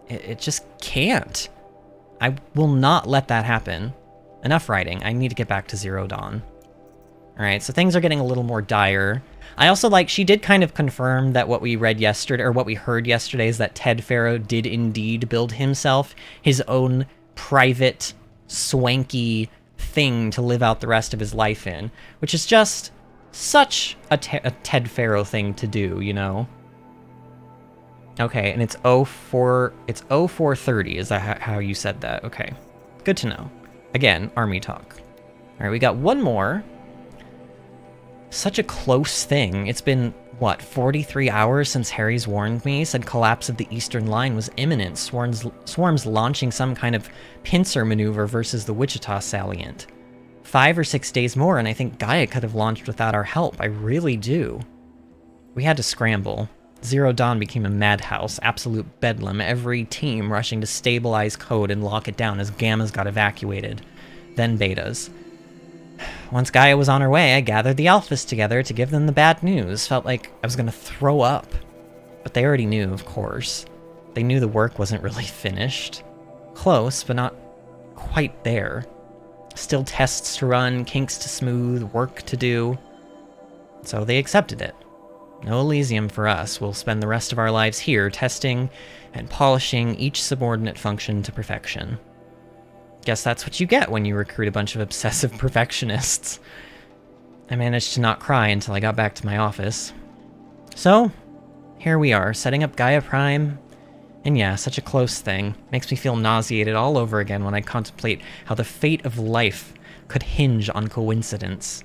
it just can't. I will not let that happen. Enough writing. I need to get back to Zero Dawn. Alright, so things are getting a little more dire. I also she did kind of confirm that what we read yesterday, or what we heard yesterday, is that Ted Faro did indeed build himself his own private, swanky thing to live out the rest of his life in. Which is just such a Ted Faro thing to do, you know? Okay, and it's 0430, is that how you said that? Okay, good to know. Again, army talk. Alright, we got one more. Such a close thing. It's been, what, 43 hours since Harry's warned me, said collapse of the Eastern Line was imminent, swarms launching some kind of pincer maneuver versus the Wichita salient. 5 or 6 days more, and I think Gaia could have launched without our help. I really do. We had to scramble. Zero Dawn became a madhouse, absolute bedlam, every team rushing to stabilize code and lock it down as Gammas got evacuated. Then Betas. Once Gaia was on her way, I gathered the Alphas together to give them the bad news. Felt like I was going to throw up. But they already knew, of course. They knew the work wasn't really finished. Close, but not quite there. Still tests to run, kinks to smooth, work to do. So they accepted it. No Elysium for us. We'll spend the rest of our lives here testing and polishing each subordinate function to perfection. Guess that's what you get when you recruit a bunch of obsessive perfectionists. I managed to not cry until I got back to my office. So, here we are, setting up Gaia Prime, And yeah, such a close thing. Makes me feel nauseated all over again when I contemplate how the fate of life could hinge on coincidence.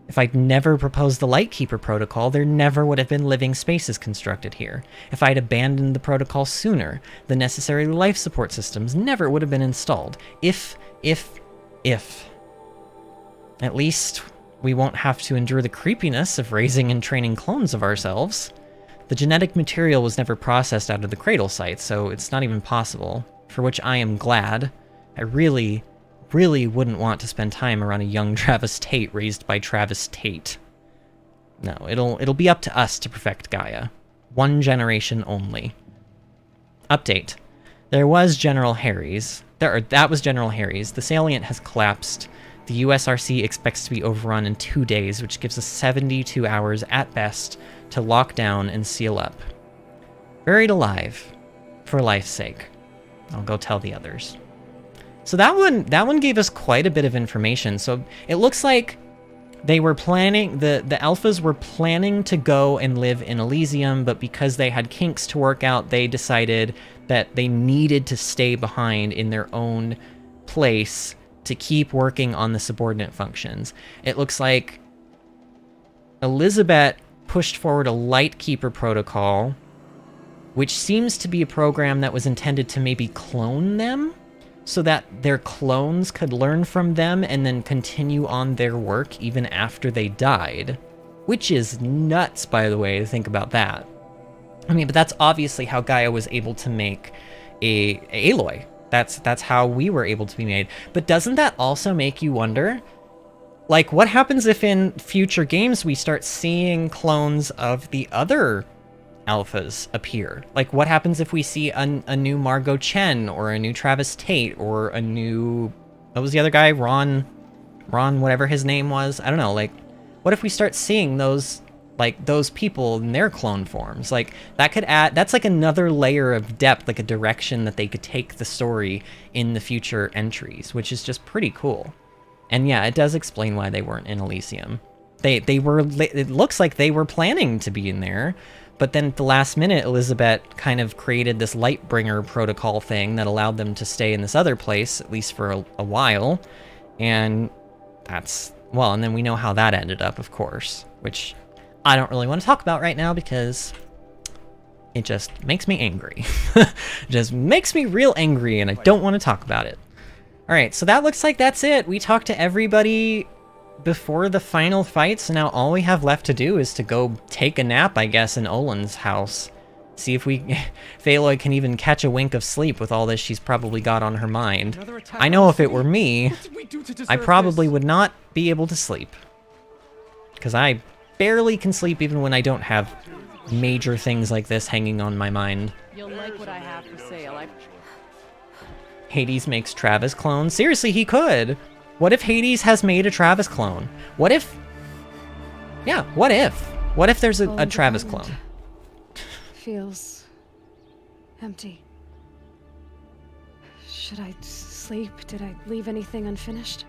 If I'd never proposed the Lightkeeper protocol, there never would have been living spaces constructed here. If I'd abandoned the protocol sooner, the necessary life support systems never would have been installed. If. At least, we won't have to endure the creepiness of raising and training clones of ourselves. The genetic material was never processed out of the cradle site, so it's not even possible, for which I am glad. I really wouldn't want to spend time around a young Travis Tate raised by Travis Tate. No, it'll be up to us to perfect Gaia. One generation only. Update. There was General Harry's. That was General Harry's. The salient has collapsed. The USRC expects to be overrun in 2 days, which gives us 72 hours at best to lock down and seal up. Buried alive, for life's sake. I'll go tell the others. So that one gave us quite a bit of information. So it looks like they were planning, the alphas were planning to go and live in Elysium, but because they had kinks to work out, they decided that they needed to stay behind in their own place to keep working on the subordinate functions. It looks like Elizabeth pushed forward a Lightkeeper protocol, which seems to be a program that was intended to maybe clone them, so that their clones could learn from them and then continue on their work even after they died. Which is nuts, by the way, to think about that. I mean, but that's obviously how Gaia was able to make a Aloy. That's how we were able to be made. But doesn't that also make you wonder, like, what happens if in future games we start seeing clones of the other alphas appear? Like, what happens if we see a new Margot Chen, or a new Travis Tate, or a new... What was the other guy? Ron, whatever his name was? I don't know, like, what if we start seeing those, like, those people in their clone forms? Like, that could add... That's like another layer of depth, like a direction that they could take the story in the future entries, which is just pretty cool. And yeah, it does explain why they weren't in Elysium. They were... It looks like they were planning to be in there, but then at the last minute, Elizabeth kind of created this Lightbringer protocol thing that allowed them to stay in this other place, at least for a while. And that's... Well, and then we know how that ended up, of course, which I don't really want to talk about right now because it just makes me angry. It just makes me real angry, and I don't want to talk about it. All right, so that looks like that's it. We talked to everybody before the final fight, so now all we have left to do is to go take a nap, I guess, in Olin's house. See if Aloy can even catch a wink of sleep with all this she's probably got on her mind. I know if it were me, I probably would not be able to sleep. Because I barely can sleep even when I don't have major things like this hanging on my mind. You'll like what I have for sale. Hades makes Travis clones? Seriously, he could! What if Hades has made a Travis clone? What if... Yeah, what if? What if there's a Travis clone? Feels empty. Should I sleep? Did I leave anything unfinished?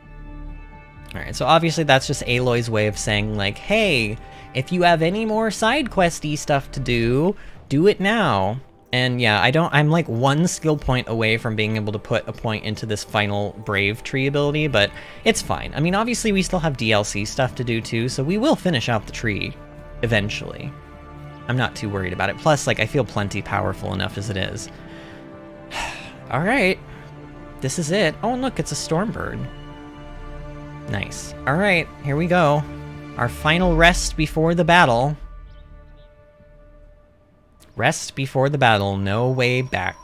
Alright, so obviously that's just Aloy's way of saying, like, hey, if you have any more side questy stuff to do it now. And yeah, I'm like 1 skill point away from being able to put a point into this final Brave tree ability, but it's fine. I mean, obviously we still have DLC stuff to do too, so we will finish out the tree eventually. I'm not too worried about it. Plus, like, I feel plenty powerful enough as it is. Alright. This is it. Oh, and look, it's a Stormbird. Nice. Alright, here we go. Our final rest before the battle. Rest before the battle, no way back.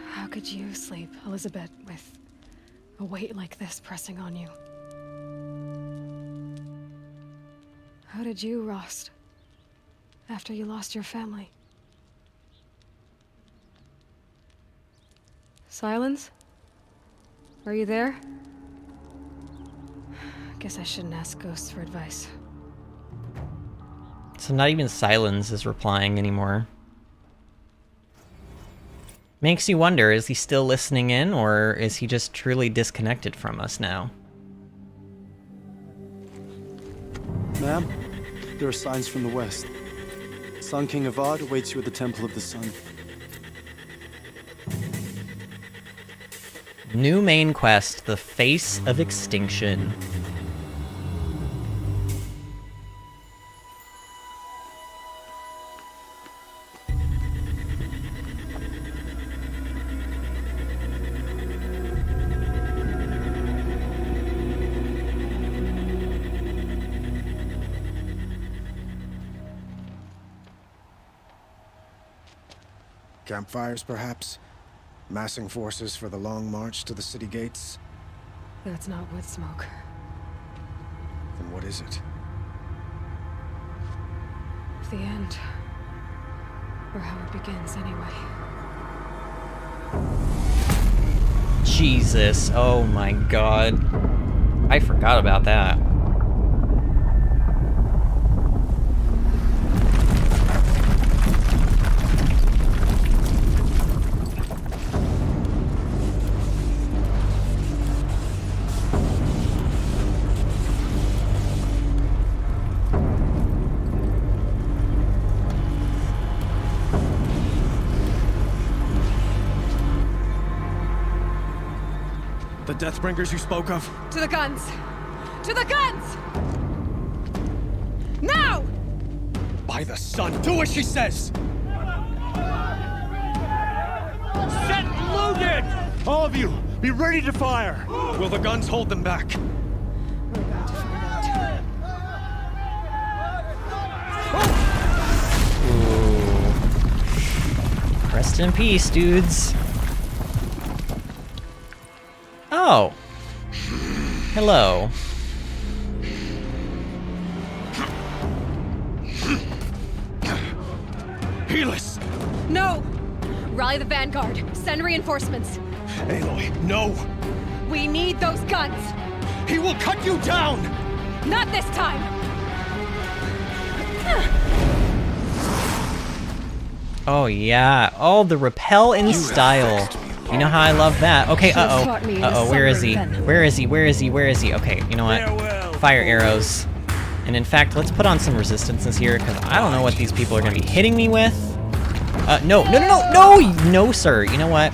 How could you sleep, Elizabeth, with a weight like this pressing on you? How did you, Rost, after you lost your family? Silence? Are you there? Guess I shouldn't ask ghosts for advice. So not even Silence is replying anymore. Makes you wonder, is he still listening in, or is he just truly disconnected from us now? Ma'am, there are signs from the west. Sun King Avad awaits you at the Temple of the Sun. New main quest, The Face of Extinction. Campfires, perhaps? Massing forces for the long march to the city gates? That's not wood smoke. Then what is it? The end. Or how it begins, anyway. Jesus, oh my god. I forgot about that. The Deathbringers you spoke of? To the guns! To the guns! Now! By the sun, do as she says! Set loaded! All of you, be ready to fire! Will the guns hold them back? We're about to find out. Rest in peace, dudes. Oh. Hello. Helis! No! Rally the Vanguard. Send reinforcements. Aloy, no! We need those guns! He will cut you down! Not this time! Oh yeah. Oh, the repel in style. You know how I love that. Okay, uh-oh. Uh-oh, where is he? Where is he? Where is he? Where is he? Okay, you know what? Fire arrows. And in fact, let's put on some resistances here, because I don't know what these people are going to be hitting me with. No, no, no, no, no! No, sir. You know what?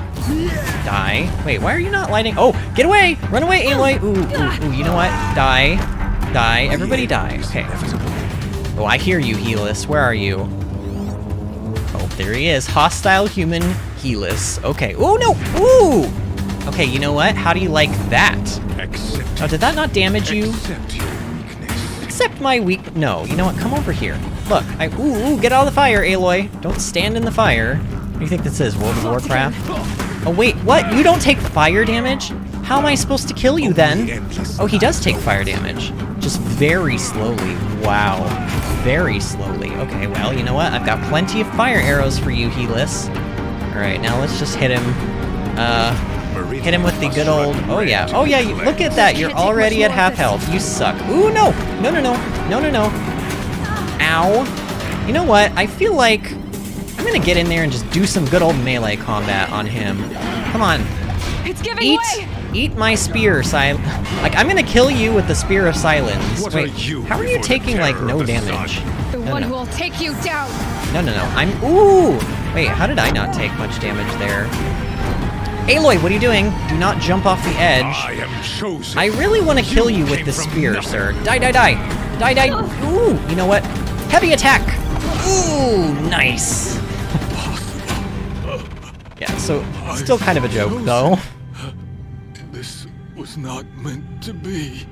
Die. Wait, why are you not lighting? Oh, get away! Run away, Aloy! Ooh, ooh, ooh, you know what? Die. Die. Everybody die. Okay. Oh, I hear you, Helis. Where are you? Oh, there he is. Hostile human Helis. Okay. Oh, no! Ooh! Okay, you know what? How do you like that? Oh, did that not damage you? Accept my weak... No, you know what? Come over here. Look, ooh, get out of the fire, Aloy. Don't stand in the fire. What do you think this is, World of Warcraft? Oh, wait, what? You don't take fire damage? How am I supposed to kill you, then? Oh, he does take fire damage. Just very slowly. Wow. Very slowly. Okay, well, you know what? I've got plenty of fire arrows for you, Helis. Alright, now let's just hit him. Hit him with the good old... Oh, yeah. Oh, yeah, look at that. You're already at half health. You suck. Ooh, no. No, no, no. No, no, no. Ow. You know what? I feel like I'm gonna get in there and just do some good old melee combat on him. Come on. It's giving way. Eat my spear, Like, I'm gonna kill you with the Spear of Silence. Wait, how are you taking, like, no damage? The one who will take you down. No, no, no. Ooh! Wait, how did I not take much damage there? Aloy, what are you doing? Do not jump off the edge. I am chosen. I really want to kill you with the spear, sir. Die, die, die. Die, die. Ooh, you know what? Heavy attack. Ooh, nice. Yeah, so still kind of a joke, though. This was not meant to be.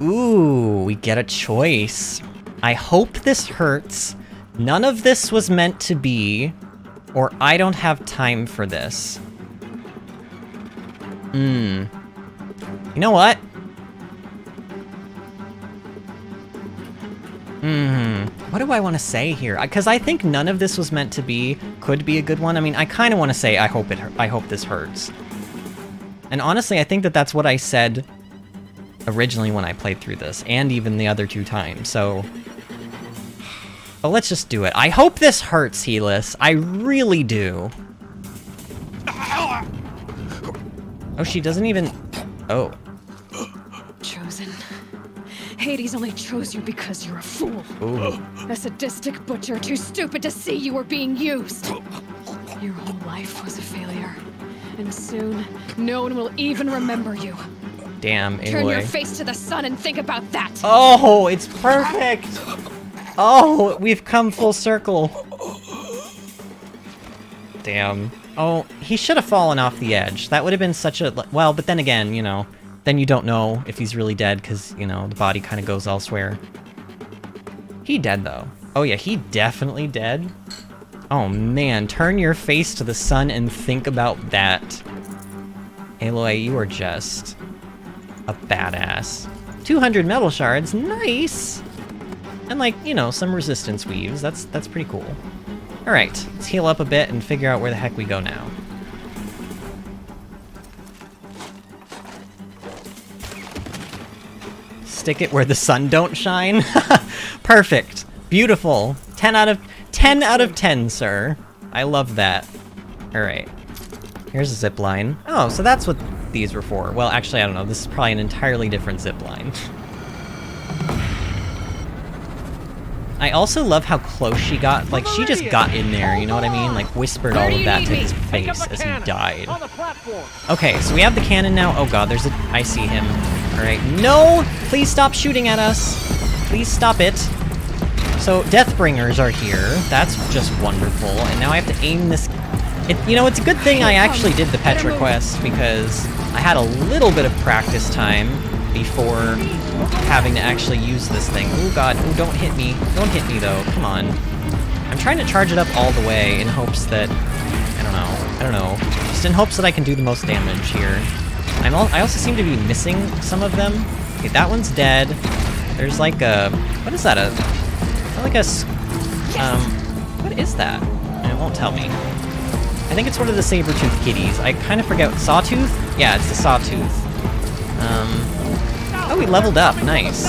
Ooh, we get a choice. I hope this hurts. None of this was meant to be, or I don't have time for this. You know what? What do I want to say here? Because I think none of this was meant to be could be a good one. I mean, I kind of want to say I hope this hurts. And honestly, I think that that's what I said originally when I played through this, and even the other 2 times, so... But let's just do it. I hope this hurts, Helis. I really do. Oh, she doesn't even... Oh. Chosen. Hades only chose you because you're a fool. Ooh. A sadistic butcher too stupid to see you were being used. Your whole life was a failure. And soon, no one will even remember you. Damn, Aloy. Turn your face to the sun and think about that. Oh, it's perfect! Oh, we've come full circle. Damn. Oh, he should have fallen off the edge. That would have been such a... Well, but then again, you know, then you don't know if he's really dead because, you know, the body kind of goes elsewhere. He dead, though. Oh, yeah, he definitely dead. Oh, man, turn your face to the sun and think about that. Aloy, you are just a badass. 200 metal shards, nice! And, like, you know, some resistance weaves. That's pretty cool. Alright, let's heal up a bit and figure out where the heck we go now. Stick it where the sun don't shine? Perfect. Beautiful. 10 out of 10, sir. I love that. Alright. Here's a zip line. Oh, so that's what these were for. Well, actually, I don't know. This is probably an entirely different zip line. I also love how close she got. Like, she just got in there, you know what I mean? Like, whispered all of that to his face as he died. Okay, so we have the cannon now. Oh god, there's a... I see him. Alright, no! Please stop shooting at us! Please stop it. So, Deathbringers are here. That's just wonderful. And now I have to aim this... You know, it's a good thing I actually did the Petra quest, because I had a little bit of practice time before having to actually use this thing. Oh god, oh, don't hit me. Don't hit me, though. Come on. I'm trying to charge it up all the way in hopes that... I don't know. Just in hopes that I can do the most damage here. I also seem to be missing some of them. Okay, that one's dead. There's like a... What is that? Like a... What is that? It won't tell me. I think it's one of the saber-toothed kitties. I kind of forget. Sawtooth? Yeah, it's the sawtooth. Oh, we leveled up. Nice.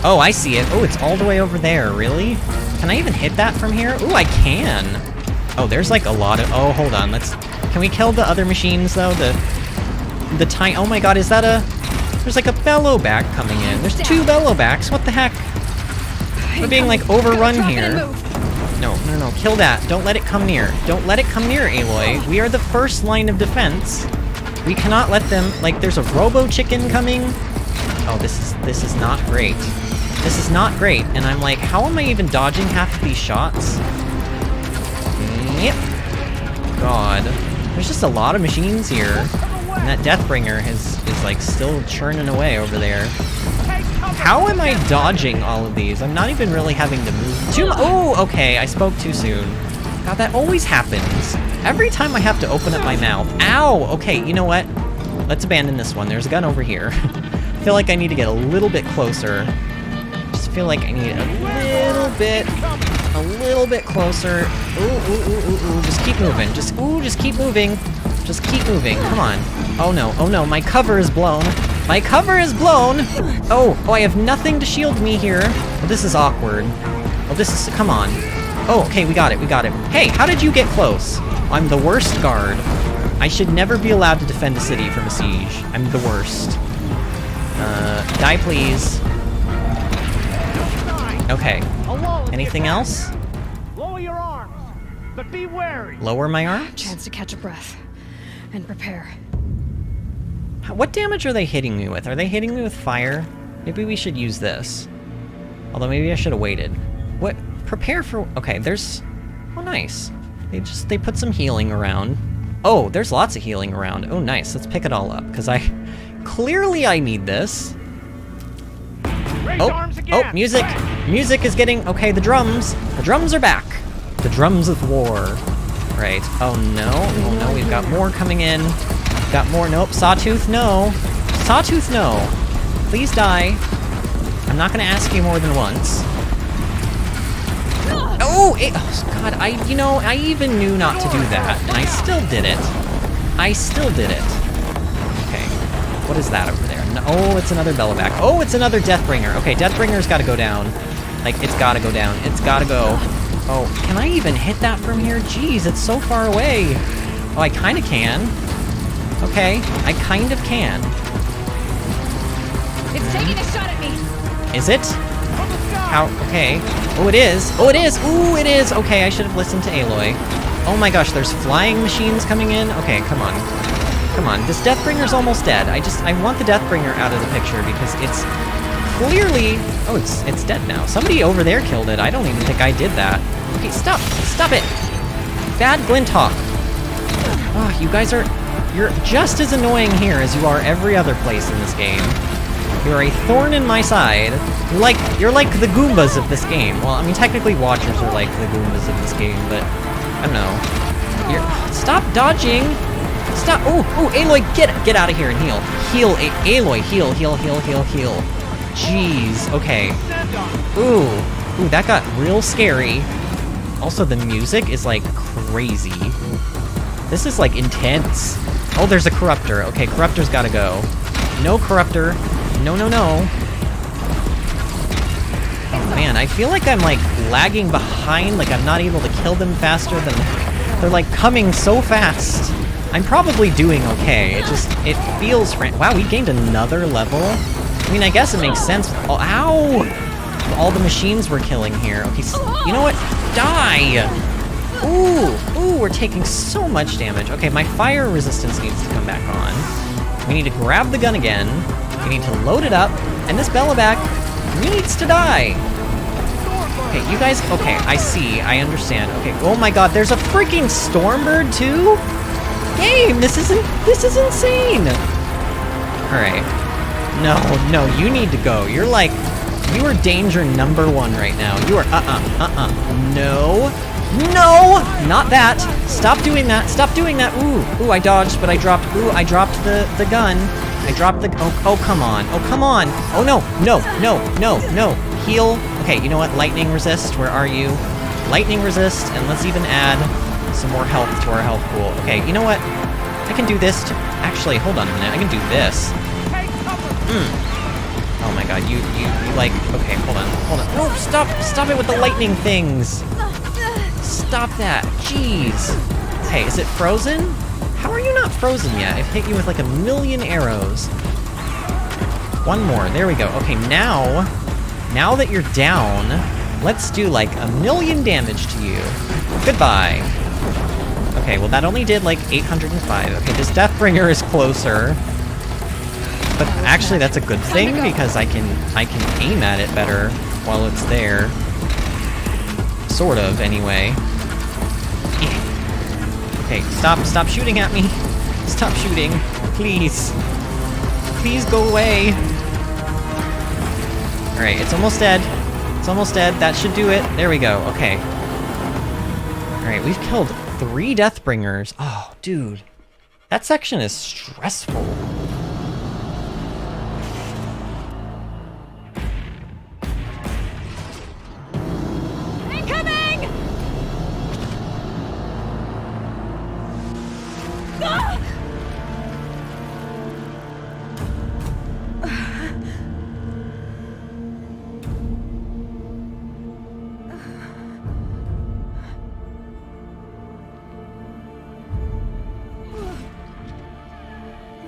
Oh, I see it. Oh, it's all the way over there. Really? Can I even hit that from here? Ooh, I can. Oh, there's like a lot of... Oh, hold on. Can we kill the other machines, though? The tiny... Oh my god, is that a... There's like a bellowback coming in. There's 2 bellowbacks. What the heck? We're being, like, overrun here. No. Kill that. Don't let it come near. Don't let it come near, Aloy. We are the first line of defense. We cannot let them... Like, there's a robo-chicken coming. Oh, this is not great. This is not great. And I'm like, how am I even dodging half of these shots? Yep. God. There's just a lot of machines here. And that Deathbringer is like still churning away over there. How am I dodging all of these? I'm not even really having to move too much. Oh, okay, I spoke too soon. God, that always happens. Every time I have to open up my mouth. Ow! Okay, you know what? Let's abandon this one. There's a gun over here. I feel like I need to get a little bit closer. Just feel like I need a little bit closer. Ooh. Just keep moving. Just keep moving. Just keep moving. Come on. Oh no, my cover is blown. My cover is blown! Oh, I have nothing to shield me here. Oh, this is awkward. Oh, this is... Come on. Oh, okay, we got it. Hey, how did you get close? I'm the worst guard. I should never be allowed to defend a city from a siege. I'm the worst. Die, please. Okay. Anything else? Lower your arms, but be wary. Lower my arms? Chance to catch a breath and prepare. What damage are they hitting me with? Are they hitting me with fire? Maybe we should use this. Although maybe I should have waited. What? Prepare for... Okay, there's... Oh, nice. They put some healing around. Oh, there's lots of healing around. Oh, nice. Let's pick it all up, because clearly I need this. Oh, music! Music is getting... Okay, the drums. The drums are back. The drums of war. Right. Oh, no. Oh, no, we've got more coming in. Got more. Nope. Sawtooth, no. Sawtooth, no. Please die. I'm not going to ask you more than once. Oh, God, I even knew not to do that, and I still did it. I still did it. Okay, what is that over there? No, oh, it's another Bellaback. Oh, it's another Deathbringer. Okay, Deathbringer's gotta go down. Like, it's gotta go down. It's gotta go. Oh, can I even hit that from here? Jeez, it's so far away. Oh, I kinda can. Okay, I kind of can. It's taking a shot at me. Is it? How? Okay. Oh, it is. Oh, it is. Ooh, it is. Okay, I should have listened to Aloy. Oh my gosh, there's flying machines coming in. Okay, come on. Come on. This Deathbringer's almost dead. I want the Deathbringer out of the picture because it's clearly... Oh, it's dead now. Somebody over there killed it. I don't even think I did that. Okay, stop. Stop it. Bad Glinthawk. Oh, you guys are... You're just as annoying here as you are every other place in this game. You're a thorn in my side. You're like the Goombas of this game. Well, I mean, technically Watchers are like the Goombas of this game, but I don't know. Stop dodging. Stop. Oh, Aloy, get out of here and heal. Heal, Aloy, heal. Jeez. Okay. Ooh, that got real scary. Also, the music is like crazy. This is like intense. Oh, there's a Corruptor. Okay, Corruptor's gotta go. No Corruptor. No. Oh man, I feel like I'm like lagging behind, like I'm not able to kill them faster than... They're like coming so fast. I'm probably doing okay. It feels... Wow, we gained another level? I mean, I guess it makes sense. Oh, ow! All the machines we're killing here. Okay, you know what? Die! Ooh, we're taking so much damage. Okay, my fire resistance needs to come back on. We need to grab the gun again. We need to load it up, and this Bellaback needs to die. Okay, you guys, okay, I see, I understand. Okay, oh my god, there's a freaking Stormbird too? Game, this is insane. All right, no, you need to go. You are danger number 1 right now. You are, no, not that. Stop doing that, ooh, I dodged, but I dropped the gun. I dropped the... Oh, come on. Oh, no. Heal. Okay, you know what? Lightning resist. Where are you? Lightning resist, and let's even add some more health to our health pool. Okay, you know what? I can do this to... Actually, hold on a minute. I can do this. Oh my god, you like... Okay, hold on. No, stop it with the lightning things. Stop that. Jeez. Okay, is it frozen? How are you not frozen yet? I've hit you with like a million arrows. One more. There we go. Okay, now that you're down, let's do like a million damage to you. Goodbye. Okay, well that only did like 805. Okay, this Deathbringer is closer. But actually that's a good thing because I can aim at it better while it's there. Sort of, anyway. Okay, stop shooting at me. Stop shooting. Please. Please go away. Alright, it's almost dead. That should do it. There we go. Okay. Alright, we've killed 3 Deathbringers. Oh, dude. That section is stressful.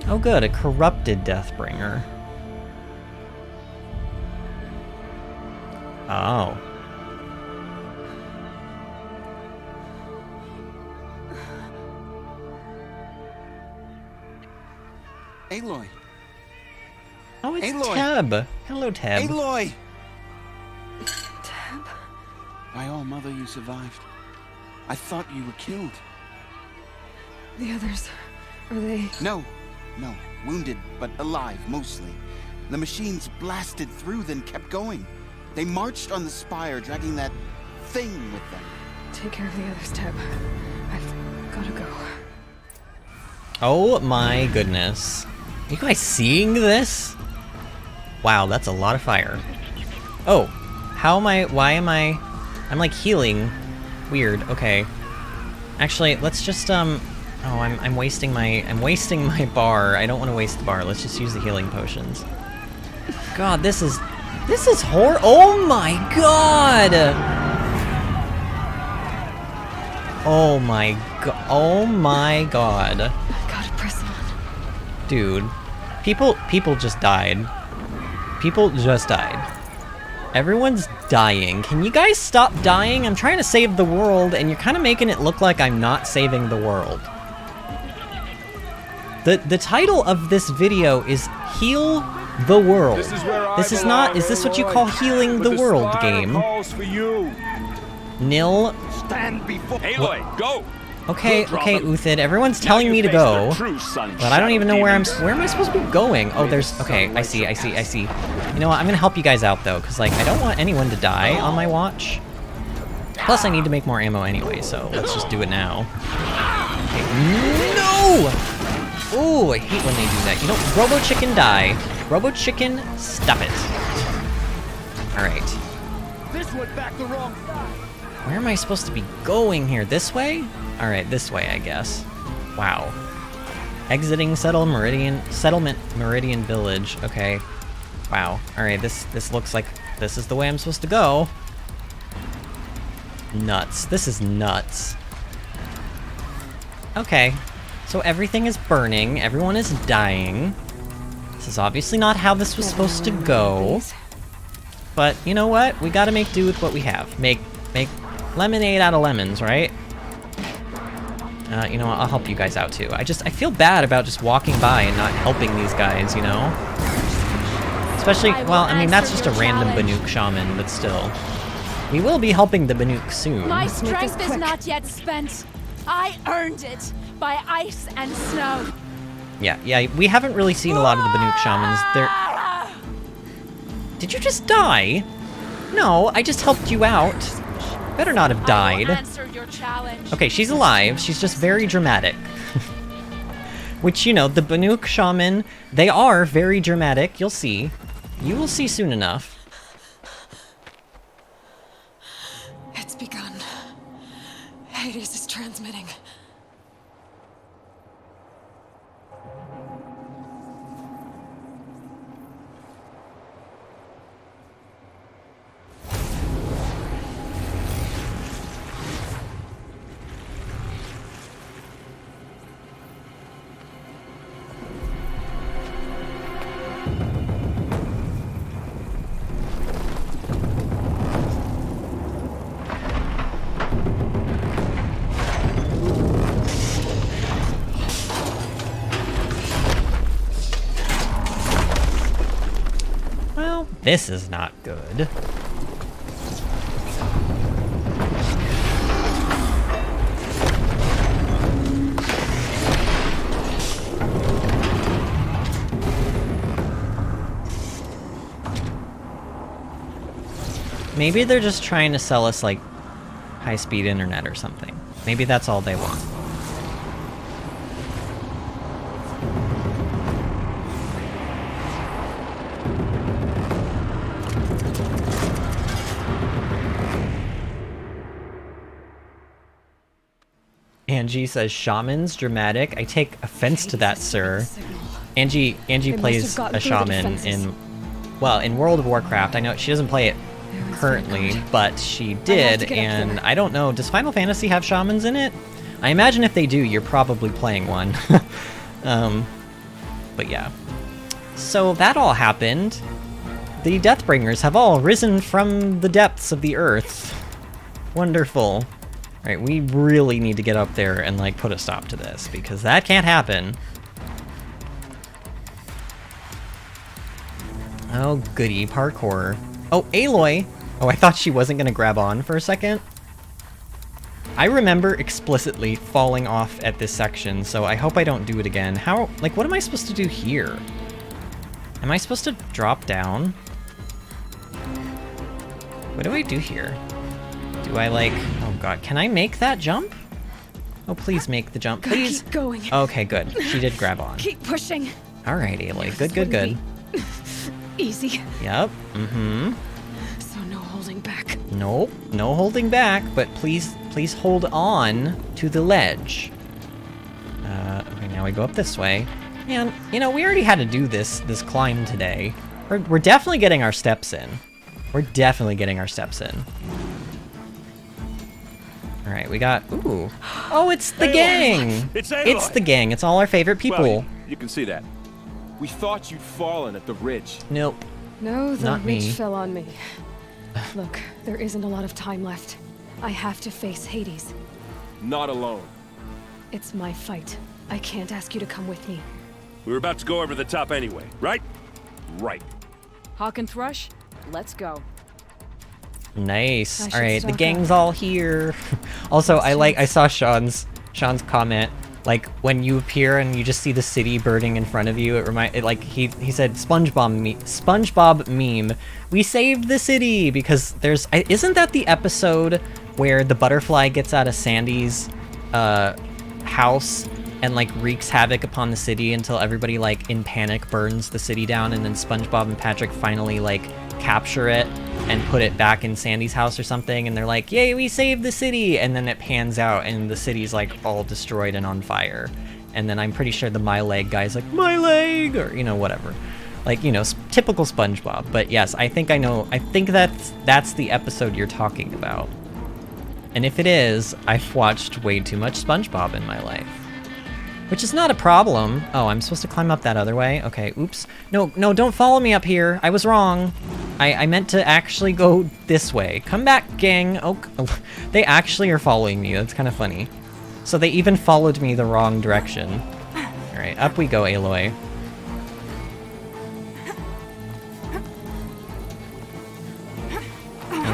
Oh good, a corrupted Deathbringer. Oh. Aloy. Oh, it's Aloy. Teb. Hello, Teb. Aloy! Teb? My own mother, you survived. I thought you were killed. The others, are they... No. Wounded, but alive, mostly. The machines blasted through, then kept going. They marched on the spire, dragging that thing with them. Take care of the others, Teb. I've gotta go. Oh my goodness. Are you guys seeing this? Wow, that's a lot of fire. Oh, why am I... I'm like healing Weird. Okay. Actually, let's just oh, I'm wasting my bar. I don't want to waste the bar. Let's just use the healing potions. God, this is hor- Oh my god! Oh my god. Oh my god. Gotta press on. Dude. People just died. People just died. Everyone's dying. Can you guys stop dying? I'm trying to save the world, and you're kind of making it look like I'm not saving the world. The title of this video is Heal the World. This is not... Is this what you call healing the world game? Nil. Stand before Aloy, go! Okay, okay, Uthid. Everyone's telling me to go, but I don't even know where am I supposed to be going? Oh, there's... Okay, I see. You know what? I'm gonna help you guys out, though, because, like, I don't want anyone to die on my watch. Plus, I need to make more ammo anyway, so let's just do it now. Okay. No! Ooh, I hate when they do that. You know, Robo Chicken, die. Robo Chicken, stop it. Alright. This went back the wrong side. Where am I supposed to be going here? This way? Alright, this way, I guess. Wow. Exiting Settlement Meridian Village. Okay. Wow. Alright, this looks like this is the way I'm supposed to go. Nuts. This is nuts. Okay. So everything is burning. Everyone is dying. This is obviously not how this was supposed to go. But you know what? We gotta make do with what we have. Make lemonade out of lemons, right? You know what? I'll help you guys out too. I feel bad about just walking by and not helping these guys, you know? Especially, well, I mean, that's just a random Banuk shaman, but still. We will be helping the Banuk soon. My strength is not yet spent. I earned it by ice and snow. Yeah, we haven't really seen a lot of the Banuk shamans. Did you just die? No, I just helped you out. Better not have died. Okay, she's alive. She's just very dramatic. Which, you know, the Banuk shaman, they are very dramatic. You'll see. You will see soon enough. It's begun. Hades is transmitting. This is not good. Maybe they're just trying to sell us, like, high-speed internet or something. Maybe that's all they want. Angie says, shamans, dramatic. I take offense to that, sir. Angie plays a shaman in World of Warcraft. I know she doesn't play it currently, but she did, and I don't know, does Final Fantasy have shamans in it? I imagine if they do, you're probably playing one. But yeah. So that all happened. The Deathbringers have all risen from the depths of the earth. Wonderful. Right, we really need to get up there and, like, put a stop to this, because that can't happen. Oh, goody, parkour. Oh, Aloy! Oh, I thought she wasn't gonna grab on for a second. I remember explicitly falling off at this section, so I hope I don't do it again. How, like, what am I supposed to do here? Am I supposed to drop down? What do I do here? Do I, like, oh god, can I make that jump? Oh, please make the jump, please. Keep going. Okay, good. She did grab on. Keep pushing. All right, Aloy. Good. Easy. Yep. Mm-hmm. So no holding back. Nope. No holding back, but please Please hold on to the ledge. Okay, now we go up this way. And, you know, we already had to do this climb today. We're definitely getting our steps in. We're definitely getting our steps in. Alright, we got... Ooh. Oh, it's the gang! It's the gang. It's all our favorite people. Well, you can see that. We thought you'd fallen at the ridge. Nope. No, the Not ridge me. fell on me. Look, there isn't a lot of time left. I have to face Hades. Not alone. It's my fight. I can't ask you to come with me. We were about to go over the top anyway, right? Right. Hawk and Thrush, let's go. Nice. I should Alright, the stock gang's up. all here. Also, I saw Sean's comment. Like, when you appear and you just see the city burning in front of you, he said SpongeBob meme. We saved the city because isn't that the episode where the butterfly gets out of Sandy's house and like wreaks havoc upon the city until everybody like in panic burns the city down, and then SpongeBob and Patrick finally like capture it and put it back in Sandy's house or something, and they're like, yay, we saved the city, and then it pans out and the city's like all destroyed and on fire. And then I'm pretty sure the My Leg guy's like, my leg, or, you know, whatever. Like, you know, typical SpongeBob. But yes, I think that's the episode you're talking about. And if it is, I've watched way too much SpongeBob in my life. Which is not a problem. Oh, I'm supposed to climb up that other way? Okay, oops. No, don't follow me up here. I was wrong. I meant to actually go this way. Come back, gang. Oh, they actually are following me. That's kind of funny. So they even followed me the wrong direction. Alright, up we go, Aloy.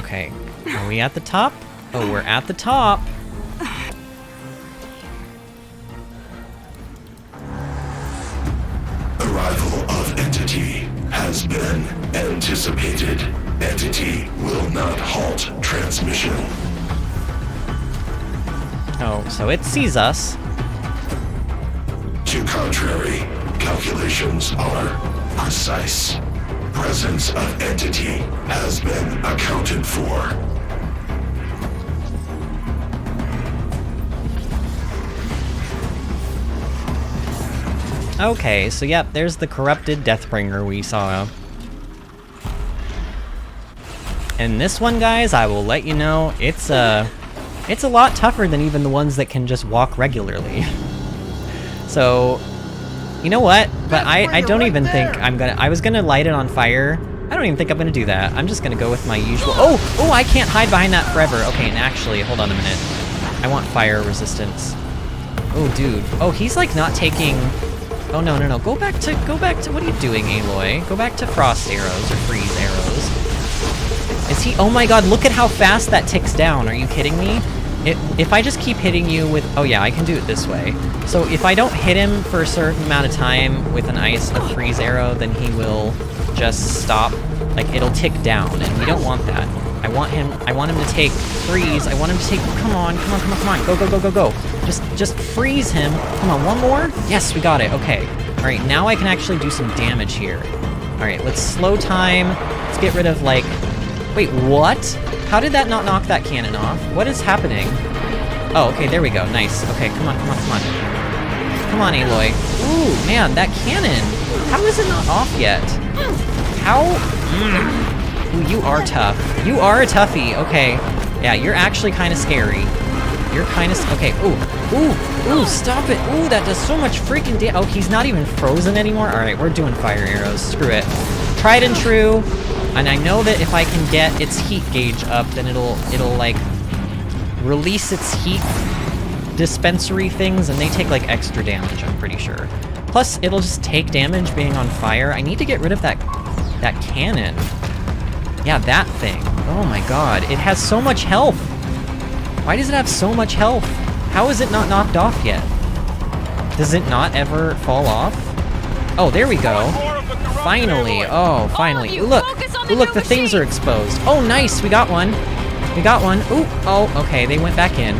Okay, are we at the top? Oh, we're at the top. Arrival of Entity has been anticipated. Entity will not halt transmission. Oh, so it sees us. To contrary, calculations are precise. Presence of Entity has been accounted for. Okay, so yep, there's the corrupted Deathbringer we saw. And this one, guys, I will let you know, it's a lot tougher than even the ones that can just walk regularly. So, you know what? But I don't even think I was gonna light it on fire. I don't even think I'm gonna do that. I'm just gonna go with my usual. Oh, I can't hide behind that forever. Okay, and actually, hold on a minute. I want fire resistance. Oh, dude. Oh, he's like not taking. Oh, no. Go back to, what are you doing, Aloy? Go back to frost arrows or freeze arrows. Is he, oh my god, look at how fast that ticks down. Are you kidding me? If I just keep hitting you with, oh yeah, I can do it this way. So if I don't hit him for a certain amount of time with a freeze arrow, then he will just stop. Like, it'll tick down, and we don't want that. I want him to take freeze. I want him to take, come on. Go. Just freeze him. Come on, one more? Yes, we got it, okay. All right, now I can actually do some damage here. All right, let's slow time. Let's get rid of, like, wait, what? How did that not knock that cannon off? What is happening? Oh, okay, there we go, nice. Okay, come on. Come on, Aloy. Ooh, man, that cannon. How is it not off yet? How? Ooh, you are tough. You are a toughie. Okay. Yeah, you're actually kind of scary. You're kind of... Okay. Ooh, stop it. Ooh, that does so much freaking damage. Oh, he's not even frozen anymore? All right, we're doing fire arrows. Screw it. Tried and true. And I know that if I can get its heat gauge up, then it'll like, release its heat dispensary things, and they take, like, extra damage, I'm pretty sure. Plus, it'll just take damage being on fire. I need to get rid of that cannon. Yeah, that thing. Oh my god. It has so much health. Why does it have so much health? How is it not knocked off yet? Does it not ever fall off? Oh, there we go. Finally. Oh, finally. Ooh, look. Ooh, look, the things are exposed. Oh, nice. We got one. Ooh. Oh, okay. They went back in.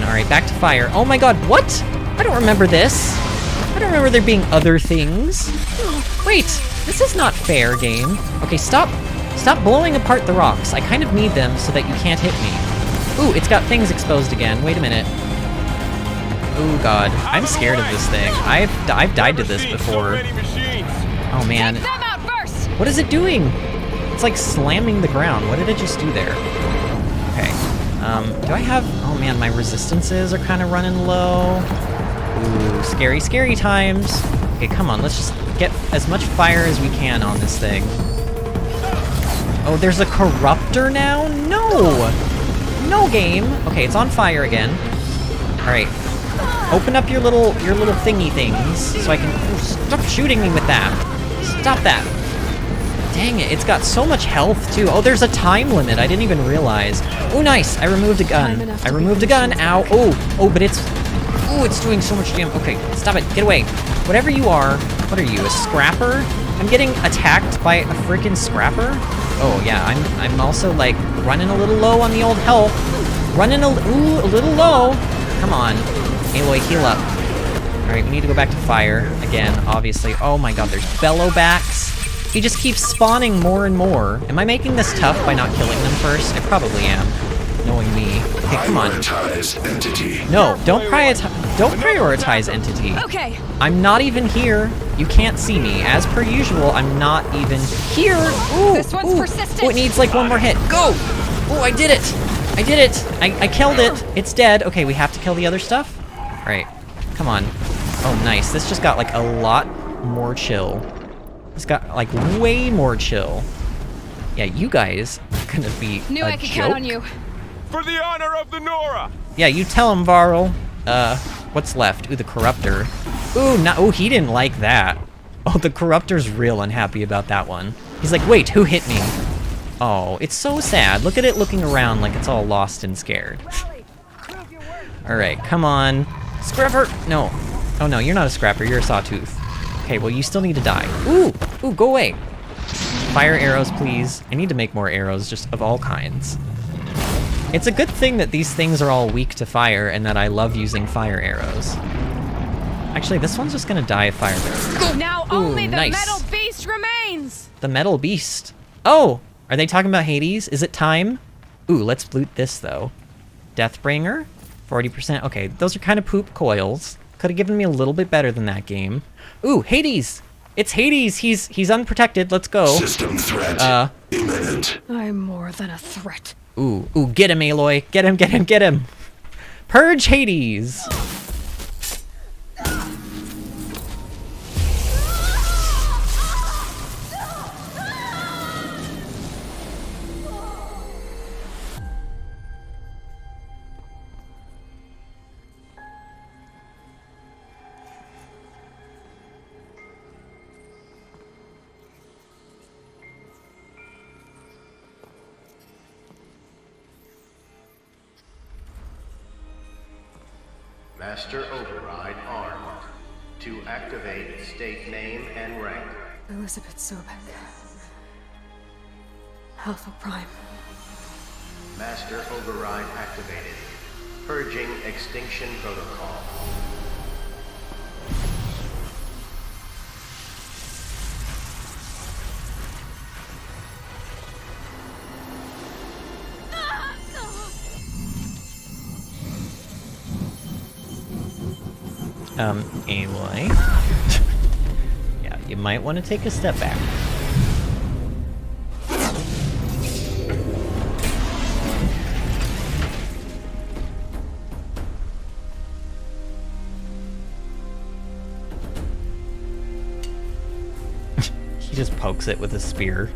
All right, back to fire. Oh my god, what? I don't remember this. I don't remember there being other things. Wait, this is not fair, game. Okay, stop blowing apart the rocks. I kind of need them so that you can't hit me. Ooh, it's got things exposed again. Wait a minute. Oh god, I'm scared of this thing. I've died to this before. Oh man. What is it doing? It's like slamming the ground. What did it just do there? Okay. Do I have... Oh man, my resistances are kind of running low. Ooh, scary, scary times. Okay, come on, let's just get as much fire as we can on this thing. Oh, there's a corruptor now? No! No game! Okay, it's on fire again. Alright. Open up your little thingy things so I can... Oh, stop shooting me with that. Stop that. Dang it, it's got so much health too. Oh, there's a time limit. I didn't even realize. Oh, nice. I removed a gun. I removed a gun. Ow. Oh, but it's... Oh, it's doing so much damage. Okay, stop it. Get away. Whatever you are. What are you, a scrapper? I'm getting attacked by a freaking scrapper? Oh, yeah, I'm also, like, running a little low on the old health. Running a little low. Come on. Aloy, heal up. Alright, we need to go back to fire. Again, obviously. Oh my god, there's bellowbacks. He just keeps spawning more and more. Am I making this tough by not killing them first? I probably am, knowing me. Okay, come on. No, don't prioritize entity. Okay. I'm not even here. You can't see me. As per usual, I'm not even here. Ooh, this one's persistent. Oh, it needs like one more hit. Go! Oh, I did it. I did it. I killed it. It's dead. Okay, we have to kill the other stuff? All right, come on. Oh, nice. This just got like a lot more chill. It's got like way more chill. Yeah, you guys are gonna be Knew a I could joke. count on you. For the honor of the Nora! Yeah, you tell him, Varl. What's left? Ooh, the Corruptor. Ooh, oh, he didn't like that. Oh, the Corruptor's real unhappy about that one. He's like, wait, who hit me? Oh, it's so sad. Look at it looking around like it's all lost and scared. All right, come on. Scrapper! No. Oh no, you're not a scrapper, you're a sawtooth. Okay, well you still need to die. Ooh, go away. Fire arrows, please. I need to make more arrows, just of all kinds. It's a good thing that these things are all weak to fire and that I love using fire arrows. Actually, this one's just gonna die of fire arrows. Now only the metal beast remains! The metal beast. Oh, are they talking about Hades? Is it time? Ooh, let's loot this though. Deathbringer, 40%. Okay, those are kind of poop coils. Could have given me a little bit better than that game. Ooh, Hades! It's Hades! He's unprotected. Let's go. System threat imminent. I'm more than a threat. Ooh, get him, Aloy. Get him. Purge Hades! Master Override armed. To activate, state name and rank. Elizabeth Sobek. Alpha Prime. Master Override activated. Purging Extinction Protocol. Aloy. Yeah, you might want to take a step back. He just pokes it with a spear.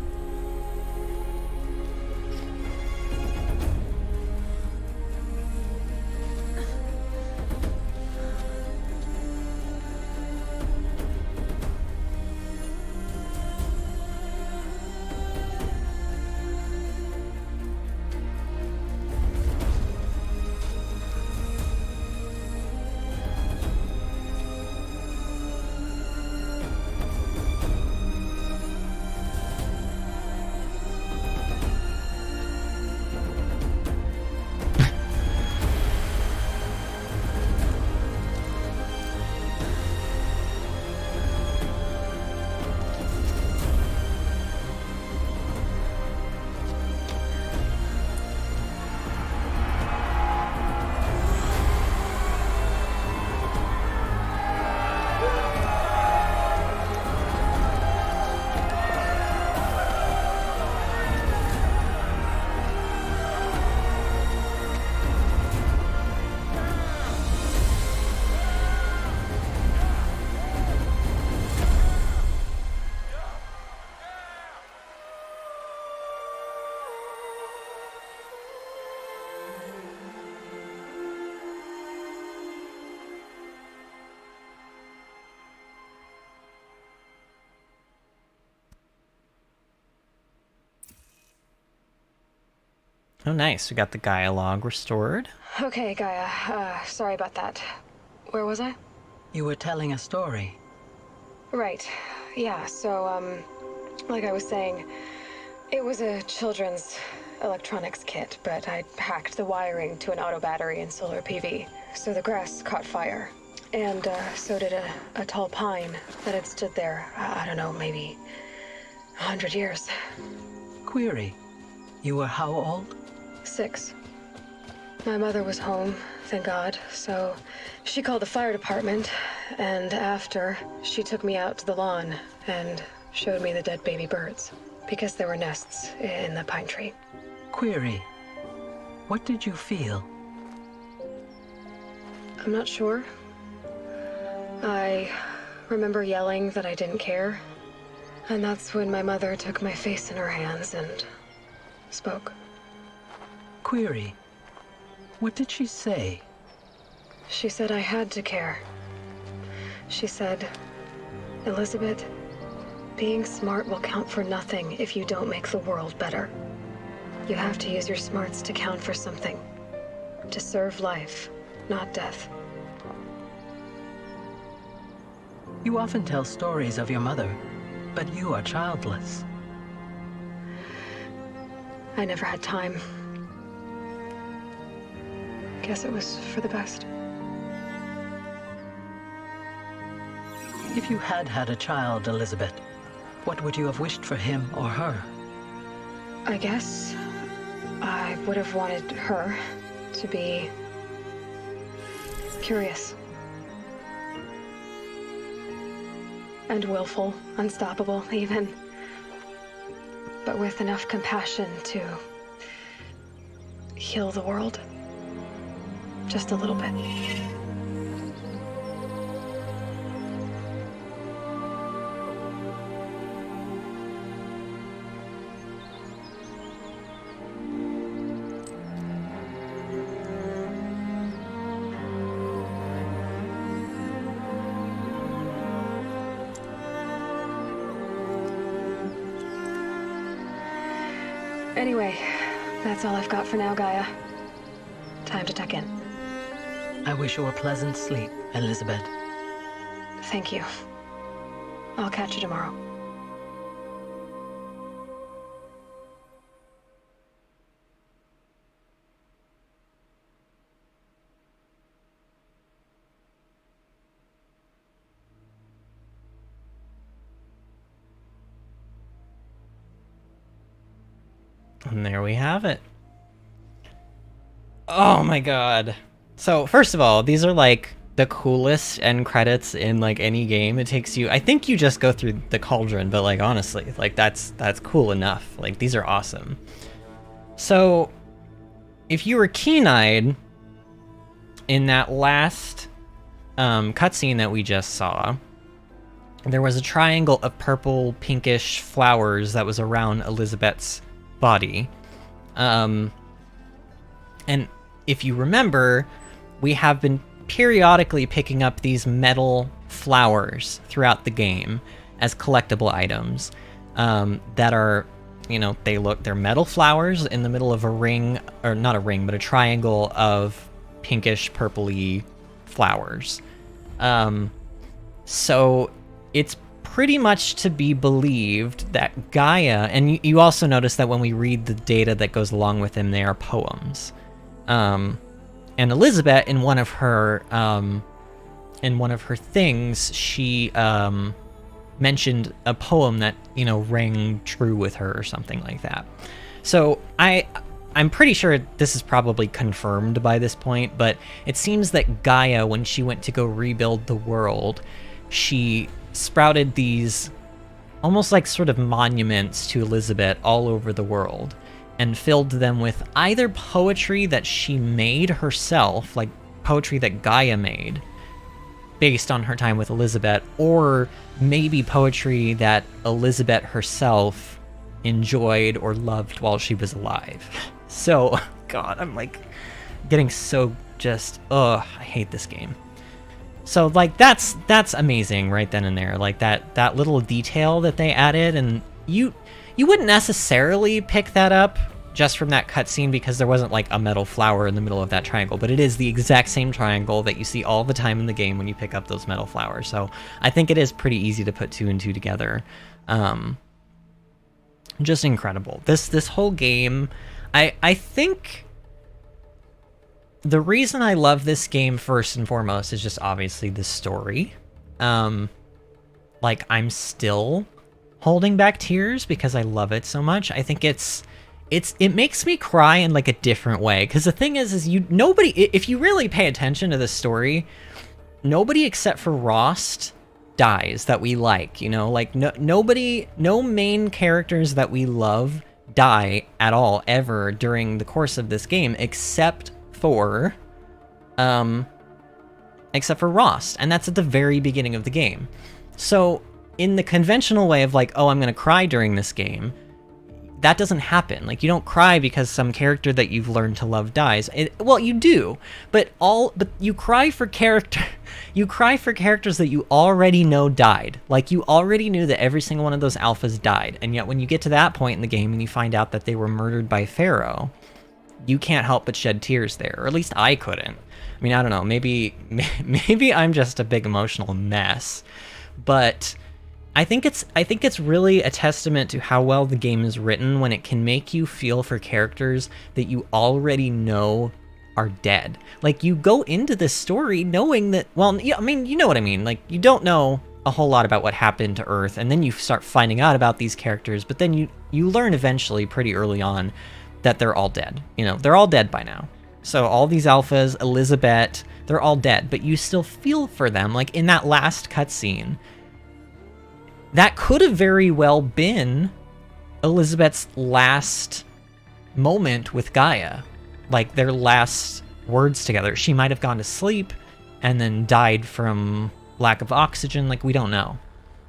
Oh, nice. We got the Gaia log restored. Okay, Gaia. Sorry about that. Where was I? You were telling a story. Right. Yeah, so, like I was saying, it was a children's electronics kit, but I'd hacked the wiring to an auto battery and solar PV, so the grass caught fire. And, so did a tall pine that had stood there, I don't know, maybe 100 years. Query. You were how old? 6. My mother was home, thank God, so she called the fire department, and after, she took me out to the lawn and showed me the dead baby birds, because there were nests in the pine tree. Query. What did you feel? I'm not sure. I remember yelling that I didn't care, and that's when my mother took my face in her hands and spoke. Query. What did she say? She said I had to care. She said, Elizabeth, being smart will count for nothing if you don't make the world better. You have to use your smarts to count for something. To serve life, not death. You often tell stories of your mother, but you are childless. I never had time. Guess it was for the best. If you had had a child, Elizabeth, what would you have wished for him or her? I guess I would have wanted her to be curious. And willful, unstoppable, even. But with enough compassion to heal the world. Just a little bit. Anyway, that's all I've got for now, Gaia. Time to tuck in. I wish you a pleasant sleep, Elizabeth. Thank you. I'll catch you tomorrow. And there we have it. Oh my god. So, first of all, these are like the coolest end credits in like any game. It takes you, I think you just go through the cauldron, but like honestly, like that's cool enough. Like these are awesome. So, if you were keen-eyed in that last cutscene that we just saw, there was a triangle of purple pinkish flowers that was around Elizabeth's body. And if you remember, we have been periodically picking up these metal flowers throughout the game as collectible items that are, you know, they're metal flowers in the middle of a ring, or not a ring, but a triangle of pinkish purpley flowers. So it's pretty much to be believed that Gaia, and you also notice that when we read the data that goes along with them, they are poems. And Elizabeth, in one of her things, she mentioned a poem that, you know, rang true with her or something like that. So I'm pretty sure this is probably confirmed by this point, but it seems that Gaia, when she went to go rebuild the world, she sprouted these almost like sort of monuments to Elizabeth all over the world and filled them with either poetry that she made herself, like poetry that Gaia made based on her time with Elizabeth, or maybe poetry that Elizabeth herself enjoyed or loved while she was alive. So, God, I'm like getting so just, ugh, I hate this game. So like that's amazing right then and there, like that little detail that they added, and you wouldn't necessarily pick that up just from that cutscene because there wasn't like a metal flower in the middle of that triangle, but it is the exact same triangle that you see all the time in the game when you pick up those metal flowers. So I think it is pretty easy to put 2 and 2 together. Just incredible. This whole game, I think the reason I love this game first and foremost is just obviously the story. Like, I'm still holding back tears because I love it so much. I think it makes me cry in like a different way. Because the thing is nobody, if you really pay attention to the story, nobody except for Rost dies that we like, you know? Like, no main characters that we love die at all ever during the course of this game, except for Rost, and that's at the very beginning of the game. So in the conventional way of like, oh, I'm gonna cry during this game, that doesn't happen. Like, you don't cry because some character that you've learned to love dies. Well, you do, but you cry for characters that you already know died. Like, you already knew that every single one of those alphas died, and yet when you get to that point in the game and you find out that they were murdered by Pharaoh, you can't help but shed tears there, or at least I couldn't. I mean, I don't know, maybe I'm just a big emotional mess, but I think it's really a testament to how well the game is written when it can make you feel for characters that you already know are dead. Like, you go into this story knowing that, well, yeah, I mean, you know what I mean. Like, you don't know a whole lot about what happened to Earth, and then you start finding out about these characters, but then you learn eventually, pretty early on, that they're all dead. You know, they're all dead by now. So all these alphas, Elizabeth, they're all dead, but you still feel for them. Like, in that last cutscene, that could have very well been Elizabeth's last moment with Gaia. Like, their last words together. She might have gone to sleep and then died from lack of oxygen. Like, we don't know.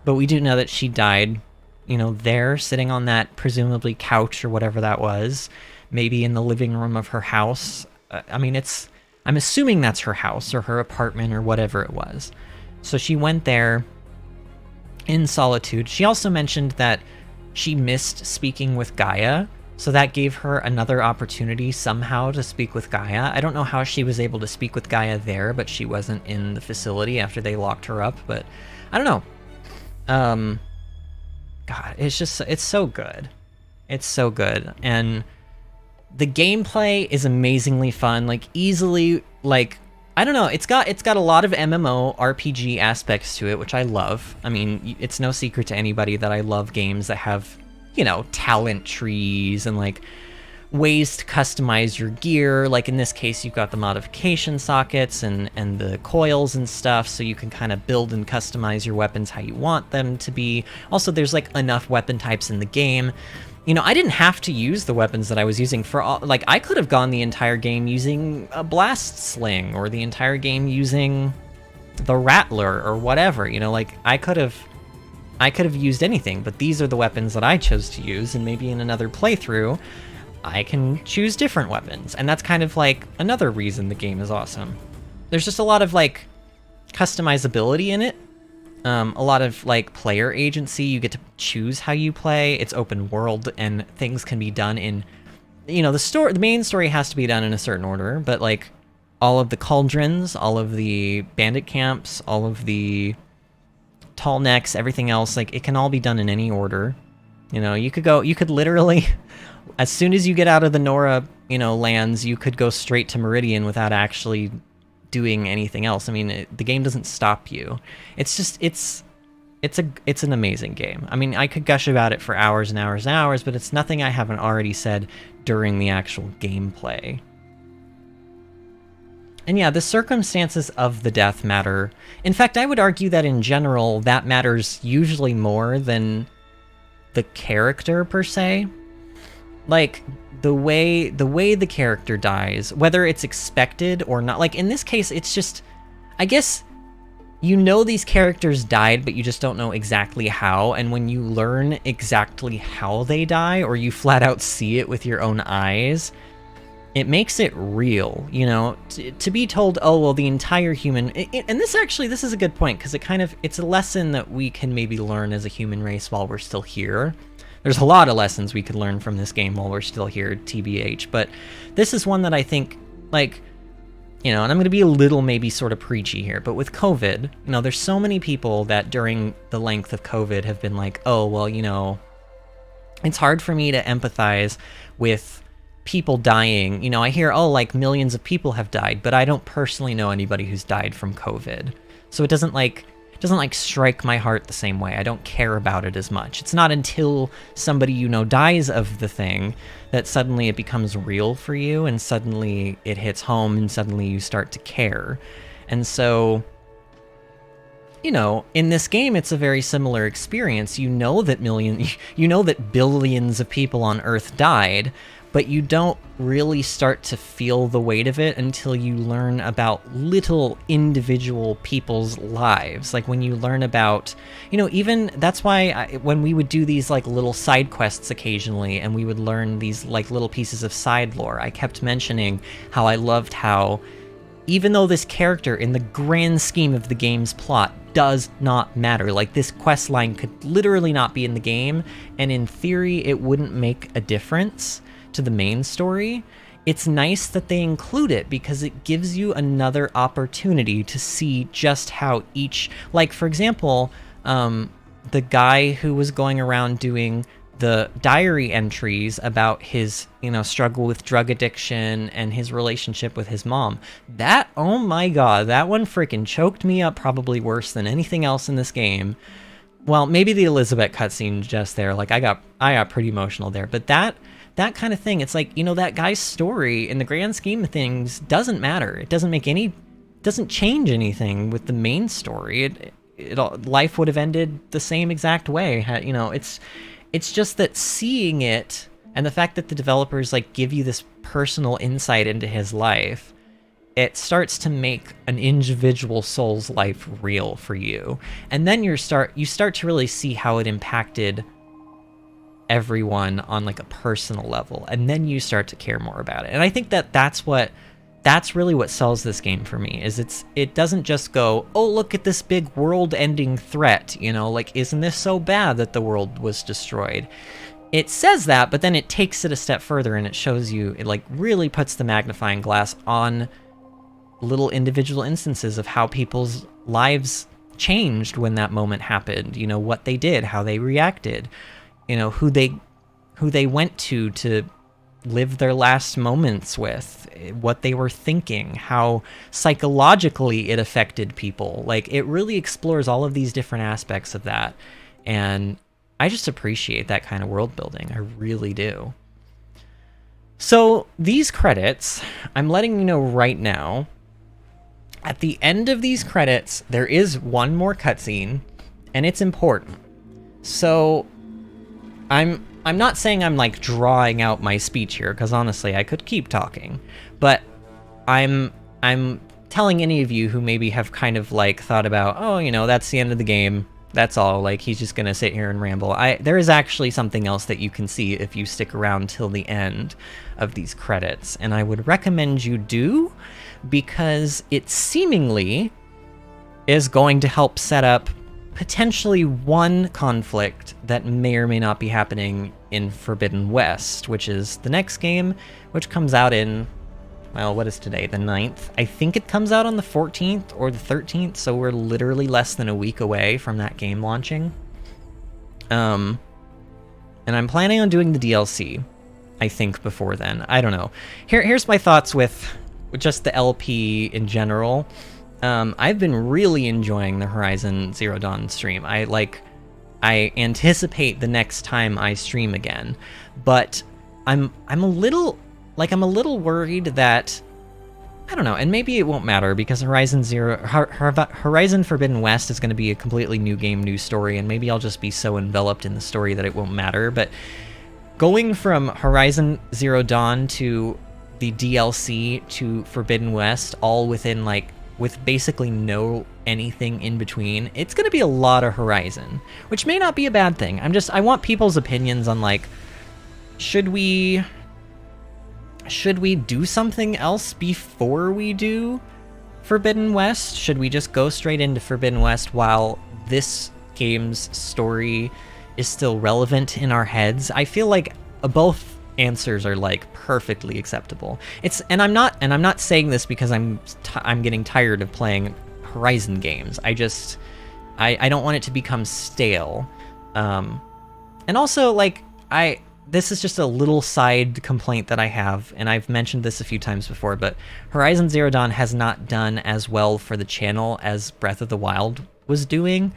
But we do know that she died, you know, there, sitting on that presumably couch or whatever that was, maybe in the living room of her house. I mean, I'm assuming that's her house or her apartment or whatever it was. So she went there in solitude. She also mentioned that she missed speaking with Gaia, so that gave her another opportunity somehow to speak with Gaia. I don't know how she was able to speak with Gaia there, but she wasn't in the facility after they locked her up, but I don't know. God, it's so good. It's so good. And the gameplay is amazingly fun, like, easily, like, I don't know, it's got a lot of MMO RPG aspects to it, which I love. I mean, it's no secret to anybody that I love games that have, you know, talent trees and, like, ways to customize your gear. Like, in this case, you've got the modification sockets and the coils and stuff, so you can kind of build and customize your weapons how you want them to be. Also, there's, like, enough weapon types in the game. You know, I didn't have to use the weapons that I was using for all, like, I could have gone the entire game using a blast sling, or the entire game using the rattler, or whatever, you know, like, I could have used anything, but these are the weapons that I chose to use, and maybe in another playthrough, I can choose different weapons, and that's kind of, like, another reason the game is awesome. There's just a lot of, like, customizability in it. A lot of, like, player agency. You get to choose how you play. It's open world, and things can be done in, you know, the main story has to be done in a certain order, but, like, all of the cauldrons, all of the bandit camps, all of the tall necks, everything else, like, it can all be done in any order. You know, you could literally, as soon as you get out of the Nora, you know, lands, you could go straight to Meridian without actually doing anything else. I mean, the game doesn't stop you. It's just, it's an amazing game. I mean, I could gush about it for hours and hours and hours, but it's nothing I haven't already said during the actual gameplay. And yeah, the circumstances of the death matter. In fact, I would argue that in general, that matters usually more than the character per se. Like, the way the character dies, whether it's expected or not. Like, in this case, it's just, I guess, you know these characters died, but you just don't know exactly how, and when you learn exactly how they die, or you flat out see it with your own eyes, it makes it real, you know? To be told, oh, well, the entire human... And this is a good point, because it's a lesson that we can maybe learn as a human race while we're still here. there's a lot of lessons we could learn from this game while we're still here, TBH. But this is one that I think, like, you know, and I'm going to be a little maybe sort of preachy here, but with COVID, you know, there's so many people that during the length of COVID have been like, oh, well, you know, it's hard for me to empathize with people dying. You know, I hear, oh, like millions of people have died, but I don't personally know anybody who's died from COVID. So it doesn't like strike my heart the same way. I don't care about it as much. It's not until somebody you know dies of the thing that suddenly it becomes real for you, and suddenly it hits home, and suddenly you start to care. And so, you know, in this game, it's a very similar experience. You know that billions of people on Earth died, but you don't really start to feel the weight of it until you learn about little individual people's lives. Like when you learn about, you know, even that's why when we would do these like little side quests occasionally, and we would learn these like little pieces of side lore, I kept mentioning how I loved how, even though this character in the grand scheme of the game's plot does not matter, like this quest line could literally not be in the game, and in theory it wouldn't make a difference to the main story, it's nice that they include it because it gives you another opportunity to see just how each, like for example, the guy who was going around doing the diary entries about his, you know, struggle with drug addiction and his relationship with his mom. That, oh my god, that one freaking choked me up probably worse than anything else in this game. Well, maybe the Elizabeth cutscene just there, like I got pretty emotional there, but that kind of thing, it's like, you know, that guy's story in the grand scheme of things doesn't matter. It doesn't change anything with the main story. Life would have ended the same exact way. You know, it's just that seeing it, and the fact that the developers like give you this personal insight into his life, it starts to make an individual soul's life real for you. And then you start to really see how it impacted everyone on like a personal level, and then you start to care more about it. And I think that's really what sells this game for me, is it doesn't just go, oh, look at this big world-ending threat, you know, like, isn't this so bad that the world was destroyed? It says that, but then it takes it a step further and it shows you, it like really puts the magnifying glass on little individual instances of how people's lives changed when that moment happened, you know, what they did, how they reacted, you know, who they went to live their last moments with, what they were thinking, how psychologically it affected people. Like, it really explores all of these different aspects of that, and I just appreciate that kind of world building. I really do. So these credits, I'm letting you know right now, at the end of these credits, there is one more cutscene, and it's important. So I'm not saying I'm like drawing out my speech here, because honestly I could keep talking, but I'm telling any of you who maybe have kind of like thought about, oh, you know, that's the end of the game, that's all, like he's just gonna sit here and ramble. There is actually something else that you can see if you stick around till the end of these credits, and I would recommend you do, because it seemingly is going to help set up potentially one conflict that may or may not be happening in Forbidden West, which is the next game, which comes out in, well, what is today, the 9th? I think it comes out on the 14th or the 13th, so we're literally less than a week away from that game launching. And I'm planning on doing the DLC, I think, before then. I don't know. Here's my thoughts with just the LP in general. I've been really enjoying the Horizon Zero Dawn stream. I anticipate the next time I stream again, but I'm a little worried that, I don't know, and maybe it won't matter because Horizon Forbidden West is going to be a completely new game, new story, and maybe I'll just be so enveloped in the story that it won't matter. But going from Horizon Zero Dawn to the DLC to Forbidden West, all within with basically no anything in between, it's going to be a lot of Horizon, which may not be a bad thing. I want people's opinions on, like, should we do something else before we do Forbidden West? Should we just go straight into Forbidden West while this game's story is still relevant in our heads. I feel like both answers are like perfectly acceptable. And I'm not saying this because I'm getting tired of playing Horizon games. I don't want it to become stale. And also, like, this is just a little side complaint that I have, and I've mentioned this a few times before, but Horizon Zero Dawn has not done as well for the channel as Breath of the Wild was doing,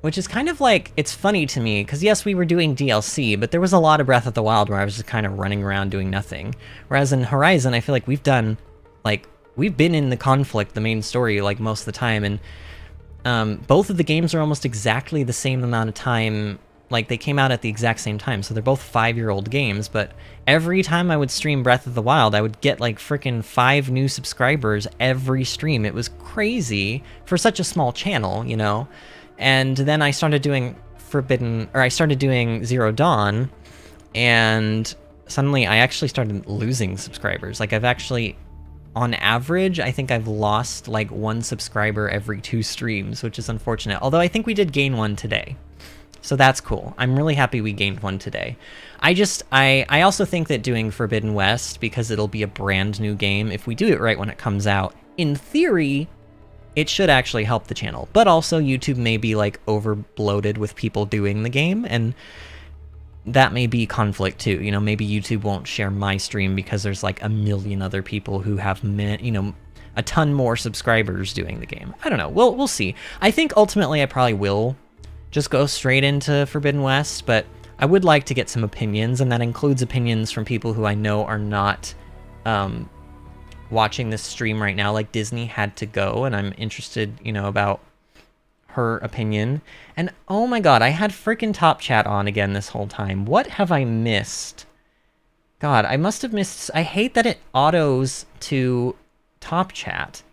which is kind of like, it's funny to me, because yes, we were doing DLC, but there was a lot of Breath of the Wild where I was just kind of running around doing nothing. Whereas in Horizon, I feel like we've been in the conflict, the main story, like, most of the time, and both of the games are almost exactly the same amount of time. Like, they came out at the exact same time, so they're both 5-year-old games, but every time I would stream Breath of the Wild, I would get, like, frickin' 5 new subscribers every stream. It was crazy for such a small channel, you know? And then I started doing Zero Dawn, and suddenly I actually started losing subscribers. Like, I've actually, on average, I think I've lost, like, 1 subscriber every 2 streams, which is unfortunate. Although I think we did gain 1 today. So that's cool. I'm really happy we gained 1 today. I also think that doing Forbidden West, because it'll be a brand new game, if we do it right when it comes out, in theory, it should actually help the channel. But also, YouTube may be, like, over-bloated with people doing the game, and that may be conflict too. You know, maybe YouTube won't share my stream because there's, like, a million other people who have, you know, a ton more subscribers doing the game. I don't know. We'll see. I think ultimately I probably will just go straight into Forbidden West, but I would like to get some opinions, and that includes opinions from people who I know are not watching this stream right now. Like, Disney had to go, and I'm interested, you know, about her opinion. And oh my god, I had freaking Top Chat on again this whole time. What have I missed? God, I must have missed... I hate that it autos to Top Chat.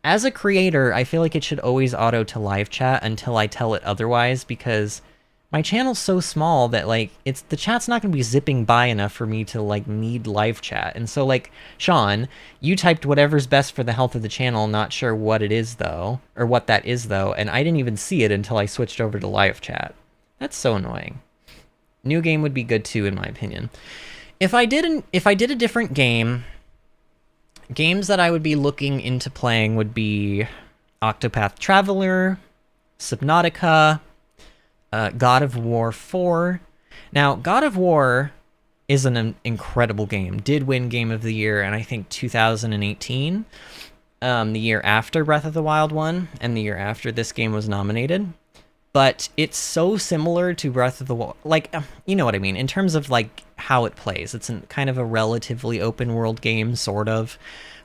As a creator, I feel like it should always auto to live chat until I tell it otherwise, because my channel's so small that, like, the chat's not going to be zipping by enough for me to, like, need live chat. And so, like, Sean, you typed whatever's best for the health of the channel, not sure what it is, though, or what that is, though, and I didn't even see it until I switched over to live chat. That's so annoying. New game would be good, too, in my opinion. If I did a different game... Games that I would be looking into playing would be Octopath Traveler, Subnautica, God of War 4. Now, God of War is an incredible game. Did win Game of the Year, and I think 2018, the year after Breath of the Wild won, and the year after this game was nominated. But it's so similar to Breath of the Wild, like, you know what I mean, in terms of, like, how it plays. It's kind of a relatively open world game, sort of,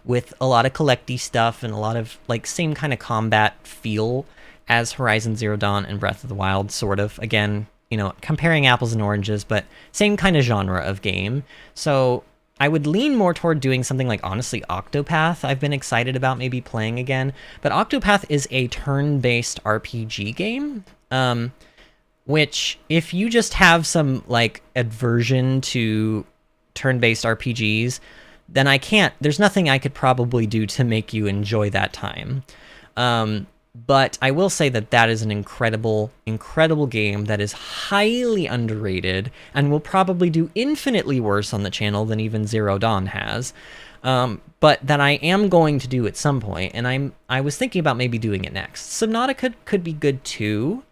with a lot of collecty stuff and a lot of, like, same kind of combat feel as Horizon Zero Dawn and Breath of the Wild, sort of. Again, you know, comparing apples and oranges, but same kind of genre of game. So I would lean more toward doing something like, honestly, Octopath. I've been excited about maybe playing again. But Octopath is a turn-based RPG game, which, if you just have some, like, aversion to turn-based RPGs, then there's nothing I could probably do to make you enjoy that time. But I will say that is an incredible, incredible game that is highly underrated and will probably do infinitely worse on the channel than even Zero Dawn has. But that I am going to do at some point, and I was thinking about maybe doing it next. Subnautica could be good too.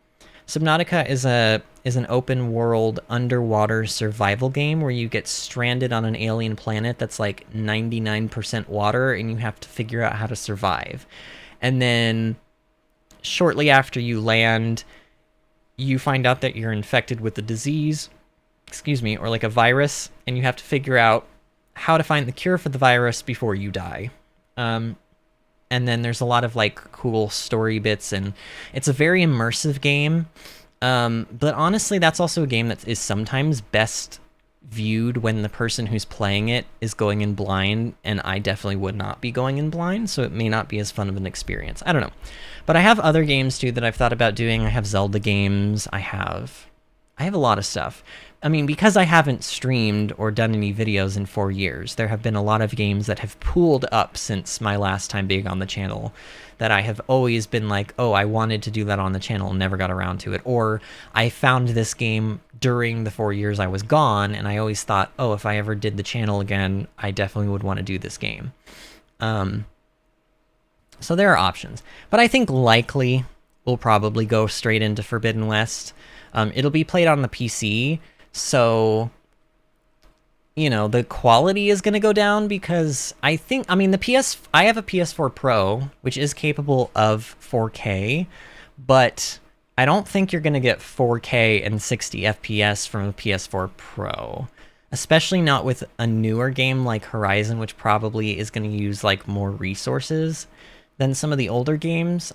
Subnautica is an open world underwater survival game where you get stranded on an alien planet that's like 99% water, and you have to figure out how to survive. And then shortly after you land, you find out that you're infected with a disease, or like a virus, and you have to figure out how to find the cure for the virus before you die. And then there's a lot of, like, cool story bits, and it's a very immersive game. But honestly, that's also a game that is sometimes best viewed when the person who's playing it is going in blind, and I definitely would not be going in blind, so it may not be as fun of an experience. I don't know. But I have other games, too, that I've thought about doing. I have Zelda games. I have I have a lot of stuff. I mean, because I haven't streamed or done any videos in 4 years, there have been a lot of games that have pooled up since my last time being on the channel that I have always been like, oh, I wanted to do that on the channel and never got around to it. Or I found this game during the 4 years I was gone, and I always thought, oh, if I ever did the channel again, I definitely would want to do this game. So there are options. But I think likely we'll probably go straight into Forbidden West. It'll be played on the PC, so, you know, the quality is going to go down because I mean, I have a PS4 Pro, which is capable of 4K, but I don't think you're going to get 4K and 60 FPS from a PS4 Pro, especially not with a newer game like Horizon, which probably is going to use, like, more resources than some of the older games.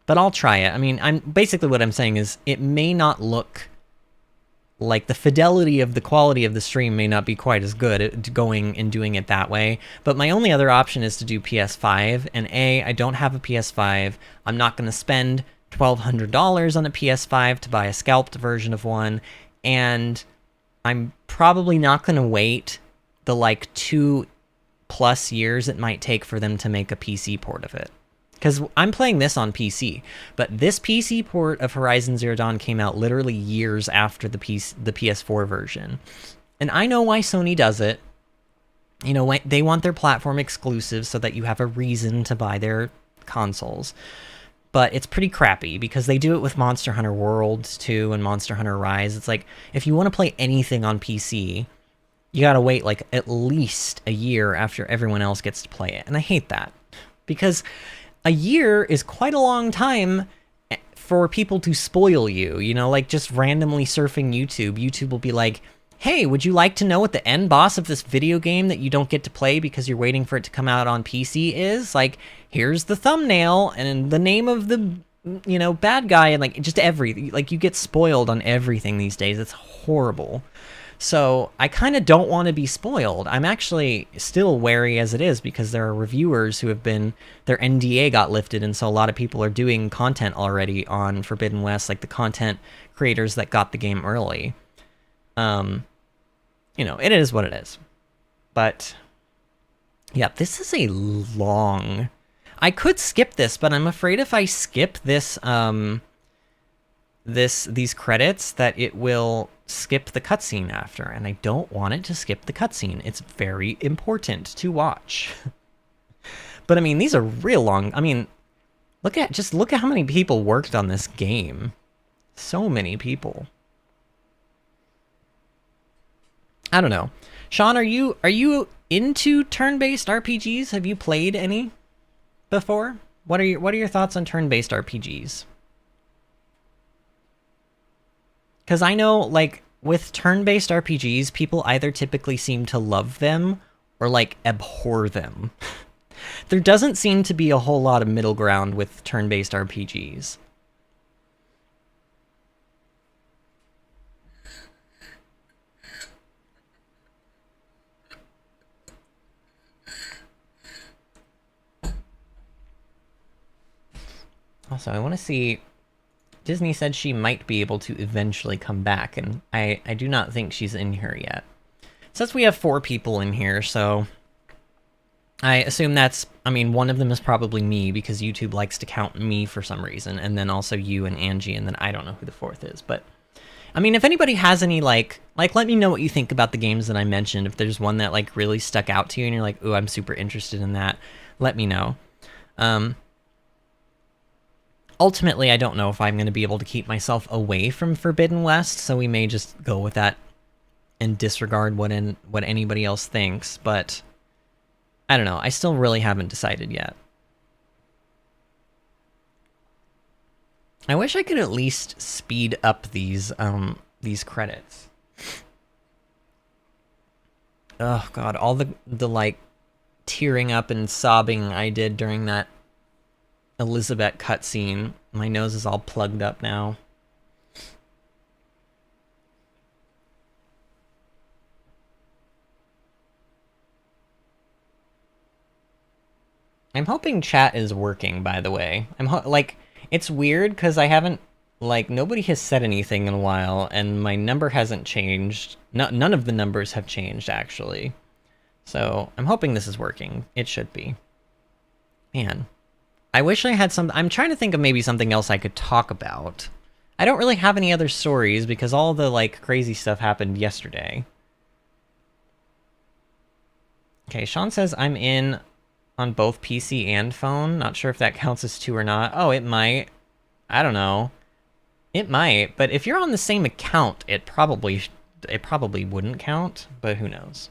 But I'll try it. I mean, basically what I'm saying is it may not look like the fidelity of the quality of the stream may not be quite as good at going and doing it that way. But my only other option is to do PS5. And I don't have a PS5. I'm not going to spend $1,200 on a PS5 to buy a scalped version of one. And I'm probably not going to wait the like 2+ years it might take for them to make a PC port of it. Because I'm playing this on PC, but this PC port of Horizon Zero Dawn came out literally years after the PS4 version. And I know why Sony does it. You know, they want their platform exclusive so that you have a reason to buy their consoles. But it's pretty crappy because they do it with Monster Hunter Worlds too and Monster Hunter Rise. It's like, if you want to play anything on PC, you gotta wait like at least a year after everyone else gets to play it. And I hate that. Because a year is quite a long time for people to spoil you, you know, like just randomly surfing YouTube. YouTube will be like, hey, would you like to know what the end boss of this video game that you don't get to play because you're waiting for it to come out on PC is? Like, here's the thumbnail and the name of the, you know, bad guy, and like just everything. Like, you get spoiled on everything these days. It's horrible. So I kind of don't want to be spoiled. I'm actually still wary as it is because there are reviewers who have been, their NDA got lifted, and so a lot of people are doing content already on Forbidden West, like the content creators that got the game early. You know, it is what it is. But yeah, this is a long... I could skip this, but I'm afraid if I skip this, these credits, that it will skip the cutscene after, and I don't want it to skip the cutscene. It's very important to watch. But I mean, these are real long. I mean, look at how many people worked on this game. So many people. I don't know. Sean, are you into turn-based RPGs? Have you played any before? What are your thoughts on turn-based RPGs? Because I know, like, with turn-based RPGs, people either typically seem to love them or, like, abhor them. There doesn't seem to be a whole lot of middle ground with turn-based RPGs. Also, I want to see... Disney said she might be able to eventually come back, and I do not think she's in here yet. Since we have 4 people in here, so I assume that's... I mean, one of them is probably me, because YouTube likes to count me for some reason, and then also you and Angie, and then I don't know who the 4th is, but... I mean, if anybody has any, like, let me know what you think about the games that I mentioned. If there's one that, like, really stuck out to you, and you're like, ooh, I'm super interested in that, let me know. Ultimately, I don't know if I'm going to be able to keep myself away from Forbidden West, so we may just go with that and disregard what anybody else thinks, but I don't know. I still really haven't decided yet. I wish I could at least speed up these credits. Oh god, all the like tearing up and sobbing I did during that Elizabeth cutscene. My nose is all plugged up now. I'm hoping chat is working, by the way. Like, it's weird because I haven't like, nobody has said anything in a while, and my number hasn't changed. None of the numbers have changed, actually. So, I'm hoping this is working. It should be. Man. I wish I had some... I'm trying to think of maybe something else I could talk about. I don't really have any other stories, because all the, like, crazy stuff happened yesterday. Okay, Sean says I'm in on both PC and phone. Not sure if that counts as 2 or not. Oh, it might. I don't know. It might, but if you're on the same account, it probably wouldn't count, but who knows.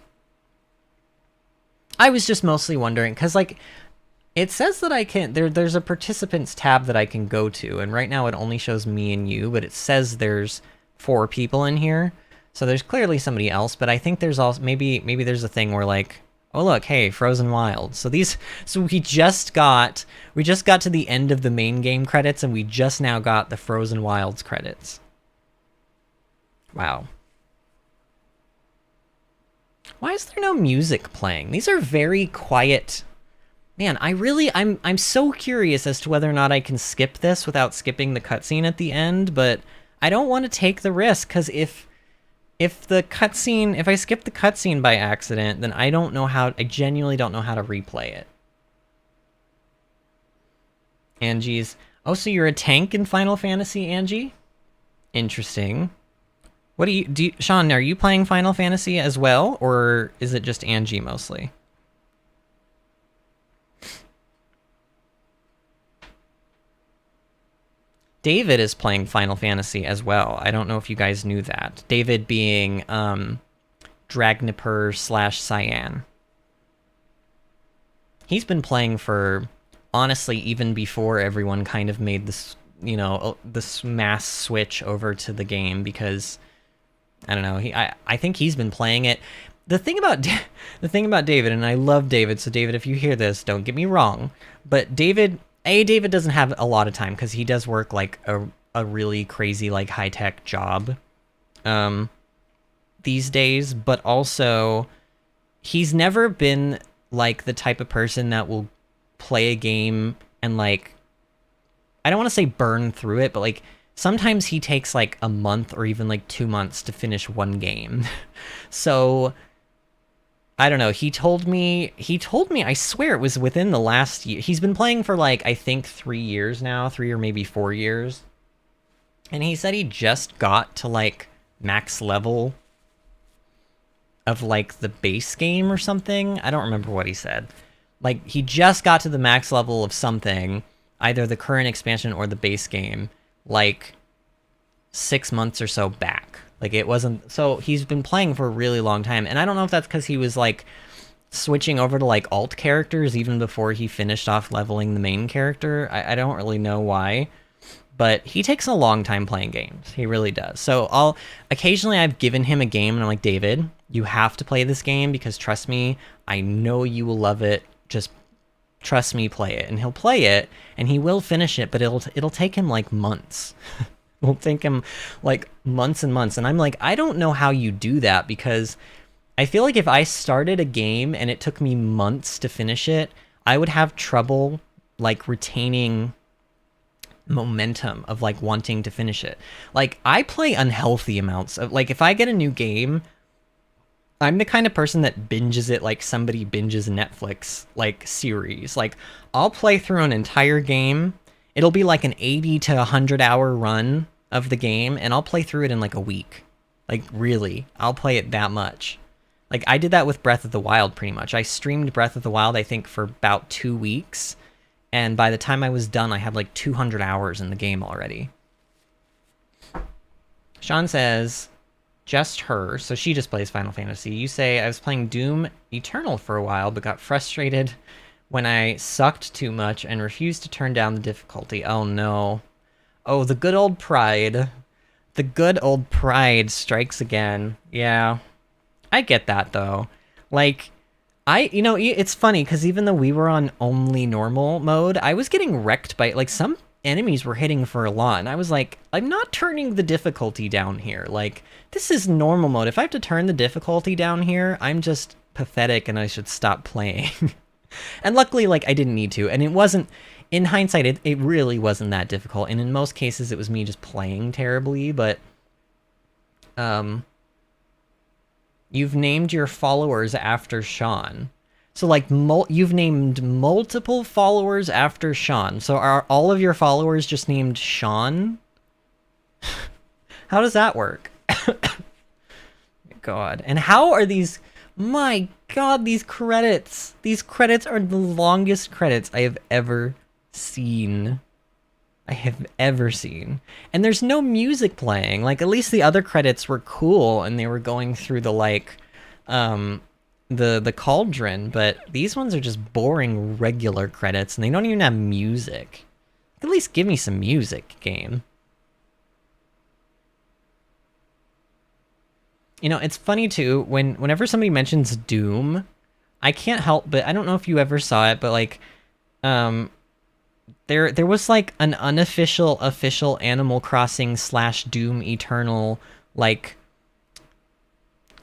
I was just mostly wondering, because, like, it says that I can... There's a participants tab that I can go to, and right now it only shows me and you, but it says there's 4 people in here, so there's clearly somebody else, but I think there's also... Maybe there's a thing where, like, oh look, hey, Frozen Wilds. So we just got to the end of the main game credits, and we just now got the Frozen Wilds credits. Wow. Why is there no music playing? These are very quiet. Man, I'm so curious as to whether or not I can skip this without skipping the cutscene at the end, but I don't want to take the risk, because if I skip the cutscene by accident, then I genuinely don't know how to replay it. Angie's... Oh, so you're a tank in Final Fantasy, Angie? Interesting. What Sean, are you playing Final Fantasy as well, or is it just Angie mostly? David is playing Final Fantasy as well. I don't know if you guys knew that. David being Dragniper/Cyan. He's been playing for, honestly, even before everyone kind of made this, you know, this mass switch over to the game, because I don't know. I think he's been playing it. The thing about David, and I love David, so David, if you hear this, don't get me wrong, but David doesn't have a lot of time because he does work like a really crazy, like, high-tech job these days, but also he's never been like the type of person that will play a game and, like, I don't want to say burn through it, but, like, sometimes he takes like a month or even like 2 months to finish one game. So I don't know. He told me, I swear it was within the last year. He's been playing for, like, I think 3 years now, 3 or maybe 4 years. And he said he just got to, like, max level of, like, the base game or something. I don't remember what he said. Like, he just got to the max level of something, either the current expansion or the base game, like 6 months or so back. Like, it wasn't... So, he's been playing for a really long time. And I don't know if that's because he was, like, switching over to, like, alt characters even before he finished off leveling the main character. I don't really know why. But he takes a long time playing games. He really does. So, occasionally I've given him a game, and I'm like, David, you have to play this game, because trust me, I know you will love it. Just trust me, play it. And he'll play it, and he will finish it, but it'll take him, like, months. Will take him like months and months, and I'm like, I don't know how you do that, because I feel like if I started a game and it took me months to finish it, I would have trouble, like, retaining momentum of, like, wanting to finish it. Like, I play unhealthy amounts of, like, if I get a new game, I'm the kind of person that binges it like somebody binges Netflix, like, series. Like, I'll play through an entire game. It'll be like an 80 to 100 hour run of the game, and I'll play through it in like a week. Like, really, I'll play it that much. Like, I did that with Breath of the Wild pretty much. I streamed Breath of the Wild, I think, for about 2 weeks, and by the time I was done, I had like 200 hours in the game already. Sean says, just her, so she just plays Final Fantasy. You say, I was playing Doom Eternal for a while, but got frustrated when I sucked too much and refused to turn down the difficulty. Oh no. Oh, the good old pride. The good old pride strikes again. Yeah. I get that, though. Like, you know, it's funny, because even though we were on only normal mode, I was getting wrecked by, like, some enemies were hitting for a lot, and I was like, I'm not turning the difficulty down here. Like, this is normal mode. If I have to turn the difficulty down here, I'm just pathetic and I should stop playing. And luckily, like, I didn't need to, and it wasn't in hindsight, it really wasn't that difficult. And in most cases, it was me just playing terribly. But you've named your followers after Sean. So, like, you've named multiple followers after Sean. So are all of your followers just named Sean? How does that work? God. And how are these... My God, these credits. These credits are the longest credits I have ever seen. And there's no music playing. Like, at least the other credits were cool, and they were going through the, like, the cauldron, but these ones are just boring regular credits, and they don't even have music. At least give me some music, game. You know, it's funny too, whenever somebody mentions Doom, I can't help but, I don't know if you ever saw it, but like, there was like an unofficial, official Animal Crossing / Doom Eternal, like,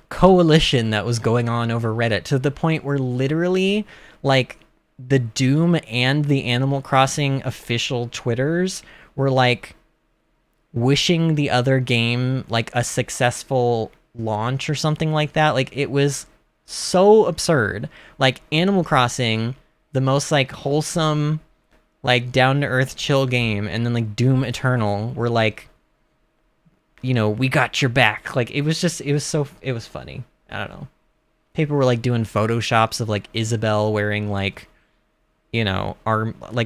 coalition that was going on over Reddit, to the point where literally, like, the Doom and the Animal Crossing official Twitters were like wishing the other game like a successful launch or something like that. Like, it was so absurd. Like, Animal Crossing, the most like wholesome, like down-to-earth chill game, and then like Doom Eternal were like, you know, we got your back. Like, it was funny. I don't know. People were like doing photoshops of like Isabelle wearing like, you know,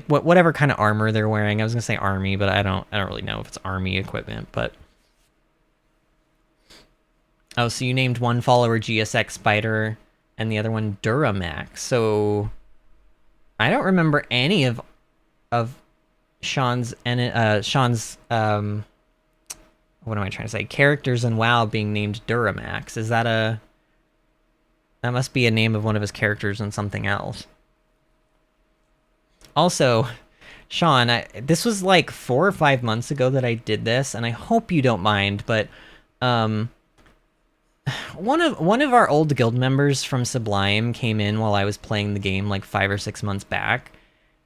whatever kind of armor they're wearing. I was gonna say army, but I don't really know if it's army equipment, but oh, so you named one follower GSX Spider and the other one Duramax. So I don't remember any of Sean's what am I trying to say? Characters in WoW being named Duramax. Is that that must be a name of one of his characters in something else. Also, Sean, this was like 4 or 5 months ago that I did this, and I hope you don't mind, but one of our old guild members from Sublime came in while I was playing the game like 5 or 6 months back,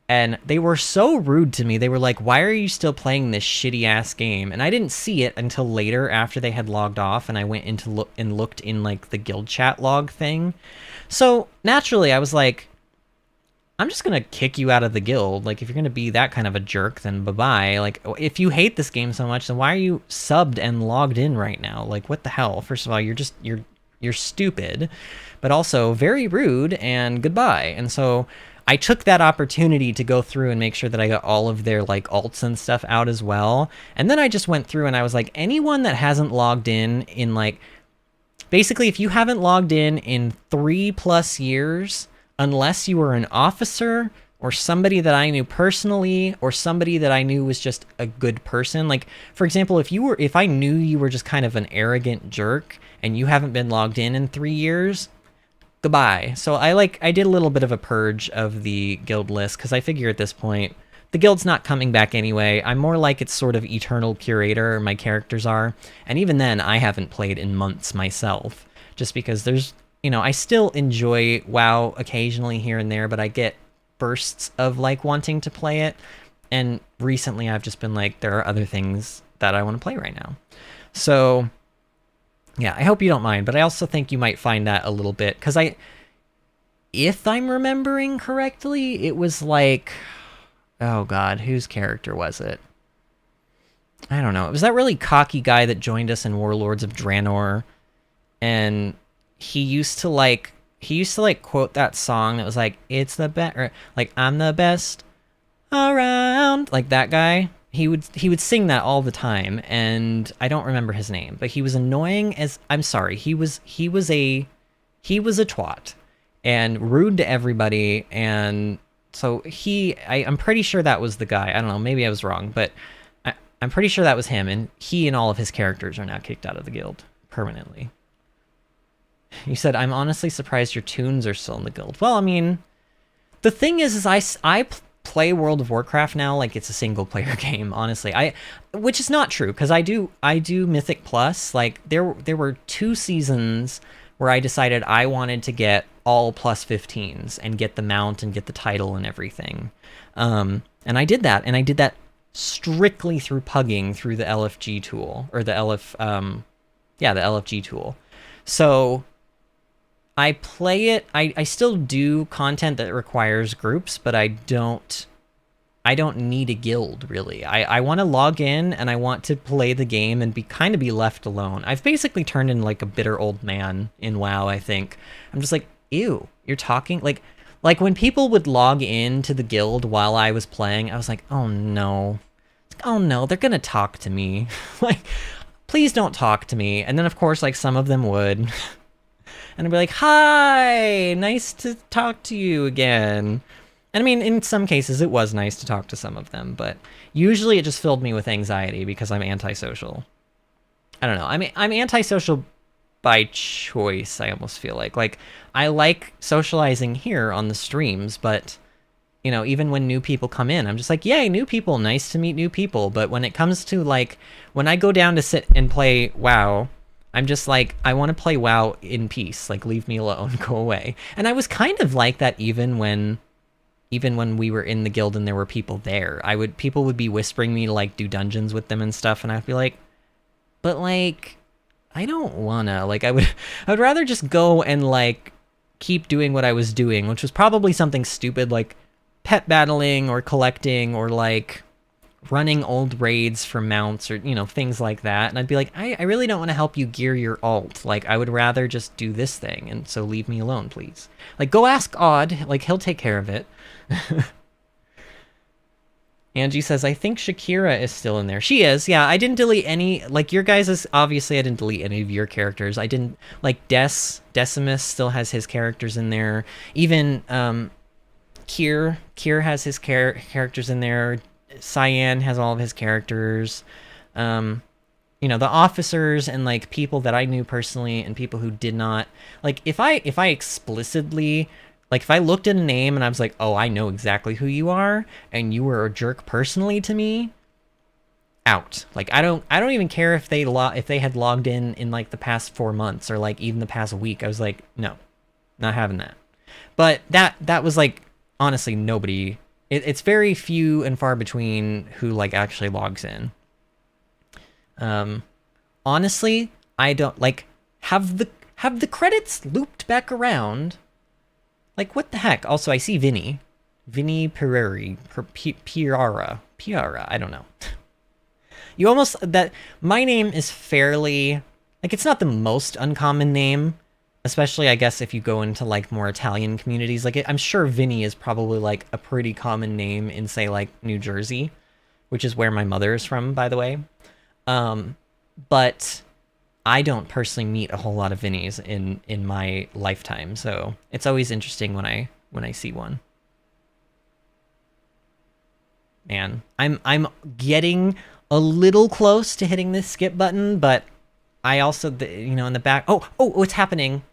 and they were so rude to me. They were like, "Why are you still playing this shitty ass game?" And I didn't see it until later, after they had logged off, and I went into looked in like the guild chat log thing. So naturally, I was like, I'm just gonna kick you out of the guild. Like, if you're gonna be that kind of a jerk, then bye-bye. Like, if you hate this game so much, then why are you subbed and logged in right now? Like, what the hell? First of all, you're stupid, but also very rude, and goodbye. And so I took that opportunity to go through and make sure that I got all of their like alts and stuff out as well. And then I just went through and I was like, anyone that hasn't logged in like, basically, if you haven't logged in 3+ years, unless you were an officer or somebody that I knew personally, or somebody that I knew was just a good person. Like, for example, if I knew you were just kind of an arrogant jerk and you haven't been logged in 3 years, goodbye. So I did a little bit of a purge of the guild list, because I figure at this point, the guild's not coming back anyway. I'm more like its sort of eternal curator, my characters are. And even then, I haven't played in months myself, just because there's, you know, I still enjoy WoW occasionally here and there, but I get bursts of like wanting to play it. And recently I've just been like, there are other things that I want to play right now. So yeah, I hope you don't mind, but I also think you might find that a little bit, because if I'm remembering correctly, it was like, oh God, whose character was it? I don't know. It was that really cocky guy that joined us in Warlords of Draenor, and he used to like quote that song that was like, it's the best, or like, I'm the best around, like that guy. He would sing that all the time, and I don't remember his name, but he was annoying as, I'm sorry, he was a twat and rude to everybody. And so I'm pretty sure that was the guy. I don't know, maybe I was wrong, but I'm pretty sure that was him, and he and all of his characters are now kicked out of the guild permanently. You said, I'm honestly surprised your tunes are still in the guild. Well, I mean, the thing is I play World of Warcraft now like it's a single player game, honestly. Which is not true, because I do Mythic Plus. Like, there were 2 seasons where I decided I wanted to get all +15s and get the mount and get the title and everything. And And I did that, and I did that strictly through pugging through the LFG tool, or the the LFG tool. So I play it, I still do content that requires groups, but I don't need a guild, really. I want to log in, and I want to play the game and kind of be left alone. I've basically turned in like a bitter old man in WoW, I think. I'm just like, ew, you're talking? Like when people would log in to the guild while I was playing, I was like, oh no. Oh no, they're gonna talk to me. Like, please don't talk to me. And then of course, like, some of them would. And I'd be like, hi, nice to talk to you again. And I mean, in some cases, it was nice to talk to some of them, but usually it just filled me with anxiety because I'm antisocial. I don't know. I'm antisocial by choice, I almost feel like. Like, I like socializing here on the streams, but, you know, even when new people come in, I'm just like, yay, new people, nice to meet new people. But when it comes to, like, when I go down to sit and play WoW, I'm just like, I want to play WoW in peace. Like, leave me alone, go away. And I was kind of like that even when we were in the guild and there were people there. People would be whispering me to, like, do dungeons with them and stuff, and I'd be like, but, like, I don't wanna. Like, I would rather just go and, like, keep doing what I was doing, which was probably something stupid like pet battling or collecting or, like, running old raids for mounts or, you know, things like that. And I'd be like, I really don't want to help you gear your alt. Like, I would rather just do this thing, and so leave me alone, please. Like, go ask Odd. Like, he'll take care of it. Angie says, I think Shakira is still in there. She is, yeah. I didn't delete any, like, your guys' obviously I didn't delete any of your characters. I didn't, like, Decimus still has his characters in there. Even Kier has his characters in there. Cyan has all of his characters. You know, the officers and, like, people that I knew personally and people who did not. Like, if I explicitly, like, if I looked at a name and I was like, oh, I know exactly who you are, and you were a jerk personally to me, out. Like, I don't even care if they had logged in like the past 4 months or, like, even the past week. I was like, no, not having that. But that was, like, honestly nobody. It's very few and far between who, like, actually logs in. Honestly, I don't, like, have the credits looped back around. Like, what the heck? Also, I see Vinny Piara, I don't know. You almost, that, my name is fairly, like, it's not the most uncommon name, especially, I guess, if you go into, like, more Italian communities. Like, I'm sure Vinny is probably, like, a pretty common name in, say, like, New Jersey, which is where my mother is from, by the way. But I don't personally meet a whole lot of Vinnies in my lifetime, so it's always interesting when I see one. Man, I'm getting a little close to hitting this skip button, but I also, you know, in the back. Oh, it's happening.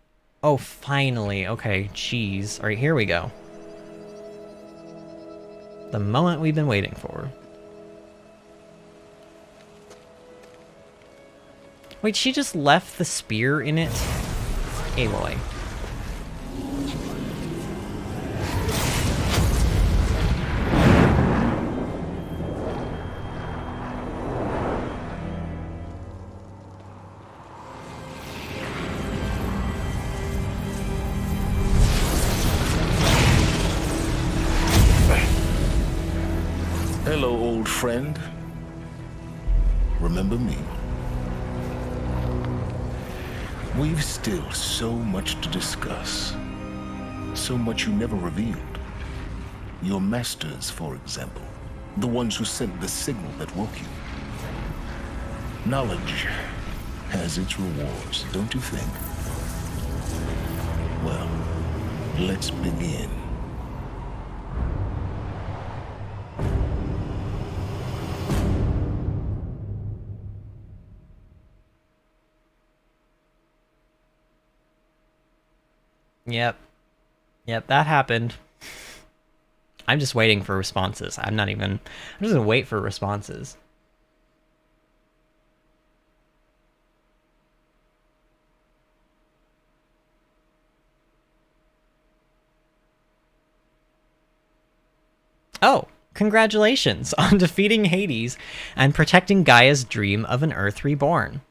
Oh, finally. Okay, jeez. All right, here we go. The moment we've been waiting for. Wait, she just left the spear in it? Aloy. Hello, old friend. Remember me? We've still so much to discuss. So much you never revealed. Your masters, for example. The ones who sent the signal that woke you. Knowledge has its rewards, don't you think? Well, let's begin. Yep, that happened. I'm just waiting for responses. I'm just gonna wait for responses. Oh, Congratulations on defeating Hades and protecting Gaia's dream of an Earth reborn.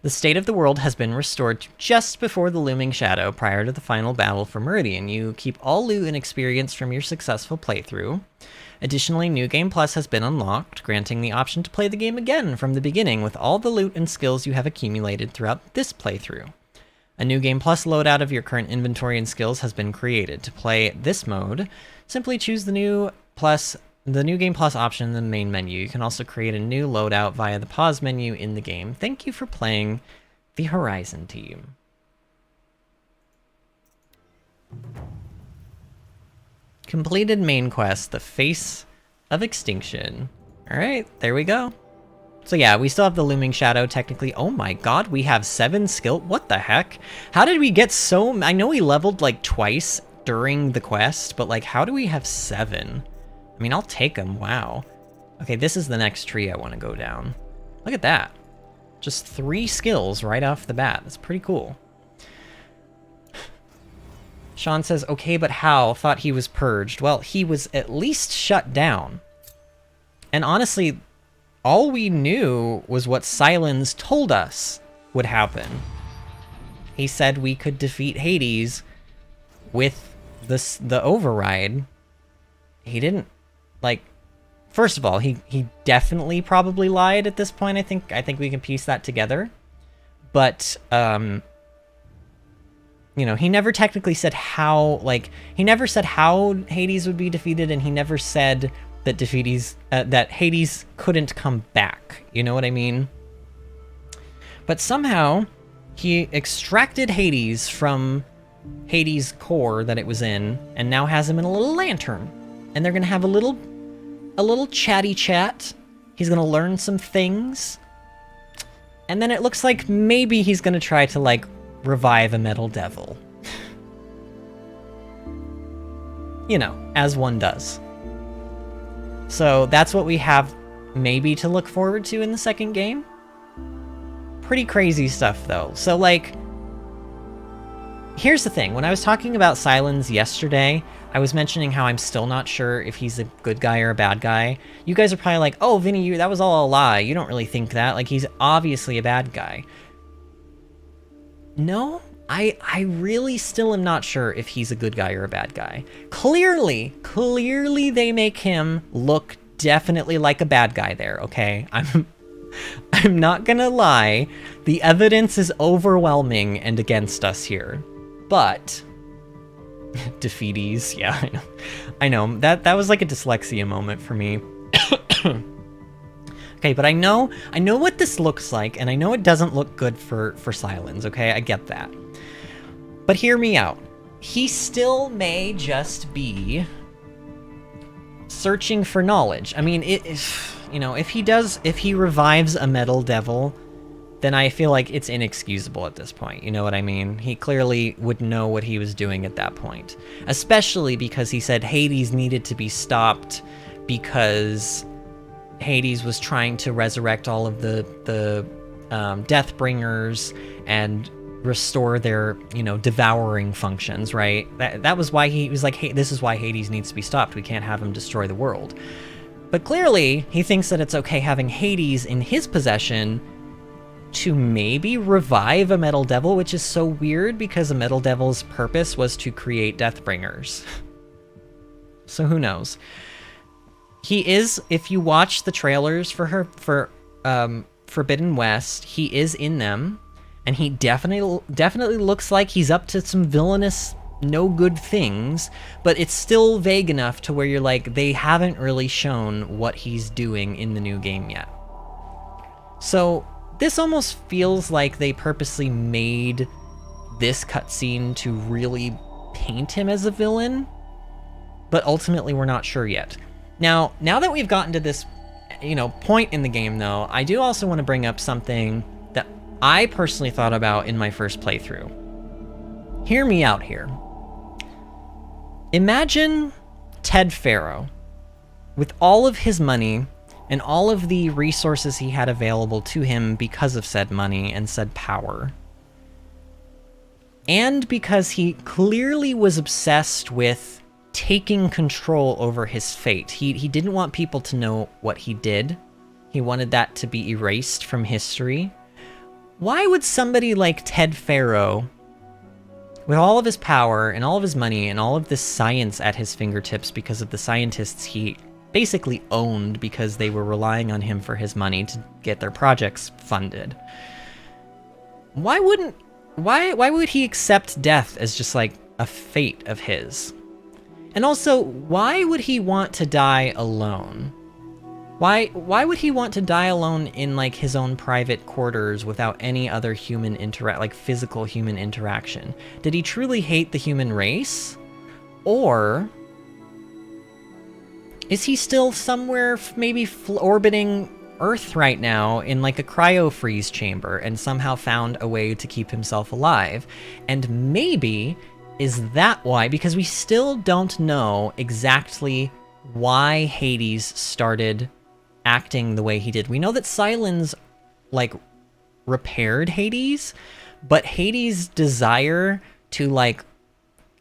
The state of the world has been restored to just before the Looming Shadow prior to the final battle for Meridian. You keep all loot and experience from your successful playthrough. Additionally, New Game Plus has been unlocked, granting the option to play the game again from the beginning with all the loot and skills you have accumulated throughout this playthrough. A New Game Plus loadout of your current inventory and skills has been created. To play this mode, simply choose the New Game Plus option in the main menu. You can also create a new loadout via the pause menu in the game. Thank you for playing the Horizon team. Completed main quest, The Face of Extinction. Alright, there we go. So yeah, we still have the Looming Shadow technically. Oh my god, we have 7 skill. What the heck? How did we get so... I know we leveled like twice during the quest, but like how do we have 7? I mean, I'll take them. Wow. Okay, this is the next tree I want to go down. Look at that. Just 3 skills right off the bat. That's pretty cool. Sean says, okay, but how? Thought he was purged. Well, he was at least shut down. And honestly, all we knew was what Sylens told us would happen. He said we could defeat Hades with the override. He didn't, like, first of all, he definitely probably lied at this point. I think we can piece that together. But, you know, he never technically said how, like, he never said how Hades would be defeated, and he never said that that Hades couldn't come back. You know what I mean? But somehow, he extracted Hades from Hades' core that it was in, and now has him in a little lantern. And they're gonna have a little chatty chat. He's gonna learn some things. And then it looks like maybe he's gonna try to, like, revive a metal devil. You know, as one does. So that's what we have maybe to look forward to in the second game. Pretty crazy stuff, though. So, like, here's the thing. When I was talking about Sylens yesterday, I was mentioning how I'm still not sure if he's a good guy or a bad guy. You guys are probably like, oh, Vinny, that was all a lie. You don't really think that. Like, he's obviously a bad guy. No, I really still am not sure if he's a good guy or a bad guy. Clearly they make him look definitely like a bad guy there, okay? I'm not gonna lie. The evidence is overwhelming and against us here. But defeatees, yeah, I know. That was like a dyslexia moment for me. Okay, but I know what this looks like, and I know it doesn't look good for Sylens, okay? I get that. But hear me out. He still may just be searching for knowledge. I mean, you know, if he revives a metal devil, then I feel like it's inexcusable at this point. You know what I mean? He clearly would know what he was doing at that point. Especially because he said Hades needed to be stopped because Hades was trying to resurrect all of the Deathbringers and restore their, you know, devouring functions, right? That was why he was like, hey, this is why Hades needs to be stopped. We can't have him destroy the world. But clearly, he thinks that it's okay having Hades in his possession to maybe revive a Metal Devil, which is so weird because a Metal Devil's purpose was to create Deathbringers. So who knows? He is, if you watch the trailers for Forbidden West, he is in them, and he definitely looks like he's up to some villainous, no good things, but it's still vague enough to where you're like, they haven't really shown what he's doing in the new game yet. So this almost feels like they purposely made this cutscene to really paint him as a villain, but ultimately we're not sure yet. Now that we've gotten to this, you know, point in the game, though, I do also want to bring up something that I personally thought about in my first playthrough. Hear me out here. Imagine Ted Faro, with all of his money and all of the resources he had available to him because of said money and said power, and because he clearly was obsessed with taking control over his fate. He didn't want people to know what he did. He wanted that to be erased from history. Why would somebody like Ted Faro, with all of his power and all of his money and all of this science at his fingertips because of the scientists he basically owned because they were relying on him for his money to get their projects funded, why would he accept death as just like a fate of his? And also, why would he want to die alone? Why would he want to die alone in like his own private quarters without any other human physical human interaction? Did he truly hate the human race? Or is he still somewhere maybe orbiting Earth right now in like a cryo-freeze chamber and somehow found a way to keep himself alive? And maybe is that why? Because we still don't know exactly why Hades started acting the way he did. We know that Sylens like repaired Hades, but Hades' desire to like,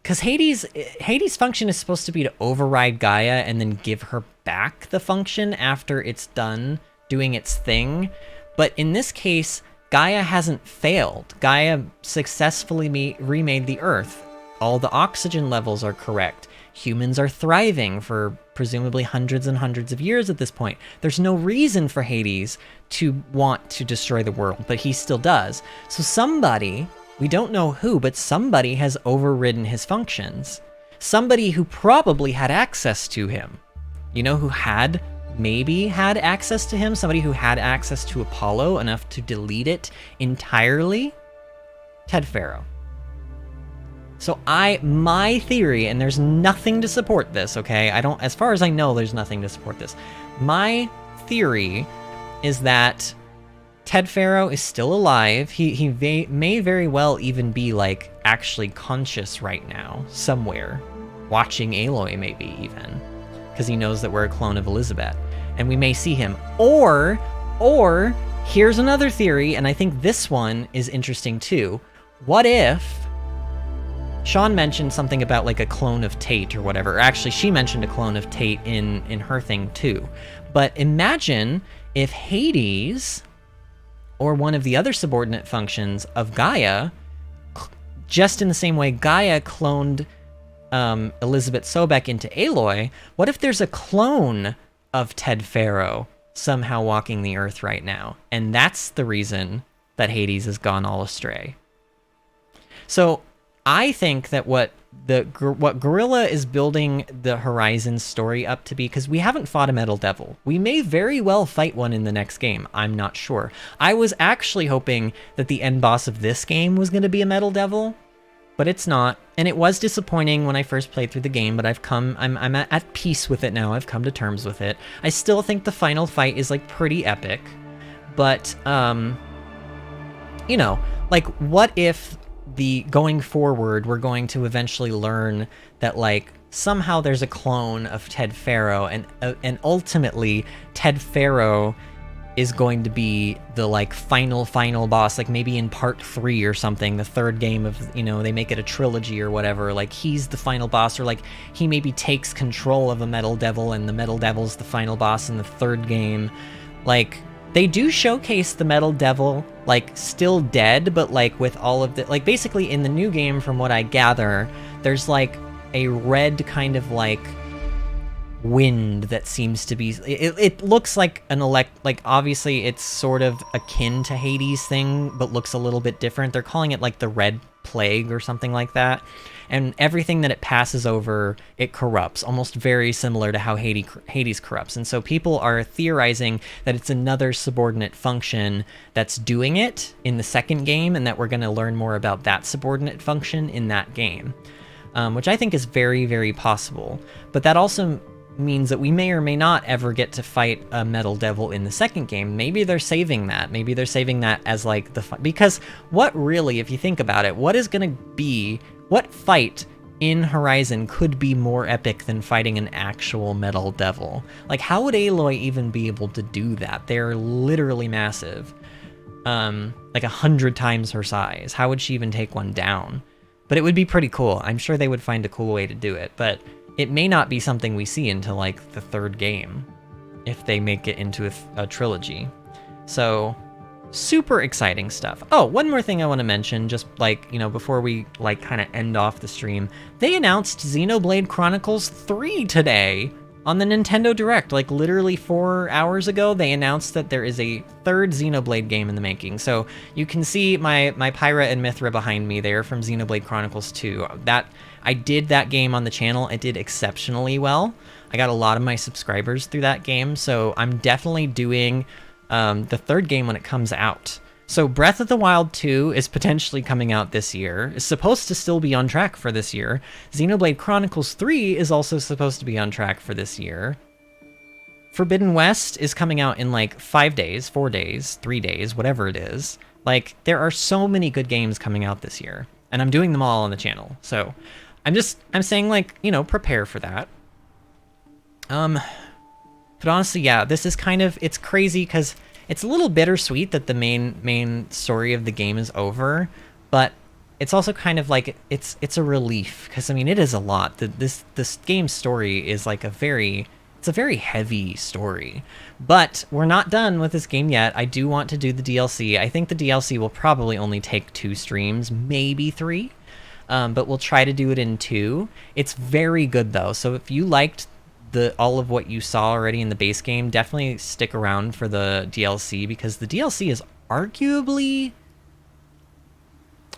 because Hades' function is supposed to be to override Gaia and then give her back the function after it's done doing its thing. But in this case, Gaia hasn't failed. Gaia successfully remade the Earth. All the oxygen levels are correct. Humans are thriving for presumably hundreds and hundreds of years at this point. There's no reason for Hades to want to destroy the world, but he still does. So somebody, we don't know who, but somebody has overridden his functions. Somebody who probably had access to him. You know who maybe had access to him? Somebody who had access to Apollo enough to delete it entirely? Ted Faro. So my theory, and there's nothing to support this, okay? As far as I know, there's nothing to support this. My theory is that Ted Faro is still alive. He may very well even be like actually conscious right now, somewhere, watching Aloy maybe even, because he knows that we're a clone of Elizabeth, and we may see him. Or here's another theory, and I think this one is interesting too. What if Sean mentioned something about like a clone of Tate or whatever. Actually, she mentioned a clone of Tate in her thing too. But imagine if Hades, or one of the other subordinate functions of Gaia, just in the same way Gaia cloned Elizabeth Sobek into Aloy, what if there's a clone of Ted Faro somehow walking the Earth right now? And that's the reason that Hades has gone all astray. So I think that what Guerrilla is building the Horizon story up to be, because we haven't fought a Metal Devil. We may very well fight one in the next game. I'm not sure. I was actually hoping that the end boss of this game was going to be a Metal Devil, but it's not. And it was disappointing when I first played through the game, but I'm at peace with it now. I've come to terms with it. I still think the final fight is like pretty epic, but you know, like what if going forward, we're going to eventually learn that like somehow there's a clone of Ted Faro, and ultimately Ted Faro is going to be the like final boss, like maybe in part 3 or something, the third game of, you know, they make it a trilogy or whatever, like he's the final boss, or like he maybe takes control of a Metal Devil and the Metal Devil's the final boss in the third game. Like they do showcase the Metal Devil, like, still dead, but, like, with all of the... Like, basically, in the new game, from what I gather, there's, like, a red kind of, like, wind that seems to be... It looks like an like, obviously, it's sort of akin to Hades' thing, but looks a little bit different. They're calling it, like, the Red Plague or something like that. And everything that it passes over, it corrupts, almost very similar to how Hades corrupts. And so people are theorizing that it's another subordinate function that's doing it in the second game, and that we're going to learn more about that subordinate function in that game, which I think is very, very possible. But that also means that we may or may not ever get to fight a Metal Devil in the second game. Maybe they're saving that. Maybe they're saving that as like because what really, if you think about it, what fight in Horizon could be more epic than fighting an actual Metal Devil? Like, how would Aloy even be able to do that? They're literally massive. Like 100 times her size. How would she even take one down? But it would be pretty cool. I'm sure they would find a cool way to do it. But it may not be something we see until like the third game, if they make it into a trilogy. So super exciting stuff. Oh, one more thing I want to mention, just like, you know, before we like kind of end off the stream, they announced Xenoblade Chronicles 3 today on the Nintendo Direct. Like literally 4 hours ago, they announced that there is a third Xenoblade game in the making. So you can see my Pyra and Mithra behind me there from Xenoblade Chronicles 2. I did that game on the channel. It did exceptionally well. I got a lot of my subscribers through that game, so I'm definitely doing the third game when it comes out. So Breath of the Wild 2 is potentially coming out this year. It's supposed to still be on track for this year. Xenoblade Chronicles 3 is also supposed to be on track for this year. Forbidden West is coming out in like 5 days, 4 days, 3 days, whatever it is. Like, there are so many good games coming out this year, and I'm doing them all on the channel. So I'm saying, like, you know, prepare for that. But honestly, yeah, this is kind of, it's crazy because it's a little bittersweet that the main story of the game is over, but it's also kind of like, it's a relief, because I mean, it is a lot. This game's story is like it's a very heavy story. But we're not done with this game yet. I do want to do the DLC. I think the DLC will probably only take 2 streams, maybe 3. But we'll try to do it in 2. It's very good though, so if you liked all of what you saw already in the base game, definitely stick around for the DLC, because the DLC is arguably,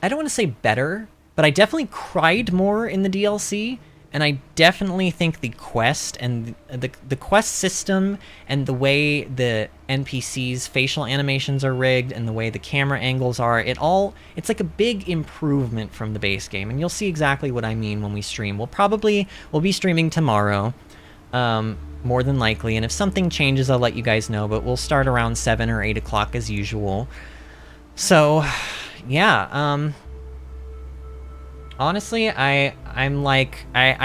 I don't want to say better, but I definitely cried more in the DLC, and I definitely think the quest and the quest system and the way the NPCs' facial animations are rigged and the way the camera angles are, it's like a big improvement from the base game, and you'll see exactly what I mean when we stream. We'll be streaming tomorrow, more than likely, and if something changes, I'll let you guys know, but we'll start around 7 or 8 o'clock as usual. So, yeah, honestly, I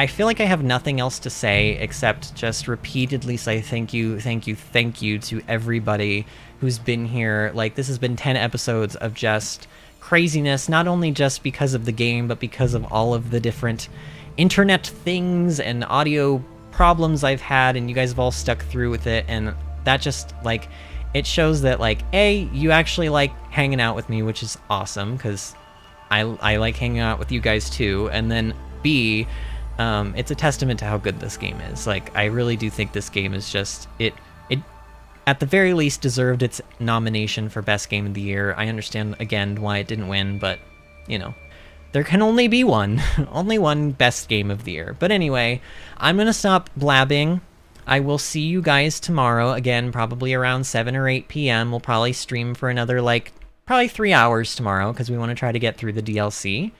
feel like I have nothing else to say except just repeatedly say thank you to everybody who's been here. Like, this has been 10 episodes of just craziness, not only just because of the game, but because of all of the different internet things and audio problems I've had, and you guys have all stuck through with it, and that just, like, it shows that, like, A, you actually like hanging out with me, which is awesome, because I like hanging out with you guys too, and then B, it's a testament to how good this game is. Like, I really do think this game is just, it at the very least deserved its nomination for Best Game of the Year. I understand, again, why it didn't win, but, you know, there can only be one. Only one Best Game of the Year. But anyway, I'm going to stop blabbing. I will see you guys tomorrow, again, probably around 7 or 8 p.m. We'll probably stream for another, like, probably 3 hours tomorrow, because we want to try to get through the DLC.